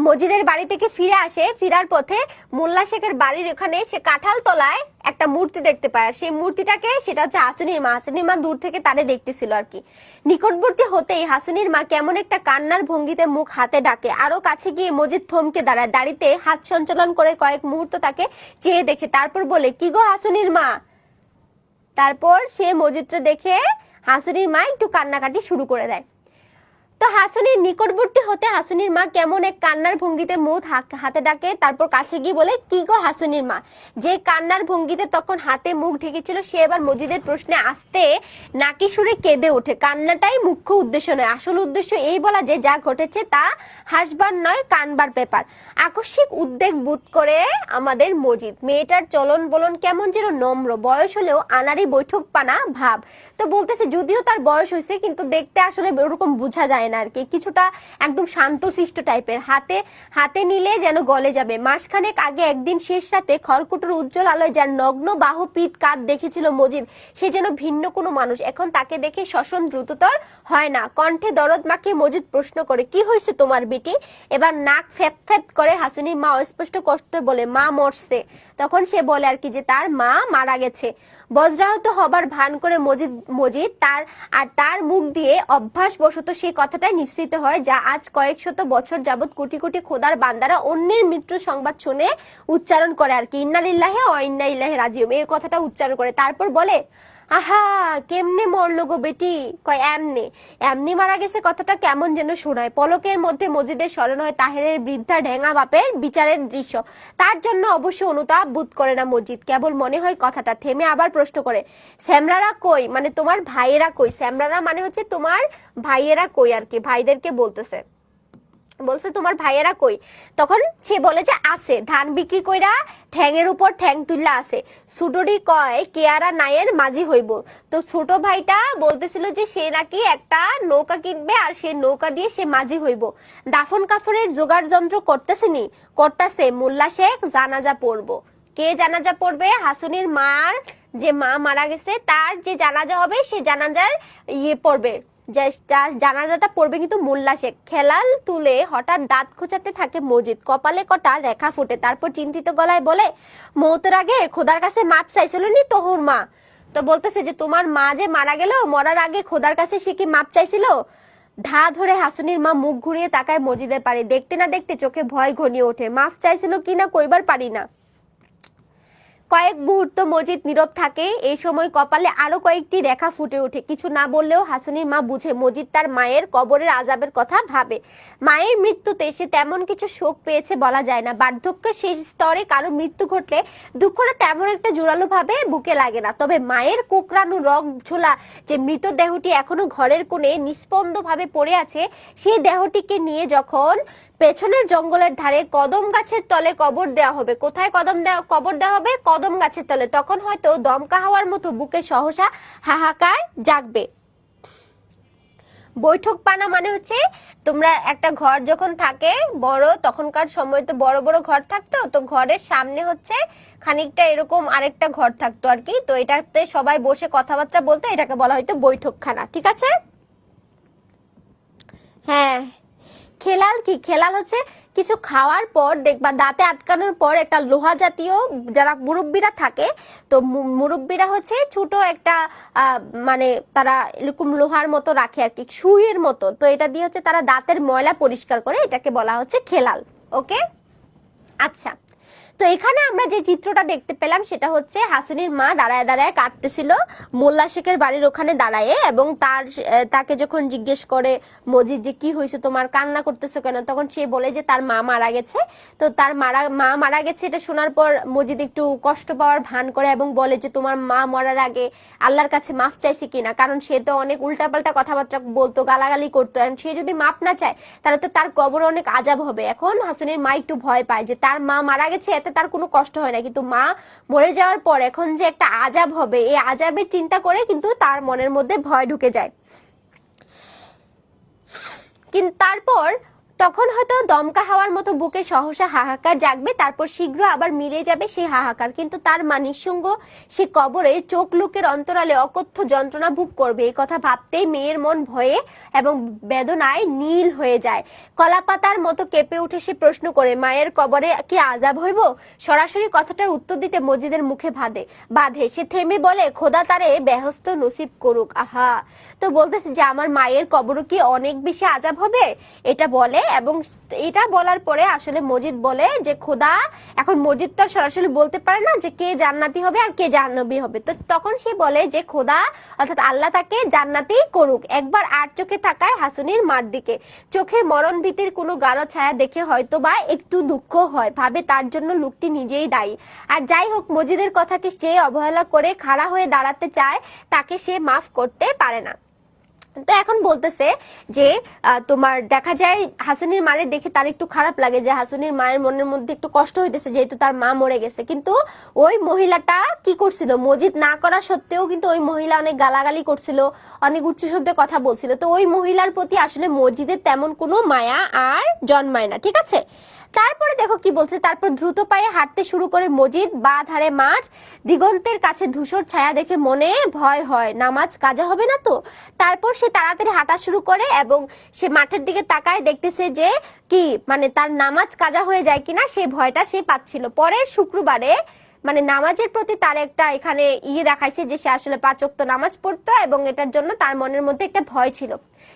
মজিদের বাড়ি থেকে ফিরে আসে, ফিরার পথে মোল্লা শেখের বাড়ির ওখানে সে কাঁঠাল তলায় একটা মূর্তি দেখতে পায়। সেই মূর্তিটাকে, সেটা হচ্ছে হাসুনির মা দূর থেকে তারে দেখতেছিল আর কি। নিকটবর্তী হতেই হাসুনির মা কেমন একটা কান্নার ভঙ্গিতে মুখ হাতে ডাকে। আরো কাছে গিয়ে মজিদ থমকে দাঁড়ায়, দাড়িতে হাত সঞ্চালন করে কয়েক মুহূর্ত তাকে চেয়ে দেখে, তারপর বলে, কি গো হাসুনির মা? তারপর সে মজিদকে দেখে হাসুনির মা একটু কান্নাকাটি শুরু করে দেয়। তো হাসুনির নিকটবর্তী হতে হাসুনির মা কেমন এক কান্নার ভঙ্গিতে মুখ হাতে ডাকে, তারপর কাছে গিয়ে বলে, কি গো হাসুনির মা? যে কান্নার ভঙ্গিতে তখন হাতে মুখ ঢেকেছিল সে এবার মজিদের প্রশ্নে আস্তে নাকি সুরে কেঁদে ওঠে। কান্নাটাই মুখ্য উদ্দেশ্য নয়, আসল উদ্দেশ্য এই বলা যে যা ঘটেছে তা হাসবার নয় কানবার ব্যাপার। আকস্মিক উদ্বেগ বোধ করে আমাদের মজিদ। মেয়েটার চলন বলন কেমন যেন নম্র, বয়স হলেও আনারি বৈঠক পানা ভাব। তো বলতেছে যদিও তার বয়স হয়েছে কিন্তু দেখতে আসলে ওরকম বোঝা যায় না আর কি, কিছুটা একদম শান্তশিষ্ট টাইপের, হাতে নিলে যেন গলে যাবে। মাসখানেক আগে একদিন শেষ রাতে খড়কুটোর উজ্জ্বল আলোয় যার নগ্ন বাহু পিঠ কাঁধ দেখেছিল মজিদ, সে যেন ভিন্ন কোনো মানুষ। এখন তাকে দেখে শ্বসন দ্রুততর হয় না। কণ্ঠে দরদ মাখিয়ে মজিদ প্রশ্ন করে, কি হয়েছে তোমার বেটি? এবার নাক ফ্যাত ফ্যাত করে হাসুনির মা অস্পষ্ট কষ্টে বলে, মা মরছে। তখন সে বলে আর কি যে তার মা মারা গেছে। বজ্রাহত হবার ভান করে মজিদ তার মুখ দিয়ে অভ্যাসবশত সেই কথাটাই নিঃসৃত হয় যা আজ কয়েক শত বছর যাবৎ কোটি কোটি খোদার বান্দারা অন্যের মৃত্যু সংবাদ শুনে উচ্চারণ করে আর কি, ইন্না লিল্লাহি ওয়া ইন্না ইলাইহি রাজিউন, এই কথাটা উচ্চারণ করে। তারপর বলে, আহা কেমনে মরলো গো বেটি? কয় এমনি মারা গেছে। কথাটা কেমন যেন শোনায়। পলকের মধ্যে মজিদের স্মরণ হয় তাহেরের বৃদ্ধা ঢেঙা বাপের বিচারের দৃশ্য। তার জন্য অবশ্য অনুতাপ বোধ করে না মজিদ, কেবল মনে হয় কথাটা। থেমে আবার প্রশ্ন করে, স্যামরারা কই? মানে তোমার ভাইয়েরা কই? স্যামরারা মানে হচ্ছে তোমার ভাইয়েরা কই আর কি, ভাইদেরকে বলতেছে। বলছে তোমার ভাইয়েরা কই? তখন সে বলে যে আছে, ধান বিক্রি কইরা ঠ্যাংয়ের উপর ঠ্যাং তুললা আছে। সুডরি কয় কেয়ারা নায়ের মাঝি হইব। তো ছোট ভাইটা বলতেছিল যে সে নাকি একটা নৌকা কিনবে আর সেই নৌকা দিয়ে সে মাঝি হইব। দাফন কাফনের জোগাড় যন্ত্র করতেছে মোল্লা শেখ, জানাজা পড়বো। কে জানাজা পড়বে? হাসুনির মার যে মা মারা গেছে তার যে জানাজা হবে সে জানাজার পড়বে, যার জানাজাটা পড়বে কিন্তু মোল্লা শেখ। খেলাল তুলে হঠাৎ দাঁত খোঁচাতে থাকে মজিদ, কপালে কটা রেখা ফুটে। তারপর চিন্তিত গলায় বলে, মৌতের আগে খোদার কাছে মাপ চাইছিল নি তোর মা? তো বলতেছে যে তোমার মা যে মারা গেল, মরার আগে খোদার কাছে সে কি মাপ চাইছিল? ধা ধরে হাসুনির মা মুখ ঘুরিয়ে তাকায় মজিদের পারে। দেখতে না দেখতে চোখে ভয় ঘনিয়ে ওঠে। মাপ চাইছিল কিনা কইবার পারি না। কয়েক মুহূর্ত মজিদ নীরব থাকে। এই সময় কপালে আরো কয়েকটি রেখা ফুটে ওঠে। কিছু না বললেও হাসুনির মা বুঝে মজিদ তার মায়ের কবরের আযাবের কথা ভাবে। মায়ের মৃত্যুতে সে তেমন কিছু শোক পেয়েছে বলা যায় না। বার্ধক্যের শেষ স্তরে কারো মৃত্যু ঘটলে দুঃখটা তেমন একটা জোরালো ভাবে বুকে লাগে না। তবে মায়ের কোকড়ানো রগ ঝোলা যে মৃতদেহটি এখনো ঘরের কোণে নিস্পন্দ ভাবে পড়ে আছে, সেই দেহটিকে নিয়ে যখন পেছনের জঙ্গলের ধারে কদম গাছের তলে কবর দেওয়া হবে, কোথায় কবর দেওয়া হবে? কদম গাছের তলে। তখন হয়তো দমকা হওয়ার মতো বুকে সহসা হাহাকার জাগবে। বৈঠক পানা মানে হচ্ছে তোমরা একটা ঘর যখন থাকে বড়, তখনকার সময় তো বড় বড় ঘর থাকতো, তো ঘরের সামনে হচ্ছে খানিকটা এরকম আরেকটা ঘর থাকতো আর কি। তো এটাতে সবাই বসে কথাবার্তা বলতো, এটাকে বলা হয়তো বৈঠকখানা। ঠিক আছে? হ্যাঁ। খেলাল কি? খেলাল হচ্ছে কিছু খাওয়ার পর দেখবা দাঁতে আটকানোর পর একটা লোহা জাতীয়, যারা মুরব্বীরা থাকে, তো মুরব্বীরা হচ্ছে ছোট একটা মানে তারা এরকম লোহার মতো রাখে আর কি, সুইয়ের মতো। তো এটা দিয়ে হচ্ছে তারা দাঁতের ময়লা পরিষ্কার করে, এটাকে বলা হচ্ছে খেলাল। ওকে, আচ্ছা। তো এখানে আমরা যে চিত্রটা দেখতে পেলাম সেটা হচ্ছে হাসুনির মা দাঁড়ায় দাঁড়ায় কাঁদতেছিল মোল্লা শেখের বাড়ির ওখানে দাঁড়ায়, এবং তাকে যখন জিজ্ঞেস করে মজিদ যে কি হয়েছে তোমার, কান্না করতেছো কেন, তখন সে বলে যে তার মা মারা গেছে। তো তার মা মারা গেছে এটা শোনার পর মজিদ একটু কষ্ট পাওয়ার ভান করে এবং বলে যে তোমার মা মরার আগে আল্লাহর কাছে মাফ চাইছে কিনা, কারণ সে তো অনেক উল্টাপাল্টা কথাবার্তা বলতো, গালাগালি করতো, আর সে যদি মাফ না চায় তাহলে তো তার কবরে অনেক আযাব হবে। এখন হাসুনির মা একটু ভয় পায় যে তার মা মারা গেছে এতে তার কোনো কষ্ট হয় না, কিন্তু মা মরে যাওয়ার পর এখন যে একটা আযাব হবে, এই আযাবের চিন্তা করে কিন্তু তার মনের মধ্যে ভয় ঢুকে যায়। কিন্তু তারপর তখন হয়তো দমকা হাওয়ার মতো বুকে সহসা হাহাকার জাগবে, তারপর শীঘ্র আবার মিলে যাবে সেই হাহাকার। কিন্তু তার মা নিঃসঙ্গ সে কবরে চোখ লোকের অন্তরালে অকথ্য যন্ত্রণা ভোগ করবে, এই কথা ভাবতেই মেয়ের মন ভয়ে এবং বেদনায় নীল হয়ে যায়। কলাপাতার মতো কেঁপে উঠে সে প্রশ্ন করে, মায়ের কবরে কি আযাব হইব? সরাসরি কথাটার উত্তর দিতে মজিদের মুখে বাঁধে। সে থেমে বলে, খোদা তারে বেহস্ত নসিব করুক। আহা, তো বলতেছে যে আমার মায়ের কবরও কি অনেক বেশি আযাব হবে, এটা বলে এবং এটা বলার পরে আসলে মজিদ বলে যে খোদা, এখন মজিদ তো সরাসরি বলতে পারে না যে কে জান্নাতি হবে আর কে জাহ্নবী হবে, তো তখন সে বলে যে খোদা অর্থাৎ আল্লাহ তাকে জান্নাতি করুক। একবার আর চোখে তাকায় হাসুনির মার দিকে, চোখে মরণ ভীতির কোনো গাঢ় ছায়া দেখে হয়তো বা একটু দুঃখ হয়, ভাবে তার জন্য লোকটি নিজেই দায়ী। আর যাই হোক, মজিদের কথাকে সে অবহেলা করে খাড়া হয়ে দাঁড়াতে চায়, তাকে সে মাফ করতে পারে না। তো এখন বলতেছে যে তোমার দেখা যায় হাসুনির মারে দেখে তার একটু খারাপ লাগে, যে হাসুনির মায়ের মনের মধ্যে একটু কষ্ট হইতেছে যেহেতু তার মা মরে গেছে, কিন্তু ওই মহিলাটা কি করছিল, মজিদ না করা সত্ত্বেও কিন্তু ওই মহিলা অনেক গালাগালি করছিল, অনেক উচ্চ শব্দে কথা বলছিল। তো ওই মহিলার প্রতি আসলে মজিদের তেমন কোনো মায়া আর জন্মায় না, ঠিক আছে। তারপরে দেখো কি বলছে, তারপর দ্রুত পায়ে হাঁটতে শুরু করে মজিদ। বা ধারে মাঠ, দিগন্তের কাছে ধূসর ছায়া দেখে মনে ভয় হয় নামাজ কাজা হবে না তো। তারপর সে তাড়াতাড়ি হাঁটা শুরু করে এবং সে মাঠের দিকে তাকায়, দেখতেছে যে কি মানে তার নামাজ কাজা হয়ে যায় কিনা, সেই ভয়টা সে পাচ্ছিল। পরের শুক্রবারে মানে নামাজের প্রতি তার একটা এখানে দেখাইছে যে সে আসলে 5 ওয়াক্ত নামাজ পড়তো এবং এটার জন্য তার মনের মধ্যে একটা ভয় ছিল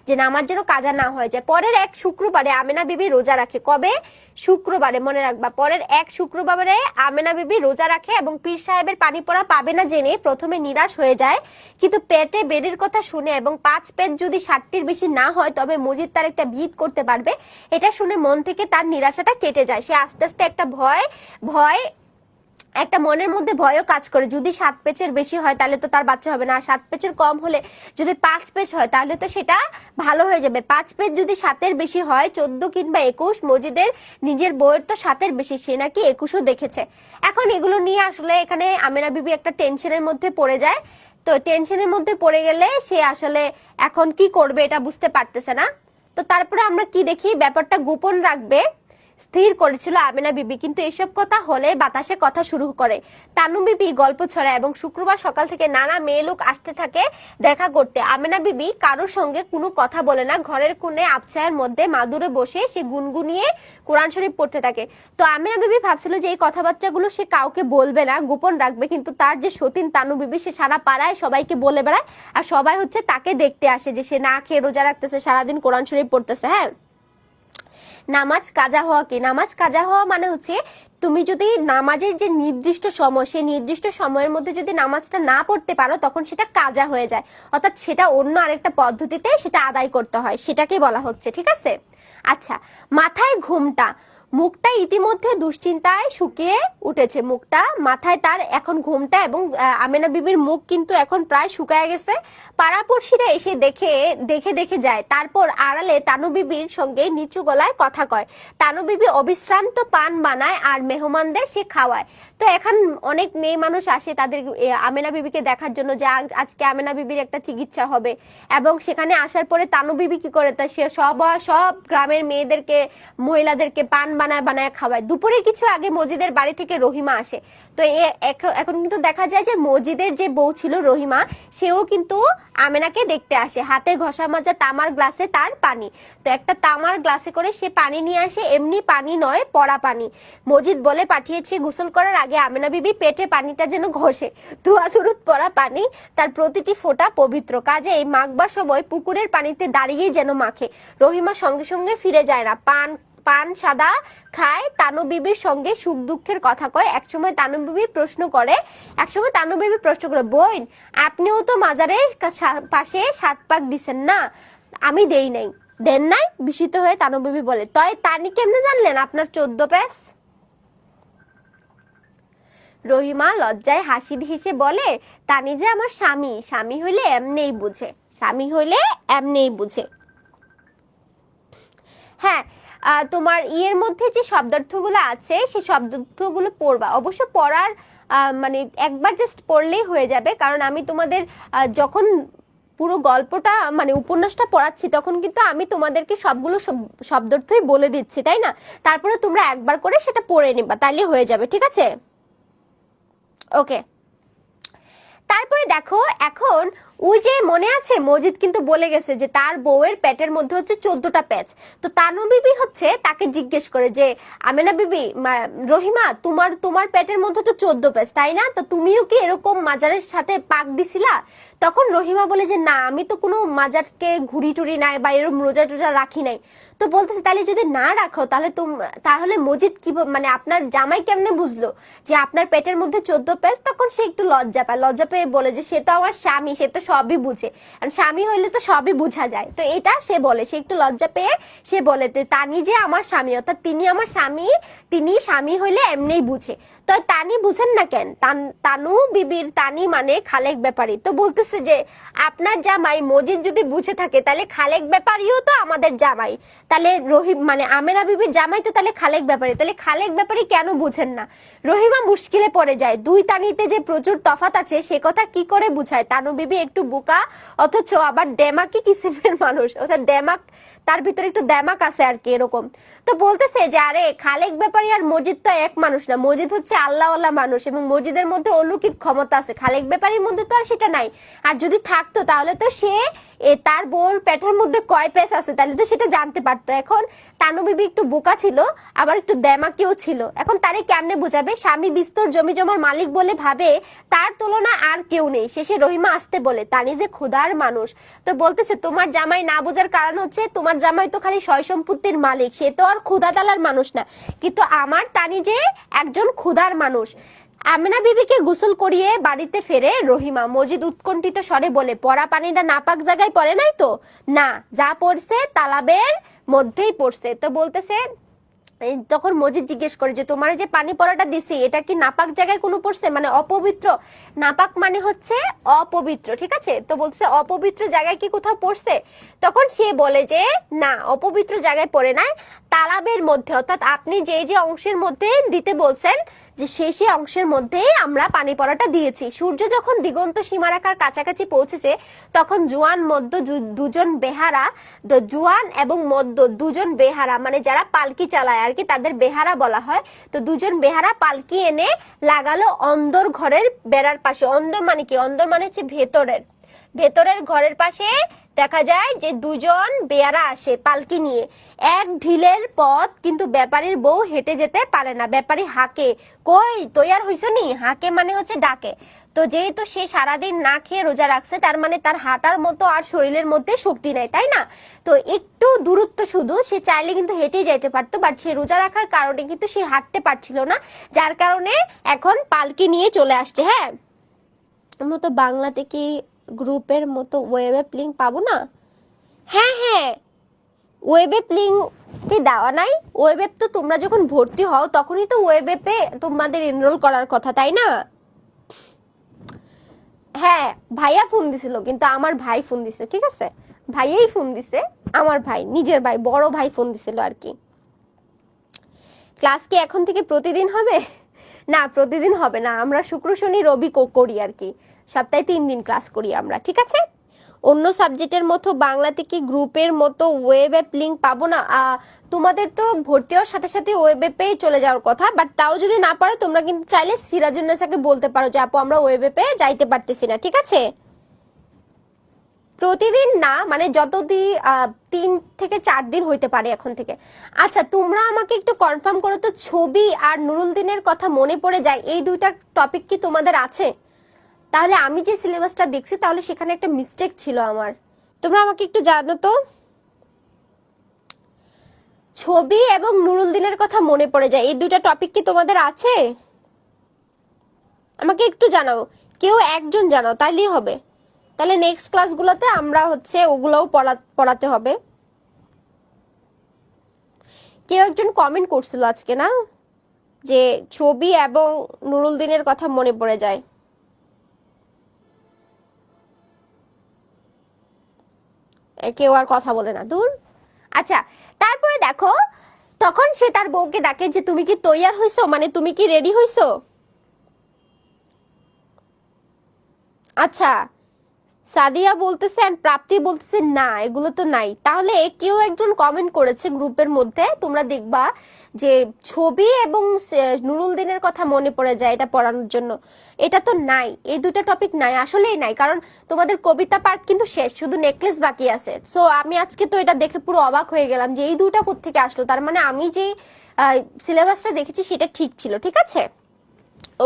যে নামাজ যেন কাজা না হয়ে যায়। পরের এক শুক্রবারে আমেনা বিবি রোজা রাখে। কবে? শুক্রবারে, মনে রাখবা। পরের এক শুক্রবারে আমেনা বিবি রোজা রাখে এবং পীর সাহেবের পানি পড়া পাবে না জেনে প্রথমে নিরাশ হয়ে যায়, কিন্তু পেটে বেড়ের কথা শুনে এবং 5 পেট যদি 60টির বেশি না হয় তবে মজিদ তার একটা ভিত করতে পারবে, এটা শুনে মন থেকে তার নিরাশাটা কেটে যায়। সে আস্তে আস্তে একটা একটা মনের মধ্যে ভয়ও কাজ করে, যদি 7 পেজের বেশি হয় তাহলে তো তার বাচ্চা হবে না, আর 7 পেজের কম হলে যদি 5 পেজ হয় তাহলে তো সেটা ভালো হয়ে যাবে। 5 পেজ যদি 7-এর বেশি হয়, 14 কিংবা 21, মজিদের নিজের বইয়ের তো 7-এর বেশি, সে নাকি 21ও দেখেছে। এখন এগুলো নিয়ে আসলে এখানে আমেনা বিবি একটা টেনশনের মধ্যে পড়ে যায়। তো টেনশনের মধ্যে পড়ে গেলে সে আসলে এখন কি করবে এটা বুঝতে পারতেছে না। তো তারপরে আমরা কি দেখি, ব্যাপারটা গোপন রাখবে স্থির করেছিল আমেনা বিবি, কিন্তু এসব কথা হলে বাতাসে কথা শুরু করে। তানু বিবি গল্প ছড়ায় এবং শুক্রবার সকাল থেকে নানা মেয়ে লোক আসতে থাকে দেখা করতে। আমেনা বিবি কারোর সঙ্গে কোনো কথা বলে না, ঘরের কোণে আবছায়ার মধ্যে মাদুরে বসে সে গুনগুনিয়ে কোরআন শরীফ পড়তে থাকে। তো আমেনা বিবি ভাবছিল যে এই কথাবার্তাগুলো সে কাউকে বলবে না, গোপন রাখবে, কিন্তু তার যে সতীন তানু বিবি সে সারা পাড়ায় সবাইকে বলে বেড়ায়, আর সবাই হচ্ছে তাকে দেখতে আসে যে সে না খেয়ে রোজা রাখতেছে, সারাদিন কোরআন শরীফ পড়তেছে। হ্যাঁ, নামাজ কাজা হওয়া কি? নামাজ কাজা হওয়া মানে হচ্ছে তুমি যদি নামাজের যে নির্দিষ্ট সময়, সেই নির্দিষ্ট সময়ের মধ্যে যদি নামাজটা না পড়তে পারো তখন সেটা কাজা হয়ে যায়, অর্থাৎ সেটা অন্য আরেকটা পদ্ধতিতে সেটা আদায় করতে হয়, সেটাকে বলা হচ্ছে, ঠিক আছে। আচ্ছা, মাথায় ঘুমটা, মুখটা ইতিমধ্যে দুশ্চিন্তায় শুকিয়ে উঠেছে, মুখটা মাথায় তার এখন ঘুমটা, এবং আমেনা বিবির মুখ কিন্তু এখন প্রায় শুকায় গেছে। পাড়াপড়শিরা এসে দেখে দেখে দেখে যায়, তারপর আড়ালে তানু বিবির সঙ্গে নিচু গলায় কথা কয়। তানু বিবি অবিশ্রান্ত পান বানায় আর মেহমানদের সে খাওয়ায়। তো এখন অনেক মেয়ে মানুষ আসে তাদের আমেনা বিবিকে দেখার জন্য, যে আজকে আমেনা বিবির একটা চিকিৎসা হবে, এবং সেখানে আসার পরে তানু বিবি কি করে, তা সে সব গ্রামের মেয়েদেরকে মহিলাদেরকে পান বানায় বানায় খাওয়ায়। দুপুরে কিছু আগে মজিদের বাড়ি থেকে রহিমা আসে। তো এখন কিন্তু দেখা যায় যে মজিদের যে বউ ছিল রহিমা, সেও কিন্তু আমেনাকে দেখতে আসে, হাতে ঘষা মাজা তামার গ্লাসে তার পানি। তো একটা তামার গ্লাসে করে সে পানি নিয়ে আসে, এমনি পানি নয়, পড়া পানি। মজিদ বলে পাঠিয়েছে গোসল করার আগে আমেনা বিবি পেটে পানিটা যেন ঘষে, ধোয়াধুরুত পড়া পানি, তার প্রতিটি ফোঁটা পবিত্র, কাজে এই মাখবার সময় পুকুরের পানিতে দাঁড়িয়ে যেন মাখে। রহিমা সঙ্গে সঙ্গে ফিরে যায় না, পান সাদা খায়, তানু বিবির সঙ্গে সুখ দুঃখের কথা কয়। একসময় তানু বিবি প্রশ্ন করে, বোন আপনিও তো মাজারের পাশে 7 পাক দিছেন না, আমি দেন নাই? বিস্মিত হয়ে তানু বিবি বলে, তয় তানি কেমনে জানলেন আপনার 14 প্যাস? রহিমা লজ্জায় হাসি হেসে বলে, তানি যে আমার স্বামী হইলে এমনেই বুঝে। হ্যাঁ, তোমার ইয়ের মধ্যে যে শব্দার্থগুলো আছে সেই শব্দার্থগুলো পড়বা, অবশ্য পড়ার মানে একবার জাস্ট পড়লেই হয়ে যাবে, কারণ আমি তোমাদের যখন পুরো গল্পটা মানে উপন্যাসটা পড়াচ্ছি তখন কিন্তু আমি তোমাদেরকে সবগুলো শব্দার্থই বলে দিচ্ছি, তাই না? তারপরে তোমরা একবার করে সেটা পড়ে নিবা, তাহলে হয়ে যাবে, ঠিক আছে? ওকে, তারপরে দেখো এখন ওই যে মনে আছে মজিদ কিন্তু বলে গেছে যে তার বউয়ের পেটের মধ্যে হচ্ছে 14টা প্যাচ। তো তানু বিবি হচ্ছে তাকে জিজ্ঞেস করে যে আমেনা বিবি, রহিমা তোমার তোমার পেটের মধ্যে তো 14 প্যাচ তাই না, তো তুমিও কি এরকম মাজারের সাথে পাক দিছিলা? তখন রহিমা বলে যে না আমি তো কোনো মাজারকে ঘুরি টুরি নাই বা এরকম রোজা টোজা রাখি নাই। তো বলতেছে তাহলে যদি না রাখো তাহলে তাহলে মজিদ কি মানে আপনার জামাই কেমনে বুঝলো যে আপনার পেটের মধ্যে 14 প্যাচ? তখন সে একটু লজ্জা পায়, লজ্জা পেয়ে বলে যে সে তো আমার স্বামী, সে তো সবই বুঝে, আর স্বামী হইলে তো সবই বোঝা যায়। তো এটা সে বলে, সে একটু লজ্জা পেয়ে সে বলে তানি যে আমার স্বামী, অর্থাৎ তিনি আমার স্বামী, তিনি স্বামী হইলে এমনিই বুঝে। তো তানি বুঝেন না কেন? তানু বিবির তানি মানে খালেক ব্যাপারী। তো বলতেছে যে আপনার জামাই মজিদ যদি বুঝে থাকে তাহলে খালেক ব্যাপারীও তো আমাদের জামাই, তাহলে রহিম মানে আমেনা বিবির জামাই তো তাহলে খালেক ব্যাপারী, তাহলে খালেক ব্যাপারী কেন বুঝেন না? রহিমা মুশকিলে পড়ে যায়, দুই তানিতে যে প্রচুর তফাৎ আছে সে কথা কি করে বুঝায়? তানু বিবি একটু বোকা, অথচ আবার দেমাকি কিসিমের মানুষ, অর্থাৎ দেমাক, তার ভিতরে একটু দেমাক আছে আর কি এরকম। তো বলতেছে যে আরে খালেক ব্যাপারী আর মজিদ তো এক মানুষ না, মজিদ হচ্ছে আল্লাহওয়ালা মানুষ এবং মজিদের মধ্যে অলৌকিক ক্ষমতা আছে, খালেক ব্যাপারীর মধ্যে তো আর সেটা নাই। আর যদি থাকতো তাহলে তো সে তার বউর পেটের মধ্যে কয় পেস আছে তাহলে তো সেটা জানতে পারতো। এখন তানু বিবি একটু বোকা ছিল আবার একটু দেমাকিও ছিল, এখন তারে কেমনে বুঝাবে? স্বামী বিস্তর জমি জমার মালিক বলে ভাবে তার তুলনা আর কেউ নেই। শেষে রহিমা আসতে বলে তানি যে ক্ষুধার মানুষ। তো বলতেছে তোমার জামাই না বোঝার কারণ হচ্ছে তোমার জামাই তো খালি সয় সম্পত্তির মালিক, সে তো আর ক্ষুধা তালার মানুষ না, কিন্তু আমার তানি যে একজন ক্ষুধার মানুষ। আমেনা বিবিকে গোসল করিয়ে বাড়িতে ফেরে রহিমা। মজিদ উৎকণ্ঠিত স্বরে বলে পড়া পানিটা নাপাক জায়গায় পড়ে নাই তো? না, যা পড়ছে তালাবের মধ্যেই পড়ছে। তো বলতেছে তখন মজিদ জিজ্ঞেস করে যে তোমার যে পানি পড়াটা দিছি এটা কি নাপাক জায়গায় কোনো পড়ছে, মানে অপবিত্র? নাপাক মানে হচ্ছে অপবিত্র, ঠিক আছে? তো বলছে অপবিত্র জায়গায় কি কোথাও পড়ছে? তখন সে বলে যে না অপবিত্র জায়গায় পড়ে নাই, তালাবের মধ্যে, অর্থাৎ আপনি যে যে অংশের মধ্যে দিতে বলছেন যে সেই অংশের মধ্যেই আমরা পানি পড়াটা দিয়েছি। সূর্য যখন দিগন্ত সীমারেখার কাছাকাছি পৌঁছেছে তখন জুয়ান মধ্য দুজন বেহারা, জুয়ান এবং মধ্য দুজন বেহারা মানে যারা পালকি চালায় আর কি তাদের বেহারা বলা হয়। তো দুজন বেহারা পালকি এনে লাগালো অন্দর ঘরের বেড়ার পাশে। অন্দর মানে কি? অন্দর মানে হচ্ছে ভেতরের ঘরের পাশে দেখা যায় যে দুজন বেয়ারা আসে পালকি নিয়ে। এক ঢিলের পথ, কিন্তু ব্যাপারীর বউ হেঁটে যেতে পারে না। ব্যাপারী হাঁকে, কই তৈয়ার হইছো নি? হাঁকে মানে হচ্ছে ডাকে। তো যেহেতু সে সারাদিন না খেয়ে রোজা রাখছে তার মানে তার হাঁটার মতো আর শরীরের মধ্যে শক্তি নেই, তাই না? তো একটু দূরত্ব, শুধু সে চাইলে কিন্তু হেঁটে যাইতে পারতো, বাট সে রোজা রাখার কারণে কিন্তু সে হাঁটতে পারছিল না, যার কারণে এখন পালকি নিয়ে চলে আসছে। হ্যাঁ, আমরা তো বাংলাতে কি গ্রুপের মতো ওয়েব লিংক পাবো না? হ্যাঁ হ্যাঁ, ওয়েব লিংক কি দেওয়া নাই? ওয়েব তো তোমরা যখন ভর্তি হও তখনই তো ওয়েব তোমাদের এনরোল করার কথা, তাই না? হ্যাঁ, ভাইয়া ফোন দিছিল, কিন্তু আমার ভাই ফোন দিছে, ঠিক আছে? ভাইয়াই ফোন দিছে, আমার ভাই, নিজের ভাই, বড় ভাই ফোন দিছিল আর কি। ক্লাস কি এখন থেকে প্রতিদিন হবে? না, প্রতিদিন হবে না, আমরা শুক্র শনি রবি করি আর কি, সপ্তাহে 3 দিন ক্লাস করি আমরা, ঠিক আছে? অন্য সাবজেক্টের মতো বাংলাতে কি গ্রুপের মতো ওয়েব অ্যাপ লিংক পাবো না? তোমাদের তো ভর্তি হওয়ার সাথে সাথে ওয়েব অ্যাপে চলে যাওয়ার কথা, বাট তাও যদি না পারো তোমরা কিন্তু চাইলে সিরাজুন্নেসাকে বলতে পারো যে আপু আমরা ওয়েব অ্যাপে যাইতে পারতেছি না, ঠিক আছে? প্রতিদিন না, মানে যতদিন 3 থেকে 4 দিন হইতে পারে এখন থেকে। আচ্ছা তোমরা আমাকে একটু কনফার্ম করো তো, ছবি আর নুরুল দিনের কথা মনে পড়ে যায়, এই দুইটা টপিক কি তোমাদের আছে? তাহলে আমি যে সিলেবাসটা দেখছি তাহলে সেখানে একটা মিস্টেক ছিল আমার, তোমরা আমাকে একটু জানো তো। ছবি এবং নুরুল দিনের কথা মনে পড়ে যায়, এই দুইটা টপিক কি তোমাদের আছে? আমাকে একটু জানাও, কেউ একজন জানাও, তাইলেই হবে। তাহলে নেক্সট ক্লাসগুলোতে আমরা হচ্ছে ওগুলোও পড়াতে হবে। কেউ একজন কমেন্ট করছিল আজকে না, যে ছবি এবং নুরুল দিনের কথা মনে পড়ে যায়। কেউ আর কথা বলে না, দূর। আচ্ছা, তারপরে দেখো তখন সে তার বউকে ডাকে যে তুমি কি তৈয়ার হইছো, মানে তুমি কি রেডি হইছো? আচ্ছা, সাদিয়া বলতেছে and প্রাপ্তি বলতেছে না এগুলো তো নাই। তাহলে কেউ একজন কমেন্ট করেছে গ্রুপের মধ্যে, তোমরা দেখবা যে ছবি এবং নুরুল দিনের কথা মনে পড়ে যায় এটা পড়ানোর জন্য। এটা তো নাই, এই দুটো টপিক নাই, আসলেই নাই, কারণ তোমাদের কবিতা পার্ট কিন্তু শেষ, শুধু নেকলেস বাকি আছে। সো আমি আজকে তো এটা দেখে পুরো অবাক হয়ে গেলাম যে এই দুটা কোত্থেকে আসলো। তার মানে আমি যে সিলেবাসটা দেখেছি সেটা ঠিক ছিল। ঠিক আছে,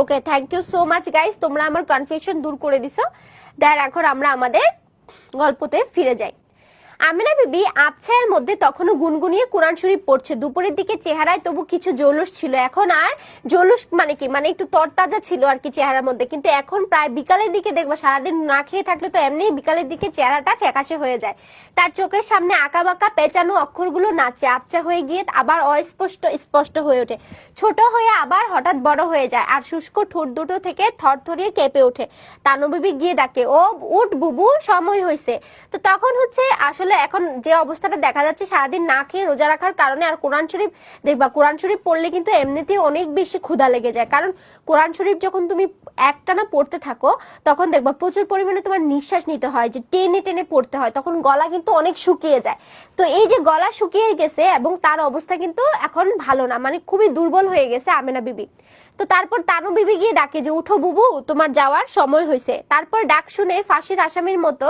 okay, thank you so much guys, তোমরা আমার কনফিউশন দূর করে দিছো। দেন এখন আমরা আমাদের গল্পতে ফিরে যাই। আমিনা বিবি আবছায়ার মধ্যে তখনও গুনগুনিয়ে কোরআন শরীফ পড়ছে। দুপুরের দিকে চেহারায় তবু কিছু জৌলুস ছিল, এখন আর জৌলুস মানে কি, মানে একটু তরতাজা ছিল আর কি চেহারার মধ্যে। কিন্তু এখন প্রায় বিকালের দিকে দেখবা, সারাদিন না খেয়ে থাকলে তো এমনি বিকালের দিকে চেহারাটা ফ্যাকাশে হয়ে যায়। তার চোখের সামনে আঁকাবাঁকা পেঁচানো অক্ষরগুলো নাচে, আবছা হয়ে গিয়ে আবার অস্পষ্ট স্পষ্ট হয়ে ওঠে, ছোট হয়ে আবার হঠাৎ বড় হয়ে যায়, আর শুষ্ক ঠোঁট দুটো থেকে থরথরিয়ে কেঁপে ওঠে। তানু বিবি গিয়ে ডাকে, ও উঠ বুবু, সময় হয়েছে। তো তখন হচ্ছে আসলে এখন যে অবস্থাটা দেখা যাচ্ছে, সারাদিন না খেয়ে রোজা রাখার কারণে, আর কোরআন শরীফ দেখবা, কোরআন শরীফ পড়লে কিন্তু এমনিতেই অনেক বেশি ক্ষুধা লেগে যায়। কারণ কোরআন শরীফ যখন তুমি একটানা পড়তে থাকো তখন দেখবা প্রচুর পরিমাণে তোমার নিঃশ্বাস নিতে হয়, যে টেনে টেনে পড়তে হয়, তখন গলা কিন্তু অনেক শুকিয়ে যায়। তো এই যে গলা শুকিয়ে গেছে এবং তার অবস্থা কিন্তু এখন ভালো না, মানে খুবই দুর্বল হয়ে গেছে আমেনা বিবি। তো তারপর তানু বিবি গিয়ে ডাকে যে উঠো বুবু, তোমার যাওয়ার সময় হয়েছে। তারপর ডাক শুনে ফাঁসির আসামির মতো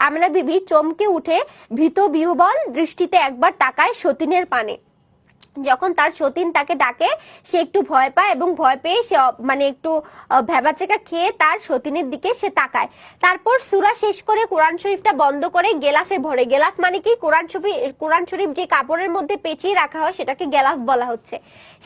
আমেনা বিবি চমকে উঠে ভীত বিহ্বল দৃষ্টিতে একবার তাকায় সতীনের পানে। যখন তার সতীন তাকে ডাকে সে একটু ভয় পায়, এবং ভয় পেয়ে সে মানে একটু ভ্যাবাচেকা খেয়ে তার সতীনের দিকে সে তাকায়। তারপর সূরা শেষ করে কোরআন শরীফটা বন্ধ করে গেলাফে ভরে। গেলাফ মানে কি, কোরআন শরীফ যে কাপড়ের মধ্যে পেঁচিয়ে রাখা হয় সেটাকে গেলাফ বলা হচ্ছে।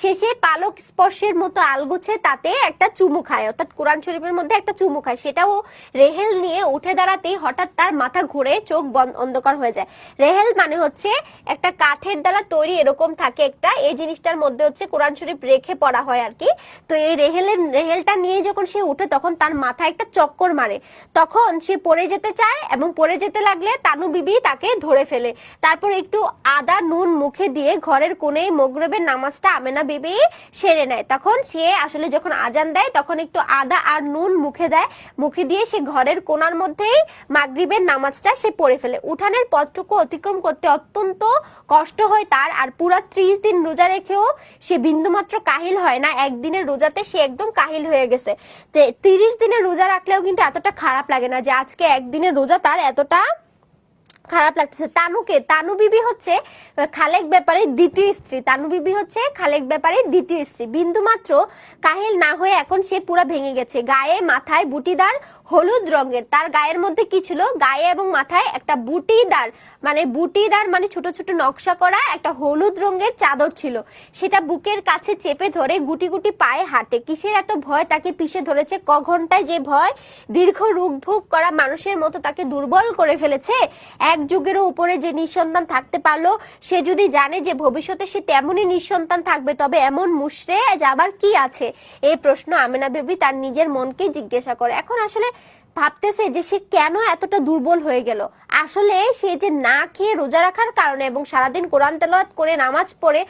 শেষে পালক স্পর্শের মতো আলগুছে তাতে একটা চুমু খায়, অর্থাৎ কোরআন শরীফের মধ্যে একটা চুমু খায়। সেটাও রেহেল নিয়ে উঠে দাঁড়াতেই হঠাৎ তার মাথা ঘুরে চোখ অন্ধকার হয়ে যায়। রেহেল মানে হচ্ছে একটা কাঠের দ্বারা তৈরি এরকম থাকে একটা, এই জিনিসটার মধ্যে হচ্ছে কোরআন শরীফ রেখে পড়া হয় আর কি। তো এই রেহেলটা নিয়ে যখন সে উঠে তখন তার মাথায় একটা চক্কর মারে, তখন সে পড়ে যেতে চায় এবং পড়ে যেতে লাগলে তানু বিবি তাকে ধরে ফেলে। তারপর একটু আদা নুন মুখে দিয়ে ঘরের কোণেই মাগরিবের নামাজটা আমেনা বিবি সেরে নেয়। তখন সে আসলে যখন আজান দেয় তখন একটু আদা আর নুন মুখে দেয়, মুখে দিয়ে সে ঘরের কোণার মধ্যেই মাগরিবের নামাজটা সে পড়ে ফেলে। উঠানের পথটুকু অতিক্রম করতে অত্যন্ত কষ্ট হয় তার, আর পুরা 30 দিন রোজা রেখেও সে বিন্দুমাত্র কাহিল হয় না। একদিনের রোজাতে সে একদম কাহিল হয়ে গেছে। 30 দিনের রোজা রাখলেও কিন্তু এতটা খারাপ লাগে না যে আজকে একদিনের রোজা তার এতটা খারাপ লাগতেছে। তানু বিবি হচ্ছে খালেক ব্যাপারীর দ্বিতীয় স্ত্রী। তানু বিবি হচ্ছে খালেক ব্যাপারীর দ্বিতীয় স্ত্রী। বিন্দুমাত্র কাহিল না হয়ে এখন সে পুরা ভেঙে গেছে। গায়ে মাথায় বুটিদার হলুদ রঙের, তার গায়ের মধ্যে কি ছিল, গায়ে এবং মাথায় একটা বুটিদার মানে ছোট ছোট নকশা করা একটা হলুদ রঙের চাদর ছিল। সেটা বুকের কাছে চেপে ধরে গুটি গুটি পায়ে হাঁটে। কিসের এত ভয় তাকে পিষে ধরেছে, ঘন্টায় যে ভয় দীর্ঘ রোগভোগ করা মানুষের মতো তাকে দুর্বল করে ফেলেছে। এক যুগেরও উপরে যে নিঃসন্তান থাকতে পারলো, সে যদি জানে যে ভবিষ্যতে সে তেমনই নিঃসন্তান থাকবে, তবে এমন মুশরে যাবার কি আছে? এই প্রশ্ন আমেনা বিবি তার নিজের মনকে জিজ্ঞাসা করে। এখন আসলে ভাবতেছে যে সে কেন এতটা দুর্বল হয়ে গেল। আসলে সে যে না খেয়ে রোজা রাখার কারণে এবং সারাদিন কোরআন তেলাওয়াত করে নামাজ পড়ে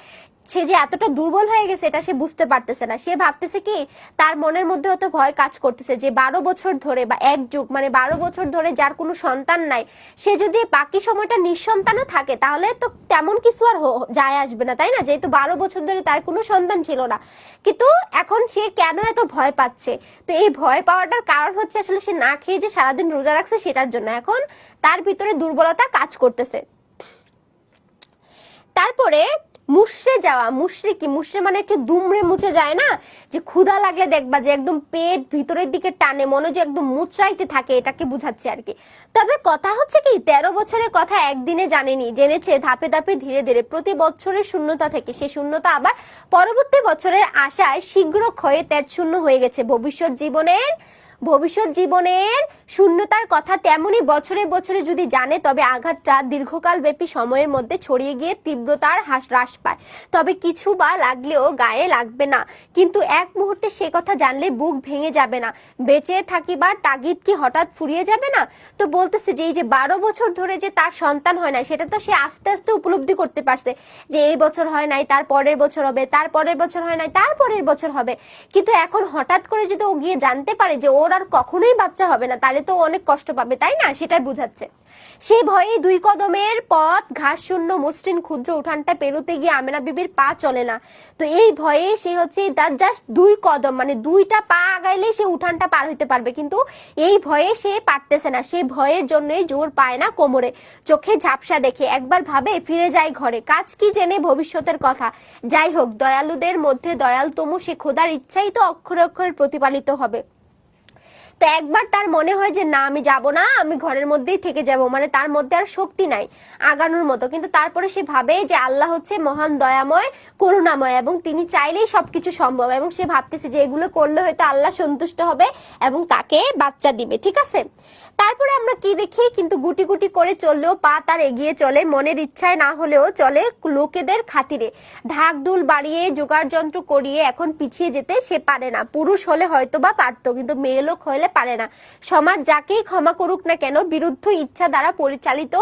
সে যে এতটা দুর্বল হয়ে গেছে এটা সে বুঝতে পারতেছে না। সে ভাবতেছে কি, তার মনের মধ্যে হয়তো ভয় কাজ করতেছে যে 12 বছর ধরে বা এক যুগ মানে 12 বছর ধরে যার কোনো সন্তান নাই, সে যদি বাকি সময়টা নিঃসন্তানও থাকে তাহলে তো তেমন কিছু আর যায় আসবে না, তাই না? যেহেতু 12 বছর ধরে তার কোনো সন্তান ছিল না। কিন্তু এখন সে কেন এত ভয় পাচ্ছে? তো এই ভয় পাওয়াটার কারণ হচ্ছে আসলে সে না খেয়ে যে সারাদিন রোজা রাখছে সেটার জন্য এখন তার ভিতরে দুর্বলতা কাজ করতেছে। তারপরে মুশরে যাওয়া, মুশরে মানে একটু দুমড়ে মুছে যায় না, যে ক্ষুধা লাগলে দেখবা যে একদম পেট ভিতরের দিকে টানে, মনে যে একদম মুচড়াইতে থাকে, এটাকে বুঝাচ্ছে আর কি। তবে কথা হচ্ছে কি, 13 বছরের কথা একদিনে জানেনি, জেনেছে ধাপে ধাপে ধীরে ধীরে। প্রতি বছরের শূন্যতা থেকে সে শূন্যতা আবার পরবর্তী বছরের আশায় শীঘ্র ক্ষয়ে তেজ শূন্য হয়ে গেছে। ভবিষ্যৎ জীবনের শূন্যতার কথা তেমনি বছরে বছরে যদি জানে, তবে আঘাতটা দীর্ঘকাল ব্যাপী সময়ের মধ্যে ছড়িয়ে গিয়ে তীব্রতার হ্রাস পায়। তবে কিছু বা লাগলেও গায়ে লাগবে না, কিন্তু এক মুহূর্তে সে কথা জানলে বুক ভেঙে যাবে না? বেঁচে থাকিবার তাগিদ কি হঠাৎ ফুরিয়ে যাবে না? তো বলতেছে যে এই যে 12 বছর ধরে যে তার সন্তান হয় না, সেটা তো সে আস্তে আস্তে উপলব্ধি করতে পারছে যে এই বছর হয় নাই, তার পরের বছর হবে, তার পরের বছর হয় নাই, তার পরের বছর হবে। কিন্তু এখন হঠাৎ করে যদি ও গিয়ে জানতে পারে যে ওর ওর আর কখনোই বাচ্চা হবে না, তাহলে তো অনেক কষ্ট পাবে, তাই না? সেটাই বুঝাচ্ছে। সেই ভয়ে 2 কদমের পথ ঘাস শূন্য মসৃণ ক্ষুদ্র উঠানটা পেরোতে গিয়ে আমেনা বিবির পা চলে না। তো এই ভয়ে সে হচ্ছে তার জাস্ট 2 কদম, মানে 2টা পা আগাইলে সে উঠানটা পার হইতে পারবে, কিন্তু এই ভয়ে সে পারতেছে না। সেই ভয়ের জন্যই জোর পায় না কোমরে, চোখে ঝাপসা দেখে একবার ভাবে ফিরে যায় ঘরে, কাজ কি জেনে ভবিষ্যতের কথা। যাই হোক, দয়ালুদের মধ্যে দয়ালতম সে খোদার ইচ্ছাই তো অক্ষরে অক্ষরে প্রতিপালিত হবে। তো একবার তার মনে হয় যে না, আমি যাব না, আমি ঘরের মধ্যেই থেকে যাব, মানে তার মধ্যে আর শক্তি নাই আগানোর মতো। কিন্তু তারপরে সে ভাবে যে আল্লাহ হচ্ছে মহান দয়াময় করুণাময় এবং তিনি চাইলেই সবকিছু সম্ভব, এবং সে ভাবতেছে যে এগুলো করলে হয়তো আল্লাহ সন্তুষ্ট হবে এবং তাকে বাচ্চা দিবে। ঠিক আছে, তারপরে আমরা কি দেখি, কিন্তু গুটি গুটি করে চললেও পা তার এগিয়ে চলে, মনের ইচ্ছায় না হলেও চলে লোকেদের খাতিরে। ঢাক ঢোল বাড়িয়ে জোগাড় যন্ত্র করিয়ে এখন পিছিয়ে যেতে সে পারে না। পুরুষ হলে হয়তো বা পারতো, কিন্তু মেয়ে লোক হলে পারে না। সমাজ যাকেই ক্ষমা করুক না কেন, বিরুদ্ধ ইচ্ছা দ্বারা পরিচালিত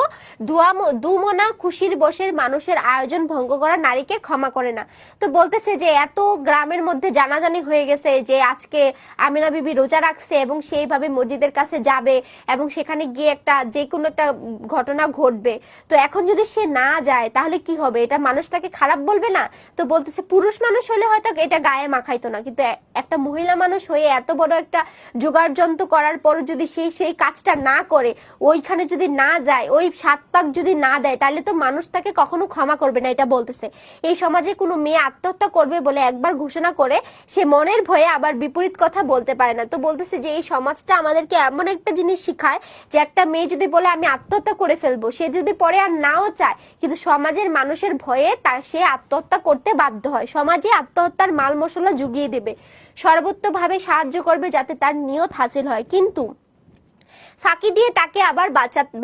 দুমনা খুশির বসের মানুষের আয়োজন ভঙ্গ করা নারীকে ক্ষমা করে না। তো বলতেছে যে এত গ্রামের মধ্যে জানাজানি হয়ে গেছে যে আজকে আমিনা বিবি রোজা রাখছে এবং সেইভাবে মসজিদের কাছে যাবে এবং সেখানে গিয়ে একটা যে কোনো একটা ঘটনা ঘটবে, তো এখন যদি সে না যায় তাহলে কি হবে? এটা মানুষ তাকে খারাপ বলবে না? তো বলতেছে পুরুষ মানুষ হলে হয়তো এটা গায়ে মাখাইতো না, কিন্তু একটা মহিলা মানুষ হয়ে এত বড় একটা জোগাড় যন্ত্র করার পর যদি সেই কাজটা না করে, ওইখানে যদি না যায়, ওই 7 পাক যদি না দেয়, তাহলে তো মানুষ তাকে কখনো ক্ষমা করবে না। এটা বলতেছে এই সমাজে কোনো মেয়ে আত্মহত্যা করবে বলে একবার ঘোষণা করে সে মনের ভয়ে আবার বিপরীত কথা বলতে পারে না। তো বলতেছে যে এই সমাজটা আমাদেরকে এমন একটা জিনিস শিখায় যে একটা মেয়ে যদি বলে আমি আত্মহত্যা করে ফেলবো, সে যদি পরে আর নাও চায়, কিন্তু সমাজের মানুষের ভয়ে তার সে আত্মহত্যা করতে বাধ্য হয়। সমাজে আত্মহত্যার মাল মশলা জুগিয়ে দেবে, সর্বোত্তভাবে সাহায্য করবে যাতে তার নিয়ত হাসিল হয়, কিন্তু ফাঁকি দিয়ে তাকে আবার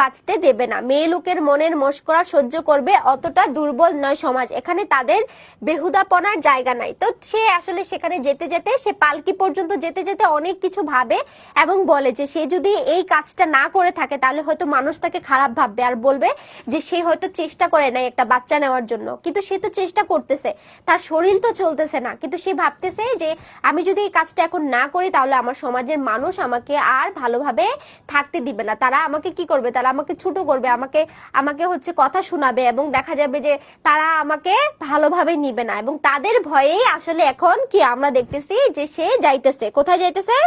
বাঁচতে দেবে না। মেয়ে লোকের মনের মস্করা সহ্য করবে অতটা দুর্বল নয় সমাজ, এখানে তাদের বেহুদাপনার জায়গা নাই। তো সে আসলে সেখানে যেতে যেতে, সে পালকি পর্যন্ত যেতে যেতে অনেক কিছু ভাবে এবং বলে যে সে যদি এই কাজটা না করে থাকে তাহলে হয়তো মানুষ তাকে খারাপ ভাববে আর বলবে যে সে হয়তো চেষ্টা করে নাই একটা বাচ্চা নেওয়ার জন্য, কিন্তু সে তো চেষ্টা করতেছে, তার শরীর তো চলতেছে না, কিন্তু সে ভাবতেছে যে আমি যদি এই কাজটা এখন না করি তাহলে আমার সমাজের মানুষ আমাকে আর ভালোভাবে থাকতে দিবে না, তারা আমাকে কি করবে, তারা আমাকে ছোট করবে, আমাকে আমাকে হচ্ছে কথা শোনাবে এবং দেখা যাবে যে তারা আমাকে ভালোভাবে নিবে না, এবং তাদের ভয়েই আসলে এখন কি আমরা দেখতেছি যে সে যাইতেছে, কোথায় যাইতেছে?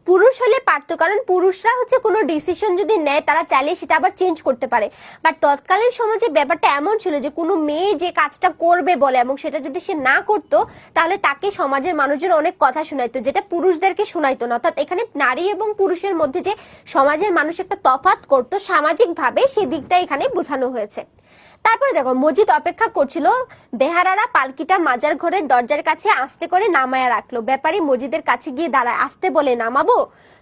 পুরুষ হলে পারতো, কারণ পুরুষরা হচ্ছে কোনো ডিসিশন যদি নেয় তারা চাইলে সেটা আবার চেঞ্জ করতে পারে। বাট তৎকালীন সমাজে ব্যাপারটা এমন ছিল যে কোনো মেয়ে যে কাজটা করবে বলে এবং সেটা যদি সে না করতো তাহলে তাকে সমাজের মানুষজন অনেক কথা শোনাইতো, যেটা পুরুষদেরকে শোনাইতো না। অর্থাৎ এখানে নারী এবং পুরুষের মধ্যে যে সমাজের মানুষ একটা তফাৎ করতো সামাজিকভাবে, সেই দিকটা এখানে বোঝানো হয়েছে। তারপরে দেখো, মসজিদ অপেক্ষা করছিল, বেহারারা পালকিটা মাজার ঘরের দরজার কাছে আস্তে করে নামায়া রাখলো। ব্যাপারী মসজিদের কাছে গিয়ে দাঁড়ায়, আসতে বলে নামাবো।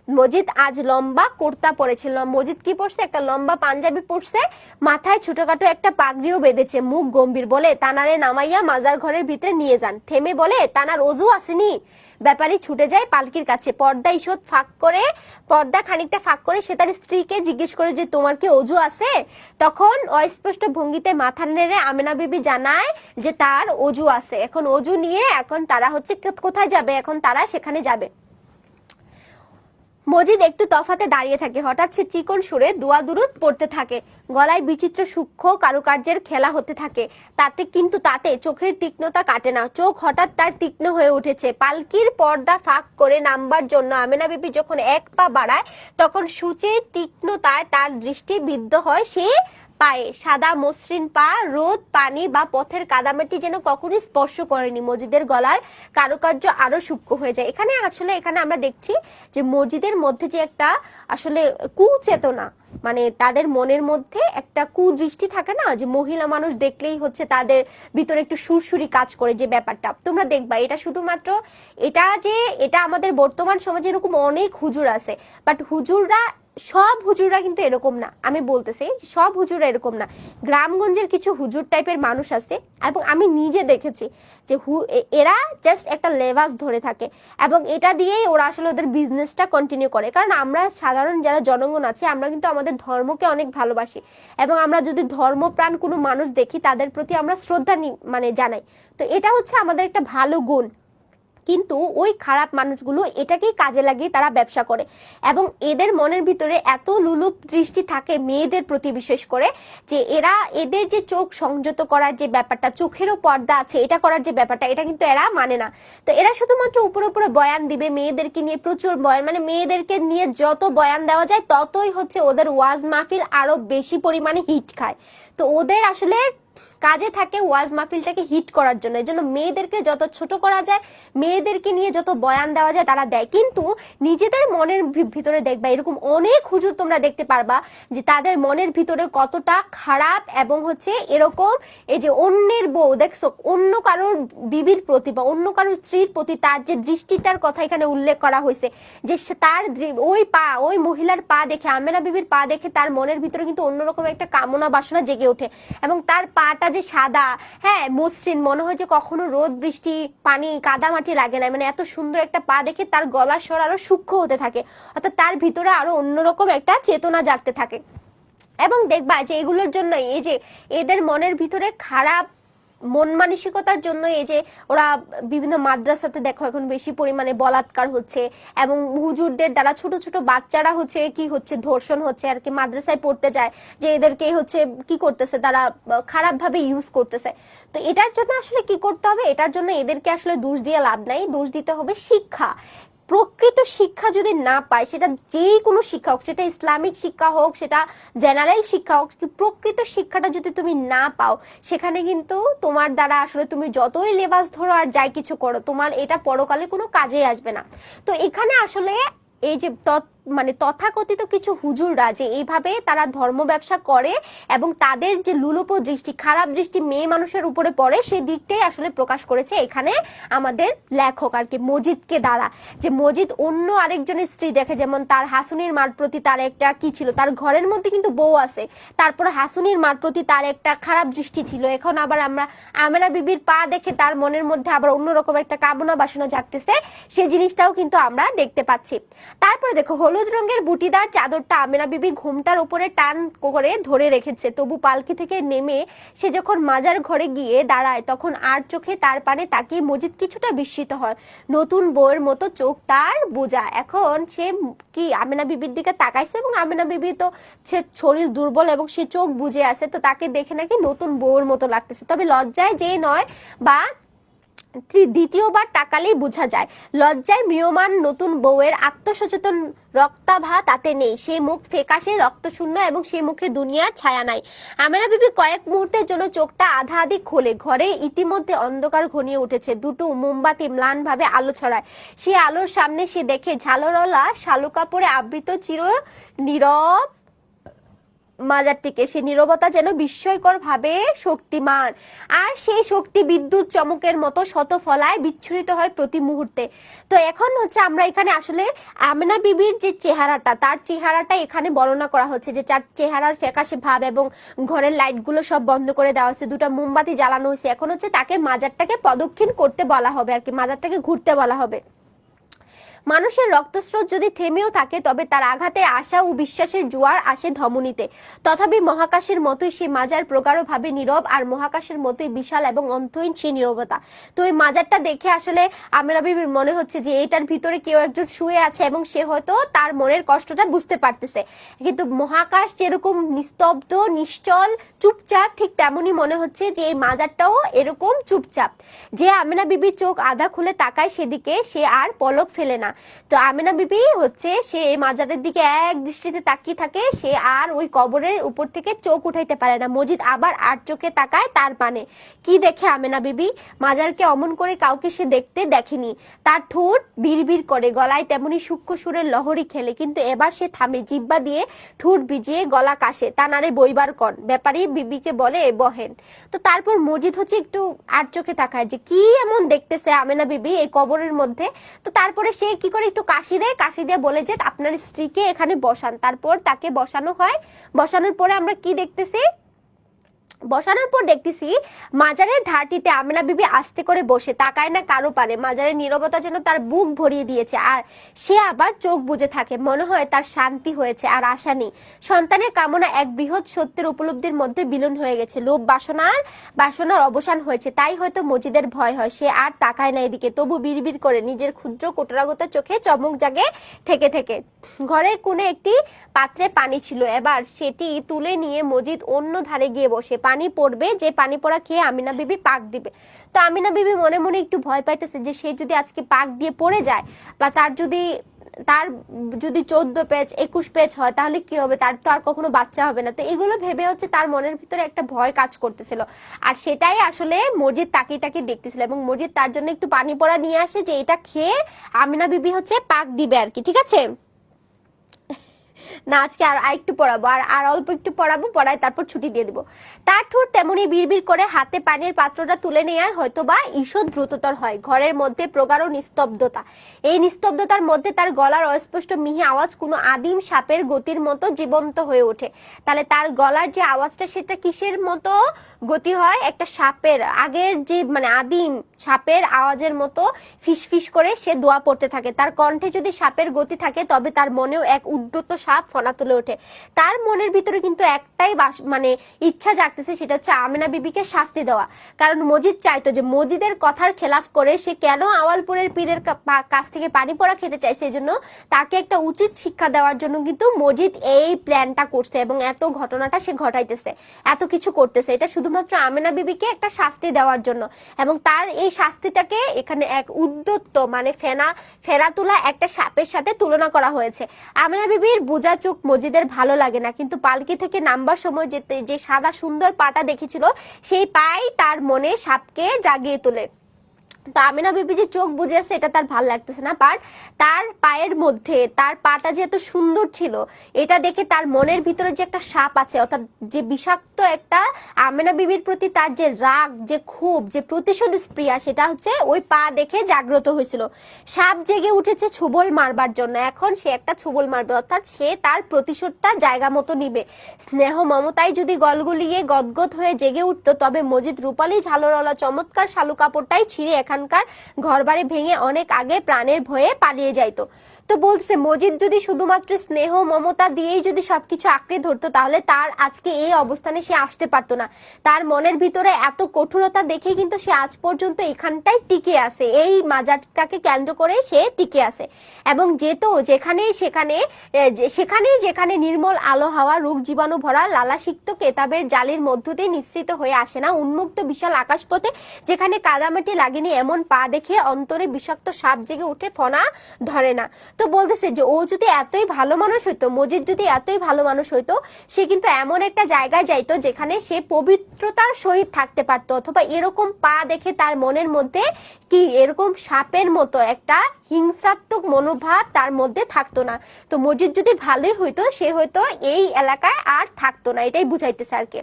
মসজিদ আজ লম্বা কুর্তা পরেছিল, মসজিদ কি পরছে? একটা লম্বা পাঞ্জাবি পরছে, মাথায় ছোটখাটো একটা পাগড়িও বেঁধেছে, মুখ গম্ভীর। বলে তানারে নামাইয়া মাজার ঘরের ভিতরে নিয়ে যান। থেমে বলে তানার অজু আসেনি? ব্যাপারী ছুটে যায় পালকির কাছে, পর্দা খানিকটা ফাঁক করে সে তার স্ত্রীকে জিজ্ঞেস করে যে তোমার কি অজু আছে? তখন অস্পষ্ট ভঙ্গিতে মাথা নেড়ে আমেনা বিবি জানায় যে তার অজু আছে। এখন অজু নিয়ে এখন তারা হচ্ছে কোথায় যাবে? এখন তারা সেখানে যাবে। মজিদ একটু তফাতে দাঁড়িয়ে থাকে, হঠাৎ সে চিকন সুরে দোয়া দুরুদ পড়তে থাকে, গলায় বিচিত্র সূক্ষ্ম কারুকার্যের খেলা হতে থাকে। তাতে চোখের তীক্ষ্ণতা কাটে না, চোখ হঠাৎ তার তীক্ষ্ণ হয়ে উঠেছে। পালকির পর্দা ফাঁক করে নামবার জন্য আমেনা বিবি যখন এক পা বাড়ায় তখন সূচের তীক্ষ্ণতায় তার দৃষ্টি বিদ্ধ হয় সে পায়ে। সাদা মসৃণ পা রোদ পানি বা পথের কাদামাটি যেন কখনোই স্পর্শ করেনি। মসজিদের গলার কারুকার্য আরো সূক্ষ্ম হয়ে যায়। এখানে আমরা দেখছি যে মসজিদের মধ্যে যে একটা আসলে কুচেতনা, মানে তাদের মনের মধ্যে একটা কুদৃষ্টি থাকে না, যে মহিলা মানুষ দেখলেই হচ্ছে তাদের ভিতরে একটু সুরসুরি কাজ করে, যে ব্যাপারটা তোমরা দেখবা। এটা শুধুমাত্র এটা আমাদের বর্তমান সমাজে এরকম অনেক হুজুর আছে, বাট সব হুজুররা কিন্তু এরকম না। আমি বলতেছি সব হুজুররা এরকম না, গ্রামগঞ্জের কিছু হুজুর টাইপের মানুষ আছে, এবং আমি নিজে দেখেছি যে এরা জাস্ট একটা লেবাস ধরে থাকে এবং এটা দিয়েই ওরা আসলে ওদের বিজনেসটা কন্টিনিউ করে। কারণ আমরা সাধারণ যারা জনগণ আছে, আমরা কিন্তু আমাদের ধর্মকে অনেক ভালোবাসি, এবং আমরা যদি ধর্মপ্রাণ কোনো মানুষ দেখি তাদের প্রতি আমরা শ্রদ্ধা জানাই। তো এটা হচ্ছে আমাদের একটা ভালো গুণ। কিন্তু ওই খারাপ মানুষগুলো এটাকেই কাজে লাগিয়ে তারা ব্যবসা করে এবং এদের মনের ভিতরে এত লুলুপ দৃষ্টি থাকে মেয়েদের প্রতি, বিশেষ করে যে এরা এদের যে চোখ সংযত করার যে ব্যাপারটা, চোখেরও পর্দা আছে, এটা করার যে ব্যাপারটা, এটা কিন্তু এরা মানে না। তো এরা শুধুমাত্র উপরে উপরে বয়ান দিবে, মেয়েদেরকে নিয়ে প্রচুর বয়ান, মানে মেয়েদেরকে নিয়ে যত বয়ান দেওয়া যায় ততই হচ্ছে ওদের ওয়াজ মাহফিল আরো বেশি পরিমাণে হিট খায়। তো ওদের আসলে কাজে থাকে ওয়াজ মাহফিলটাকে হিট করার জন্য, এই জন্য মেয়েদেরকে যত ছোট করা যায়, মেয়েদেরকে নিয়ে যত বয়ান দেওয়া যায় তারা দেয়। কিন্তু নিজেদের মনের ভিতরে দেখবা এরকম অনেক হুজুর তোমরা দেখতে পারবা যে তাদের মনের ভিতরে কতটা খারাপ এবং হচ্ছে এরকম এই যে অন্যের বউ দেখছো, অন্য কারোর বিবির প্রতি বা অন্য কারোর স্ত্রীর প্রতি তার যে দৃষ্টিটার কথা এখানে উল্লেখ করা হয়েছে, যে তার ওই মহিলার পা দেখে, আমেনা বিবির পা দেখে তার মনের ভিতরে কিন্তু অন্যরকম একটা কামনা বাসনা জেগে ওঠে এবং তার পাটা যে সাদা, হ্যাঁ মসৃণ, মনে হয় যে কখনো রোদ বৃষ্টি পানি কাদা মাটি লাগে না, মানে এত সুন্দর একটা পা দেখে তার গলার স্বর আরো সূক্ষ্ম হতে থাকে, অর্থাৎ তার ভিতরে আরো অন্যরকম একটা চেতনা জাগতে থাকে। এবং দেখবা যে এগুলোর জন্য এই যে এদের মনের ভিতরে খারাপ মন মানসিকতার জন্য এই যে ওরা বিভিন্ন মাদ্রাসাতে দেখো এখন বেশি পরিমাণে বলাৎকার হচ্ছে এবং হুজুরদের দ্বারা ছোট ছোট বাচ্চারা হচ্ছে কি হচ্ছে ধর্ষণ হচ্ছে আর কি, মাদ্রাসায় পড়তে যায় যে এদেরকে হচ্ছে কি করতেছে তারা খারাপ ভাবে ইউজ করতেছে। তো এটার জন্য আসলে কি করতে হবে, এটার জন্য এদেরকে আসলে দোষ দিয়ে লাভ নাই, দোষ দিতে হবে শিক্ষা। প্রকৃত শিক্ষা যদি না পায়, সেটা যে কোনো শিক্ষা হোক, সেটা ইসলামিক শিক্ষা হোক, সেটা জেনারেল শিক্ষা হোক, প্রকৃত শিক্ষাটা যদি তুমি না পাও, সেখানে কিন্তু তোমার দ্বারা আসলে তুমি যতই লেবাস ধরো আর যাই কিছু করো, তোমার এটা পরকালে কোনো কাজে আসবে না। তো এখানে আসলে এই যে মানে তথাকথিত কিছু হুজুররা যে এইভাবে তারা ধর্ম ব্যবসা করে এবং তাদের যে লুলুপ দৃষ্টি, খারাপ দৃষ্টি মেয়ে মানুষের উপরে পড়ে, সেই দিকটাই আসলে প্রকাশ করেছে এখানে আমাদের লেখক আর কি মজিদকে দ্বারা। যে মজিদ অন্য আরেকজনের স্ত্রী দেখে, যেমন তার হাসুনির মার প্রতি তার একটা কি ছিল, তার ঘরের মধ্যে কিন্তু বউ আছে, তারপরে হাসুনির মার প্রতি তার একটা খারাপ দৃষ্টি ছিল, এখন আবার আমরা আমেনা বিবির পা দেখে তার মনের মধ্যে আবার অন্যরকম একটা কামনা বাসনা জাগতেছে, সেই জিনিসটাও কিন্তু আমরা দেখতে পাচ্ছি। তারপরে দেখো হলুদ রঙের বুটিদার চাদরটা আমেনা বিবি ঘুমটার উপরে টান করে ধরে রেখেছে, তবু পালকি থেকে নেমে সে যখন মাজার ঘরে গিয়ে দাঁড়ায় তখন আর চোখে তার পানে তাকিয়ে মজিদ কিছুটা বিস্মিত হয়, নতুন বউয়ের মতো চোখ তার বোঝা। এখন সে কি আমেনা বিবির দিকে তাকাইছে এবং আমেনা বিবি তো সে শরীর দুর্বল এবং সে চোখ বুজে আছে, তো তাকে দেখে নাকি নতুন বউয়ের মতো লাগতেছে, তবে লজ্জায় যে নয় বা দ্বিতীয়বার তাকালেই বোঝা যায়, লজ্জায় ম্রিয়মান নতুন বউয়ের আত্মসচেতন রক্তাভা তাতে নেই, সে মুখ ফেকাশে রক্তশূন্য এবং সে মুখে দুনিয়ার ছায়া নাই। আমেনা বিবি কয়েক মুহূর্তের জন্য চোখটা আধা আধি খোলে, ঘরে ইতিমধ্যে অন্ধকার ঘনিয়ে উঠেছে, দুটো মোমবাতি ম্লান ভাবে আলো ছড়ায়, সে আলোর সামনে সে দেখে ঝালরওয়ালা শালু কাপড়ে আবৃত চির নীরব মাজারটিকে, সে নীরবতা যেন বিস্ময়কর ভাবে শক্তিমান, আর সেই শক্তি বিদ্যুৎ চমকের মতো শত ফলায় বিচ্ছুরিত হয় প্রতি মুহূর্তে। তো এখন হচ্ছে আমরা এখানে আসলে আমেনা বিবির যে চেহারাটা, তার চেহারাটা এখানে বর্ণনা করা হচ্ছে, যে তার চেহারার ফ্যাকাশে ভাব এবং ঘরের লাইটগুলো সব বন্ধ করে দেওয়া হয়েছে, দুটো মোমবাতি জ্বালানো হয়েছে, এখন হচ্ছে তাকে মাজারটাকে প্রদক্ষিণ করতে বলা হবে আর কি, মাজারটাকে ঘুরতে বলা হবে। মানুষের রক্তস্রোত যদি থেমেও থাকে তবে তার আঘাতে আশা ও বিশ্বাসের জোয়ার আসে ধমনীতে, তথাপি মহাকাশের মতোই সে মাজার প্রগাঢ়ভাবে নীরব, আর মহাকাশের মতোই বিশাল এবং অন্তহীন সে নীরবতা। তো এই মাজারটা দেখে আসলে আমেনা বিবির মনে হচ্ছে যে এটার ভিতরে কেউ একজন শুয়ে আছে এবং সে হয়তো তার মনের কষ্টটা বুঝতে পারতেছে, কিন্তু মহাকাশ যেরকম নিস্তব্ধ নিশ্চল চুপচাপ, ঠিক তেমনই মনে হচ্ছে যে এই মাজারটাও এরকম চুপচাপ। যে আমেনা বিবির চোখ আধা খুলে তাকায় সেদিকে, সে আর পলক ফেলে না। তো আমেনা বিবি হচ্ছে সে এই মাজারের দিকে এক দৃষ্টিতে তাকিয়ে থাকে, সে আর ওই কবরের উপর থেকে চোখ উঠাইতে পারে না। মজিদ আবার আর চোখে তাকায় তার পানে, কি দেখে আমেনা বিবি? মাজারকে অমন করে কাউকে সে দেখতে দেখেনি। তার ঠোঁট বিড়বিড় করে, গলায় তেমনি সূক্ষ্ম সুরের লহরী খেলে, কিন্তু এবার সে থামে, জিব্বা দিয়ে ঠোঁট ভিজিয়ে গলা কাশে, তা নারে বইবার কন, ব্যাপারী বিবিকে বলে বহেন। তো তারপর মজিদ হচ্ছে একটু আর চোখে তাকায় যে কি এমন দেখতেছে আমেনা বিবি এই কবরের মধ্যে। তো তারপরে সে কি করে একটু কাশি দেয়, কাশি দিয়ে বলে যে আপনার স্ত্রীকে এখানে বসান। তারপর তাকে বসানো হয়, বসানোর পরে আমরা কি দেখতেছি, বসানোর পর দেখতেছি মাজারের ধারটিতে আমেনা বিবি আস্তে করে বসে, তাকায় না কারো পারে। মাজারের নীরবতা যেন তার বুক ভরিয়ে দিয়েছে, আর সে আবার চোখ বুজে থাকে। মনে হয় তার শান্তি হয়েছে, আর আশা নেই। সন্তানের কামনা এক বৃহৎ সত্যের উপলব্ধির মধ্যে বিলীন হয়ে গেছে। লোভ বাসনার অবসান হয়েছে। তাই হয়তো মজিদের ভয় হয়, সে আর তাকায় না এদিকে। তবু বিড়বিড় করে নিজের ক্ষুদ্র কোটরাগত চোখে চমক জাগে থেকে থেকে। ঘরের কোণে একটি পাত্রে পানি ছিল, এবার সেটি তুলে নিয়ে মজিদ অন্য ধারে গিয়ে বসে। পানি পড়বে, যে পানি পড়া খেয়ে আমিনা বিবি পাক দিবে। তো আমিনা বিবি মনে মনে একটু ভয় পাইতেছে যে সে যদি আজকে পাক দিয়ে পড়ে যায়, বা তার যদি 14 পেজ 21 পেজ হয়, তাহলে কি হবে? তার তো আর কখনো বাচ্চা হবে না। তো এগুলো ভেবে হচ্ছে তার মনের ভিতরে একটা ভয় কাজ করতেছিল, আর সেটাই আসলে মজিদ তাকিয়ে তাকিয়ে দেখতেছিল। এবং মজিদ তার জন্য একটু পানি পড়া নিয়ে আসে, যে এটা খেয়ে আমিনা বিবি হচ্ছে পাক দিবে আর কি। ঠিক আছে না, আজকে আর একটু পড়াবো, আর অল্প একটু পড়াবো, পড়ায় তারপর ছুটি দিয়ে দিব। তার ঠোঁট তেমনি বিড়বিড় করে হাতে পানির পাত্রটা তুলে নেওয়ায় হয়তো বা ঈষৎ দ্রুততর হয়। ঘরের মধ্যে প্রগাঢ় নিস্তব্ধতা। এই নিস্তব্ধতার মধ্যে তার গলার অস্পষ্ট মিহি আওয়াজ কোনো আদিম সাপের গতির মতো জীবন্ত হয়ে ওঠে। তাহলে তার গলার যে আওয়াজটা, সেটা কিসের মতো গতি হয়? একটা সাপের, আগের যে মানে আদিম সাপের আওয়াজের মতো ফিসফিস করে সে দোয়া পড়তে থাকে। তার কণ্ঠে যদি সাপের গতি থাকে, তবে তার মনেও এক উদ্যত সাপ ফনা তুলে ওঠে। তার মনের ভিতরে কিন্তু একটাই মানে ইচ্ছা জাগতেছে, সেটা হচ্ছে আমেনা বিবিকে শাস্তি দেওয়া। কারণ মজিদ চাইতো যে মজিদের কথার খেলাফ করে সে কেন আওয়ালপুরের পীরের কাছ থেকে পানি পড়া খেতে চাইছে, এজন্য তাকে একটা উচিত শিক্ষা দেওয়ার জন্য কিন্তু মজিদ এই প্ল্যানটা করছে, এবং এত ঘটনাটা সে ঘটাইতেছে, এত কিছু করতেছে, এটা শুধুমাত্র আমেনা বিবিকে একটা শাস্তি দেওয়ার জন্য। এবং তার এই শাস্তিটাকে এখানে এক উদ্যত মানে ফেরা তোলা একটা সাপের সাথে তুলনা করা হয়েছে। আমেনা বিবির বোঝা চোখ মজিদের ভালো লাগে না, কিন্তু পালকি থেকে নামবার সময় যে সাদা সুন্দর পাটা দেখেছিল, সেই পাই তার মনে সাপকে জাগিয়ে তোলে। তো আমিনা বিবি যে চোখ বুঝেছে, এটা তার ভালো লাগতেছে না। বাট তার পায়ের মধ্যে তার পাটা যে এত সুন্দর ছিল, এটা দেখে তার মনের ভিতরে যে একটা সাপ আছে, অর্থাৎ যে বিষাক্ত একটা আমিনা বিবির প্রতি তার যে রাগ, যে ক্ষোভ, যে প্রতিশোধ স্প্রিয়া, সেটা হচ্ছে ওই পা দেখে জাগ্রত হয়েছিল। সাপ জেগে উঠেছে ছুবল মারবার জন্য। এখন সে একটা ছুবল মারবে, অর্থাৎ সে তার প্রতিশোধটা জায়গা মতো নিবে। স্নেহ মমতায় যদি গলগলিয়ে গদগদ হয়ে জেগে উঠতো, তবে মজিদ রূপালী ঝালরওয়ালা চমৎকার শালু কাপড়টাই ছিঁড়ে এখানকার ঘরবাড়ি ভেঙে অনেক আগে প্রাণের ভয়ে পালিয়ে যাইতো। তো বলছে মজিদ যদি শুধুমাত্র স্নেহ মমতা দিয়েই যদি সবকিছু আঁকড়ে ধরতো, তাহলে তার আজকে এই অবস্থানে সে আসতে পারতো না। তার মনের ভিতরে এত কঠোরতা দেখে কিন্তু সে আজ পর্যন্ত এখানটাই টিকে আছে, এই মাজারটাকে কেন্দ্র করে সে টিকে আছে। এবং যেহেতু যেখানে নির্মল আলো হাওয়া রোগ জীবাণু ভরা লালাসিক্ত কেতাবের জালির মধ্য দিয়ে নিঃসৃত হয়ে আসে না, উন্মুক্ত বিশাল আকাশপথে যেখানে কাদামাটি লাগেনি, এমন পা দেখে অন্তরে বিষাক্ত সাপ জেগে উঠে ফনা ধরে না। তো বলতেছে যে ও যদি এতই ভালো মানুষ হইতো, মজিদ যদি এতই ভালো মানুষ হইতো, সে কিন্তু এমন একটা জায়গায় যাইতো যেখানে সে পবিত্রতার সহিত থাকতে পারতো, অথবা এরকম পা দেখে তার মনের মধ্যে কি এরকম সাপের মতো একটা হিংসাত্মক মনোভাব তার মধ্যে থাকতো না। তো মজিদ যদি ভালোই হইতো, সে হয়তো এই এলাকায় আর থাকতো না, এটাই বুঝাইতেছে আর কি।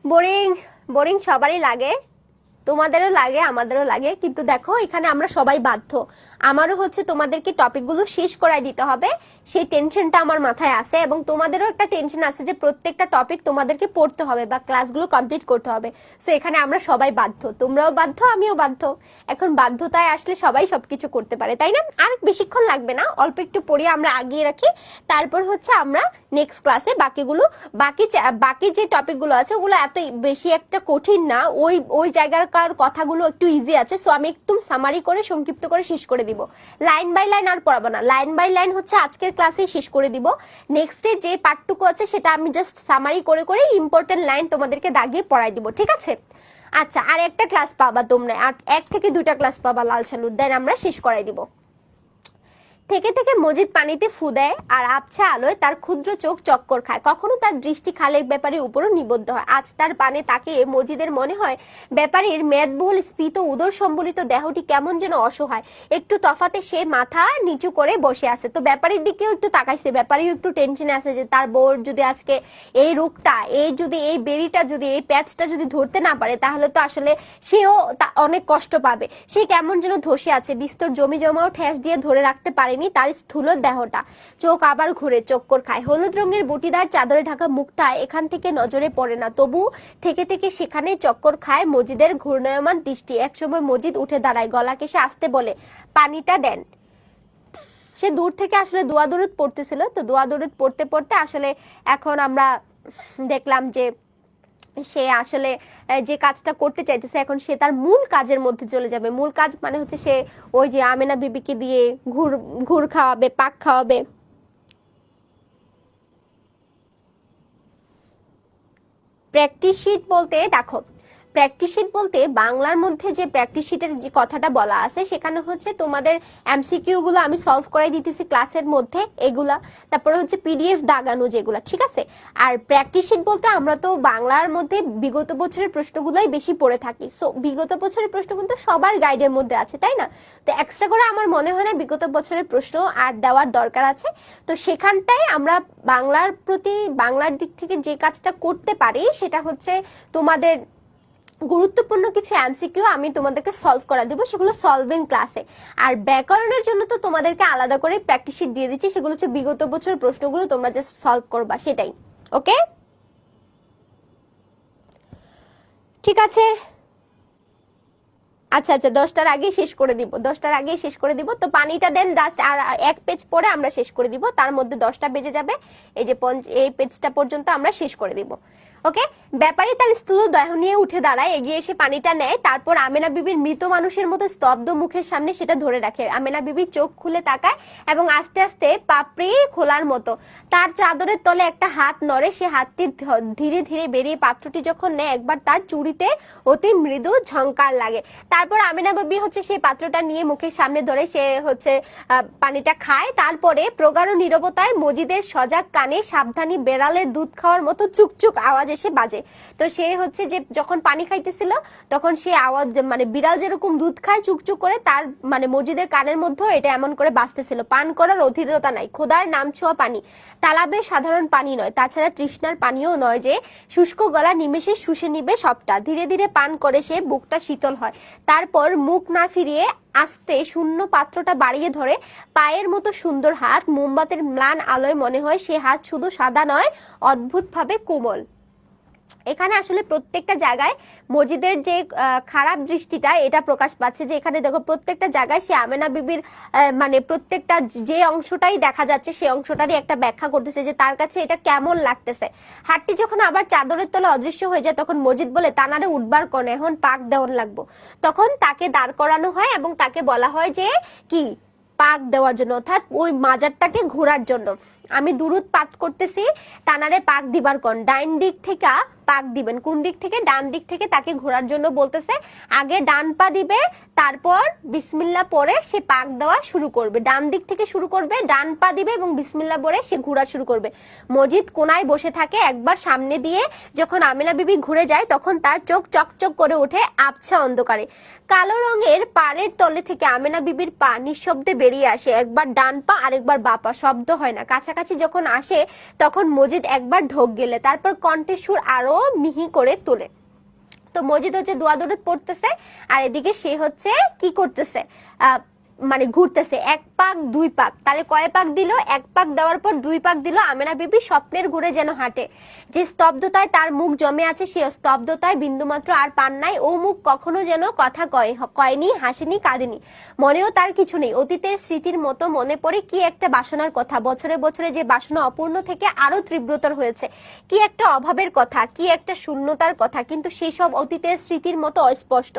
বোরিং বোরিং সবারই লাগে, তোমাদেরও লাগে, আমাদেরও লাগে, কিন্তু দেখো এখানে আমরা সবাই বাধ্য। আমারও হচ্ছে তোমাদেরকে টপিকগুলো শেষ করাই দিতে হবে, সেই টেনশনটা আমার মাথায় আছে, এবং তোমাদেরও একটা টেনশন আছে যে প্রত্যেকটা টপিক তোমাদেরকে পড়তে হবে বা ক্লাসগুলো কমপ্লিট করতে হবে। সো এখানে আমরা সবাই বাধ্য, তোমরাও বাধ্য, আমিও বাধ্য। এখন বাধ্যতায় আসলে সবাই সবকিছু করতে পারে, তাই না? আর বেশিক্ষণ লাগবে না, অল্প একটু পড়িয়ে আমরা আগিয়ে রাখি, তারপর হচ্ছে আমরা নেক্সট ক্লাসে বাকি যে টপিকগুলো আছে ওগুলো এত বেশি একটা কঠিন না, ওই জায়গার কথাগুলো একটু ইজি আছে। সো আমি একটু সামারি করে সংক্ষিপ্ত করে শেষ করে দিব, লাইন বাই লাইন আর পড়াবো না, লাইন বাই লাইন হচ্ছে আজকের ক্লাসে শেষ করে দিব। নেক্সটে যে পার্টটুকু আছে সেটা আমি জাস্ট সামারি করে করে ইম্পর্টেন্ট লাইন তোমাদেরকে দাগিয়ে পড়াই দিব, ঠিক আছে? আচ্ছা, আর একটা ক্লাস পাবা তোমরা, আর 1 থেকে 2টা ক্লাস পাবা লাল সালুর, দেন আমরা শেষ করাই দিব। থেকে থেকে মজিদ পানিতে ফু দেয়, আর আবছা আলোয় তার ক্ষুদ্র চোখ চক্কর খায়। কখনো তার দৃষ্টি খালেক ব্যাপারীর উপরও নিবদ্ধ হয়। আজ তার পানে তাকিয়ে মজিদের মনে হয় ব্যাপারীর মেদবহুল স্ফীত উদর সম্বলিত দেহটি কেমন যেন অসহায়। একটু তফাতে সে মাথা নিচু করে বসে আছে। তো ব্যাপারীর দিকেও একটু তাকাইছে, ব্যাপারীও একটু টেনশনে আছে যে তার বউর যদি আজকে এই রোগটা, এই বেরিটা যদি, এই প্যাচটা যদি ধরতে না পারে, তাহলে তো আসলে সেও অনেক কষ্ট পাবে। সে কেমন যেন ধসে আছে, বিস্তর জমি জমাও ঠেস দিয়ে ধরে রাখতে পারেনি আসেনি তার স্থূল দেহটা। চোখ আবার ঘুরে, চক্কর খায়। হলুদ রঙের বুটিদার চাদরে ঢাকা মুখটা এখান থেকে নজরে পড়ে না, তবু থেকে থেকে সেখানে চক্কর খায় মজিদের ঘূর্ণায়মান দৃষ্টি। একসময় মজিদ উঠে দাঁড়ায়, গলা কেসে আসতে বলে, পানিটা দেন। সে দূর থেকে আসলে দোয়া দরুদ পড়তেছিল, তো দোয়া দরুদ পড়তে পড়তে আসলে এখন আমরা দেখলাম যে সে আসলে যে কাজটা করতে চাইতেছে এখন সে তার মূল কাজের মধ্যে চলে যাবে। মূল কাজ মানে হচ্ছে সে ওই যে আমেনা বিবিকে দিয়ে ঘুর খাওয়াবে, পাক খাওয়াবে। প্র্যাকটিস শিট বলতে দেখো, প্র্যাকটিস শিট বলতে বাংলার মধ্যে যে প্র্যাকটিস শিটের যে কথাটা বলা আছে সেখানে হচ্ছে তোমাদের এমসিকিউ গুলো আমি সলভ করাই দিতেছি ক্লাসের মধ্যে এগুলা, তারপরে হচ্ছে পিডিএফ দাগানো যেগুলা, ঠিক আছে। আর প্র্যাকটিস শিট বলতে আমরা তো বাংলার মধ্যে বিগত বছরের প্রশ্নগুলোই বেশি পড়ে থাকি, সো বিগত বছরের প্রশ্ন কিন্তু সবার গাইডের মধ্যে আছে, তাই না? তো এক্সট্রা করে আমার মনে হয় না বিগত বছরের প্রশ্ন আর দেওয়ার দরকার আছে। তো সেখানটায় আমরা বাংলার দিক থেকে যে কাজটা করতে পারি সেটা হচ্ছে তোমাদের গুরুত্বপূর্ণ কিছু এমসিকিউ আমি তোমাদেরকে সলভ করা দেবো, সেগুলো সলভিং ক্লাসে। আর ব্যাকরণের জন্য তো তোমাদেরকে আলাদা করে প্র্যাকটিস শিট দিয়ে দিচ্ছি, সেগুলো হচ্ছে বিগত বছরের প্রশ্নগুলো তোমরা জাস্ট সলভ করবা, সেটাই। ওকে, ঠিক আছে। আচ্ছা আচ্ছা, 10টার আগে শেষ করে দিব, 10টার আগে শেষ করে দিব। তো পানিটা দেন জাস্ট আর এক পেজ পরে আমরা শেষ করে দিব, তার মধ্যে 10টা বেজে যাবে। এই যে এই পেজটা পর্যন্ত আমরা শেষ করে দিব। ওকে, ব্যাপারী তার স্থূল দেহ নিয়ে উঠে দাঁড়ায়, এগিয়ে এসে পানিটা নেয়, তারপর আমেনা বিবির মৃত মানুষের মতো স্তব্ধ মুখের সামনে সেটা ধরে রাখে। আমেনা বিবি চোখ খুলে তাকায় এবং আস্তে আস্তে পাপড়ি খোলার মতো তার চাদরের তলে একটা হাত নড়ে, সে হাতটি ধীরে ধীরে বেরিয়ে পাত্রটি যখন নেয় একবার তার চুড়িতে অতি মৃদু ঝংকার লাগে। তারপর আমেনা বিবি হচ্ছে সেই পাত্রটা নিয়ে মুখের সামনে ধরে সে হচ্ছে পানিটা খায়। তারপরে প্রগাঢ় নীরবতায় মজিদের সজাগ কানে সাবধানী বেড়ালের দুধ খাওয়ার মতো চুকচুক আওয়াজ এসে বাজে। তো সে হচ্ছে যে যখন পানি খাইতেছিল তখন সে আওয়াজ মানে বিড়াল যেরকম দুধ খায় চুকচুক করে, তার মানে মসজিদের কানের মধ্যে এটা এমন করে বাজতেছিল। পান করার অধীরতা নাই, খোদার নাম ছোঁয়া পানি, তালাবের সাধারণ পানি নয়, তাছাড়া তৃষ্ণার পানিও নয় যে শুষ্ক গলা নিমেষে শুষে নিবে সবটা। ধীরে ধীরে পান করে সে বুকটা শীতল হয়, তারপর মুখ না ফিরিয়ে আস্তে শূন্য পাত্রটা বাড়িয়ে ধরে। পায়ের মতো সুন্দর হাত, মোমবাতির ম্লান আলোয় মনে হয় সে হাত শুধু সাদা নয়, অদ্ভুতভাবে কোমল। এখানে আসলে প্রত্যেকটা জায়গায় মজিদের যে খারাপ দৃষ্টিটা এটা প্রকাশ পাচ্ছে, যে এখানে দেখো প্রত্যেকটা জায়গায় সে আমেনা বিবির মানে প্রত্যেকটা যে অংশটাই দেখা যাচ্ছে সেই অংশটারই একটা ব্যাখ্যা করতেছে যে তার কাছে এটা কেমন লাগতেছে। হাতটি যখন আবার চাদরের তলে অদৃশ্য হয়ে যায় তখন মজিদ বলে, তানারে উঠবার কোণে এখন পাক দেওয়ার লাগবো। তখন তাকে দাঁড় করানো হয় এবং তাকে বলা হয় যে কি পাক দেওয়ার জন্য, অর্থাৎ ওই মাজারটাকে ঘোরার জন্য। আমি দুরুদ পাঠ করতেছি, তানারে পাক দিবার কোন, ডাইন দিক থেকে পাক দিবেন। কোন দিক থেকে? ডান দিক থেকে তাকে ঘোরার জন্য বলতেছে। আগে ডান পা দিবে, তারপর বিসমিল্লাহ পরে সে পাক দেওয়া শুরু করবে। ডান দিক থেকে শুরু করবে, ডান পা দিবে এবং বিসমিল্লাহ পরে সে ঘোরা শুরু করবে। মজিদ কোনায় বসে থাকে, একবার সামনে দিয়ে যখন আমেনা বিবি ঘুরে যায় তখন তার চোখ চকচক করে ওঠে আবছা অন্ধকারে। কালো রঙের পাড়ের তলে থেকে আমেনা বিবির পা নিঃশব্দে বেরিয়ে আসে, একবার ডান পা আরেকবার বাঁ পা, শব্দ হয় না। কাছাকাছি যখন আসে তখন মজিদ একবার ঢোক গেলে, তারপর কণ্ঠের সুর আরো মিহি করে তোলে। তো মজিদ হচ্ছে দোয়া দরুদ পড়তেছে আর এদিকে সে হচ্ছে কি করতেছে, মানে ঘুরতেছে। এক পাক দুই পাক, তাহলে কয় পাক দিল? এক পাক দেওয়ার পর দুই পাক দিল। আমেনা বিবি স্বপ্নের ঘুরে যেন হাঁটে, যে স্তব্ধতায় তার মুখ জমে আছে সে স্তব্ধতায় বিন্দুমাত্র আর পান নাই। ও মুখ কখনো যেন কথা কয়নি, হাসেনি, কাঁদেনি, মনেও তার কিছু নেই। অতীতের স্মৃতির মতো মনে পড়ে কি একটা বাসনার কথা, বছরে বছরে যে বাসনা অপূর্ণ থেকে আরো তীব্রতর হয়েছে, কি একটা অভাবের কথা, কি একটা শূন্যতার কথা, কিন্তু সেই সব অতীতের স্মৃতির মতো অস্পষ্ট।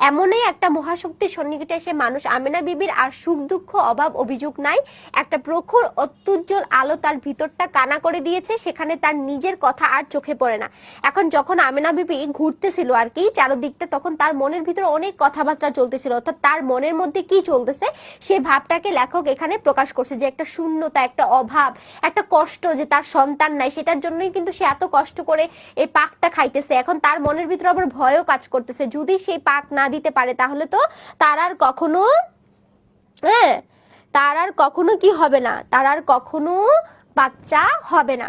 এমনই একটা মহাশক্তির সন্নিকটে এসে মানুষ আমেনা বিবির আর সুখ দুঃখ অভাব অভিযোগ নাই। একটা প্রখর অত্যুজ্জ্বল আলো তার ভিতরটা কানা করে দিয়েছে, সেখানে তার নিজের কথা আর চোখে পড়ে না। এখন যখন আমেনা বিবি ঘুরতেছিল আর কি চারদিকটা, তখন তার মনের ভিতরে অনেক কথাবার্তা চলতেছিল, অর্থাৎ তার মনের মধ্যে কি চলতেছে সে ভাবটাকে লেখক এখানে প্রকাশ করছে, যে একটা শূন্যতা, একটা অভাব, একটা কষ্ট, যে তার সন্তান নাই, সেটার জন্যই কিন্তু সে এত কষ্ট করে এই পাকটা খাইতেছে। এখন তার মনের ভিতরে আবার ভয়ও কাজ করতেছে, যদি সেই পাক না দিতে পারে তাহলে তো তার আর কখনো তার আর কখনো কি হবে না, তার আর কখনো বাচ্চা হবে না।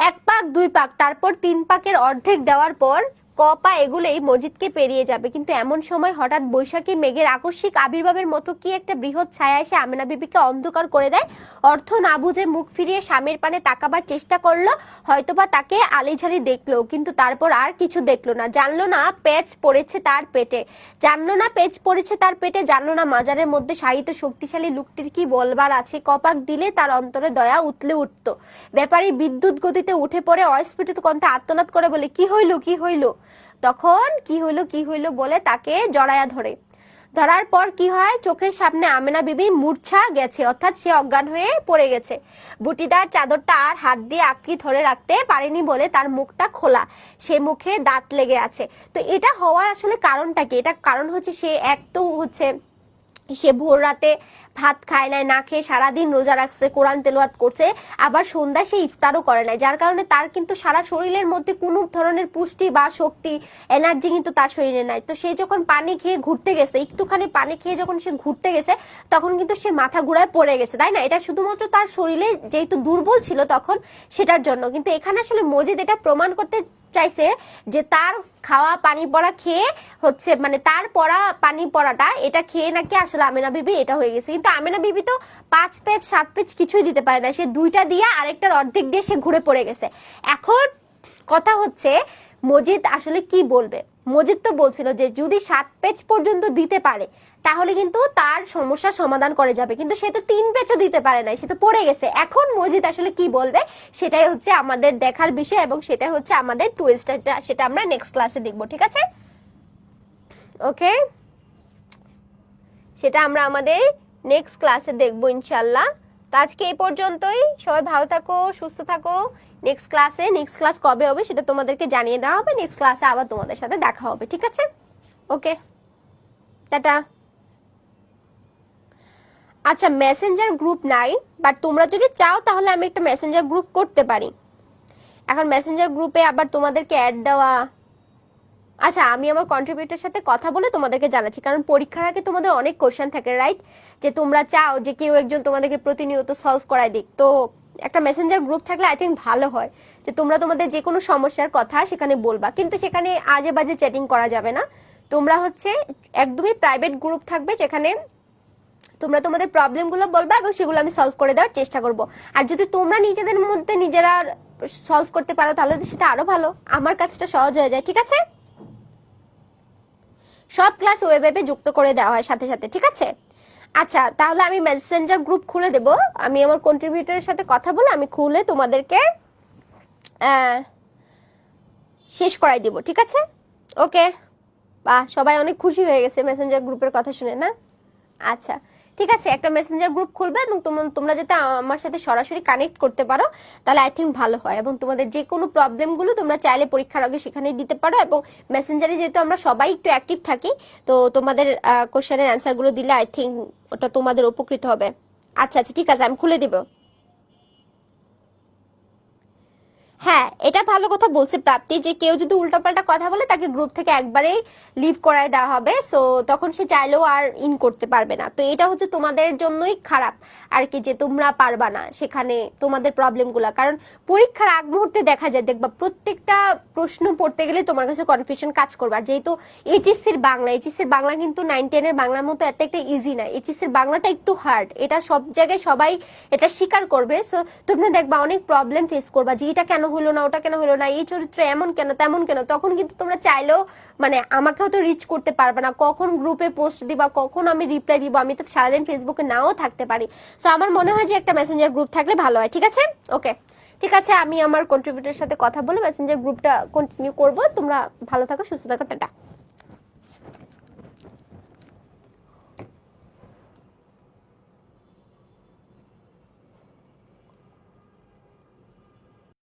এক পাক দুই পাক, তারপর তিন পাকের অর্ধেক দেওয়ার পর পা এগুলোই মসজিদকে পেরিয়ে যাবে, কিন্তু এমন সময় হঠাৎ বৈশাখী মেঘের আকস্মিক আবির্ভাবের মতো কি একটা বৃহৎ ছায়া এসে আমেনা বিবিকে অন্ধকার করে দেয়। অর্থ না বুঝে মুখ ফিরিয়ে স্বামীর পানে তাকাবার চেষ্টা করলো, হয়তোবা তাকে আলিঝালি দেখলো, কিন্তু তারপর আর কিছু দেখলো না। জানলো না পেঁচ পড়েছে তার পেটে, জানলো না মাজারের মধ্যে শায়িত শক্তিশালী লোকটির কি বলবার আছে। কপাক দিলে তার অন্তরে দয়া উতলে উঠতো। ব্যাপারী বিদ্যুৎ গতিতে উঠে পড়ে অস্ফুটিত কণ্ঠে আর্তনাদ করে বলে, কি হইল। তখন কি হইল বলে তাকে জড়ায়া ধরার পর কি হয়, চোখের সামনে আমেনা বিবি মূর্ছা গেছে, অর্থাৎ সে অজ্ঞান হয়ে পড়ে গেছে। বুটিদার চাদরটা আর হাত দিয়ে আঁকড়ে ধরে রাখতে পারেনি বলে তার মুখটা খোলা, সে মুখে দাঁত লেগে আছে। তো এটা হওয়ার আসলে কারণটা কি? এটা কারণ হচ্ছে সে ভোর রাতে ভাত খায় নাই, না খেয়ে সারাদিন রোজা রাখছে, কোরআন তেলাওয়াত করছে, আবার সন্ধ্যায় সে ইফতারও করে নাই, যার কারণে তার কিন্তু সারা শরীরের মধ্যে কোনো ধরনের পুষ্টি বা শক্তি এনার্জি কিন্তু তার শরীরে নাই। তো সে যখন পানি খেয়ে ঘুরতে গেছে, একটুখানি পানি খেয়ে যখন সে ঘুরতে গেছে, তখন কিন্তু সে মাথা ঘুরায় পড়ে গেছে, তাই না? এটা শুধুমাত্র তার শরীরে যেহেতু দুর্বল ছিল তখন, সেটার জন্য। কিন্তু এখানে আসলে মজিদ এটা প্রমাণ করতে চাইছে যে তার খাওয়া পানি পড়া খেয়ে হচ্ছে, মানে তার পড়া পানি পড়াটা এটা খেয়ে নাকি আসলে আমেনা বিবি এটা হয়ে গেছে। কিন্তু আমেনা বিবি তো 5 পেজ 7 পেজ কিছুই দিতে পারে না, সে 2টা দিয়ে আরেকটার অর্ধেক দিয়ে সে ঘুরে পড়ে গেছে। এখন কথা হচ্ছে মজিদ আসলে কি বলবে। মজিদ তো বলছিল যে যদি 7 পেজ পর্যন্ত দিতে পারে তাহলে কিন্তু তার সমস্যার সমাধান করে যাবে, কিন্তু সে তো 3 পেজও দিতে পারে না, সে তো পড়ে গেছে। এখন মজিদ আসলে কি বলবে সেটাই হচ্ছে আমাদের দেখার বিষয়, এবং সেটাই হচ্ছে আমাদের টুইস্ট, সেটা আমরা নেক্সট ক্লাসে দেখবো, ঠিক আছে? ওকে, সেটা আমরা আমাদের নেক্সট ক্লাসে দেখবো ইনশাল্লাহ। তো আজকে এই পর্যন্তই, সবাই ভালো থাকো, সুস্থ থাকো। নেক্সট ক্লাস কবে হবে সেটা তোমাদেরকে জানিয়ে দেওয়া হবে, নেক্সট ক্লাসে আবার তোমাদের সাথে দেখা হবে, ঠিক আছে? ওকে, টাটা। আচ্ছা, মেসেঞ্জার গ্রুপ নাই, বাট তোমরা যদি চাও তাহলে আমি একটা মেসেঞ্জার গ্রুপ করতে পারি। এখন মেসেঞ্জার গ্রুপে আবার তোমাদেরকে অ্যাড দেওয়া, আচ্ছা আমি আমার কন্ট্রিবিউটরের সাথে কথা বলে তোমাদেরকে জানাচ্ছি, কারণ পরীক্ষার আগে তোমাদের অনেক কোশ্চেন থাকে, রাইট? যে তোমরা চাও যে কেউ একজন তোমাদেরকে প্রতিনিয়ত সলভ করায় দিক। তো একটা মেসেঞ্জার গ্রুপ থাকলে আই থিঙ্ক ভালো হয়, যে তোমরা তোমাদের যে কোনো সমস্যার কথা সেখানে বলবা, কিন্তু সেখানে আজে বাজে চ্যাটিং করা যাবে না। তোমরা হচ্ছে একদমই প্রাইভেট গ্রুপ থাকবে, যেখানে তোমরা তোমাদের প্রবলেমগুলো বলবা এবং সেগুলো আমি সলভ করে দেওয়ার চেষ্টা করব। আর যদি তোমরা নিজেদের মধ্যে নিজেরা সলভ করতে পারো তাহলে সেটা আরো ভালো, আমার কাজটা সহজ হয়ে যায়, ঠিক আছে? সব ক্লাস ওয়েবে যুক্ত করে দেওয়া হয় সাথে সাথে, ঠিক আছে? আচ্ছা, তাহলে আমি মেসেঞ্জার গ্রুপ খুলে দেব, আমি আমার কন্ট্রিবিউটরের সাথে কথা বলে আমি খুলে তোমাদেরকে শেষ করাই দিব, ঠিক আছে? ওকে, বাহ, সবাই অনেক খুশি হয়ে গেছে মেসেঞ্জার গ্রুপের কথা শুনে না? আচ্ছা ঠিক আছে, একটা মেসেঞ্জার গ্রুপ খুলবে এবং তোমরা যাতে আমার সাথে সরাসরি কানেক্ট করতে পারো তাহলে আই থিঙ্ক ভালো হয়, এবং তোমাদের যে কোনো প্রবলেমগুলো তোমরা চাইলে পরীক্ষার আগে সেখানেই দিতে পারো। এবং মেসেঞ্জারে যেহেতু আমরা সবাই একটু অ্যাক্টিভ থাকি, তো তোমাদের কোশ্চেনের অ্যান্সারগুলো দিলে আই থিঙ্ক ওটা তোমাদের উপকৃত হবে। আচ্ছা আচ্ছা ঠিক আছে, আমি খুলে দিব। হ্যাঁ, এটা ভালো কথা বলছে প্রাপ্তি, যে কেউ যদি উল্টাপাল্টা কথা বলে তাকে গ্রুপ থেকে একবারেই লিভ করায় দেওয়া হবে, সো তখন সে চাইলেও আর ইন করতে পারবে না। তো এটা হচ্ছে তোমাদের জন্যই খারাপ আর কি, যে তোমরা পারবা না সেখানে তোমাদের প্রবলেমগুলো, কারণ পরীক্ষার আগ মুহূর্তে দেখা যায়, দেখবা প্রত্যেকটা প্রশ্ন পড়তে গেলে তোমার কাছে কনফিউশন কাজ করবে। আর যেহেতু এইচএসসির বাংলা কিন্তু 9-10 বাংলার মতো এত একটা ইজি না, এইচএসসির বাংলাটা একটু হার্ড, এটা সব জায়গায় সবাই এটা স্বীকার করবে। সো তোমরা দেখবা অনেক প্রবলেম ফেস করবা, যে এটা কেন হলো না, ওটা কেন হলো না, এই চরিত্র এমন কেন তেমন কেন। তখন কিন্তু তোমরা চাইলেও মানে আমাকেও তো রিচ করতে পারবে না, কখন গ্রুপে পোস্ট দিবা, কখন আমি রিপ্লাই দিব, আমি তো সারাদিন ফেসবুকে নাও থাকতে পারি। সো আমার মনে হয় যে একটা মেসেঞ্জার গ্রুপ থাকলে ভালো হয়, ঠিক আছে? ওকে ঠিক আছে, আমি আমার কন্ট্রিবিউটরের সাথে কথা বলে মেসেঞ্জার গ্রুপটা কন্টিনিউ করব। তোমরা ভালো থাকো, সুস্থ থাকো, টাটা।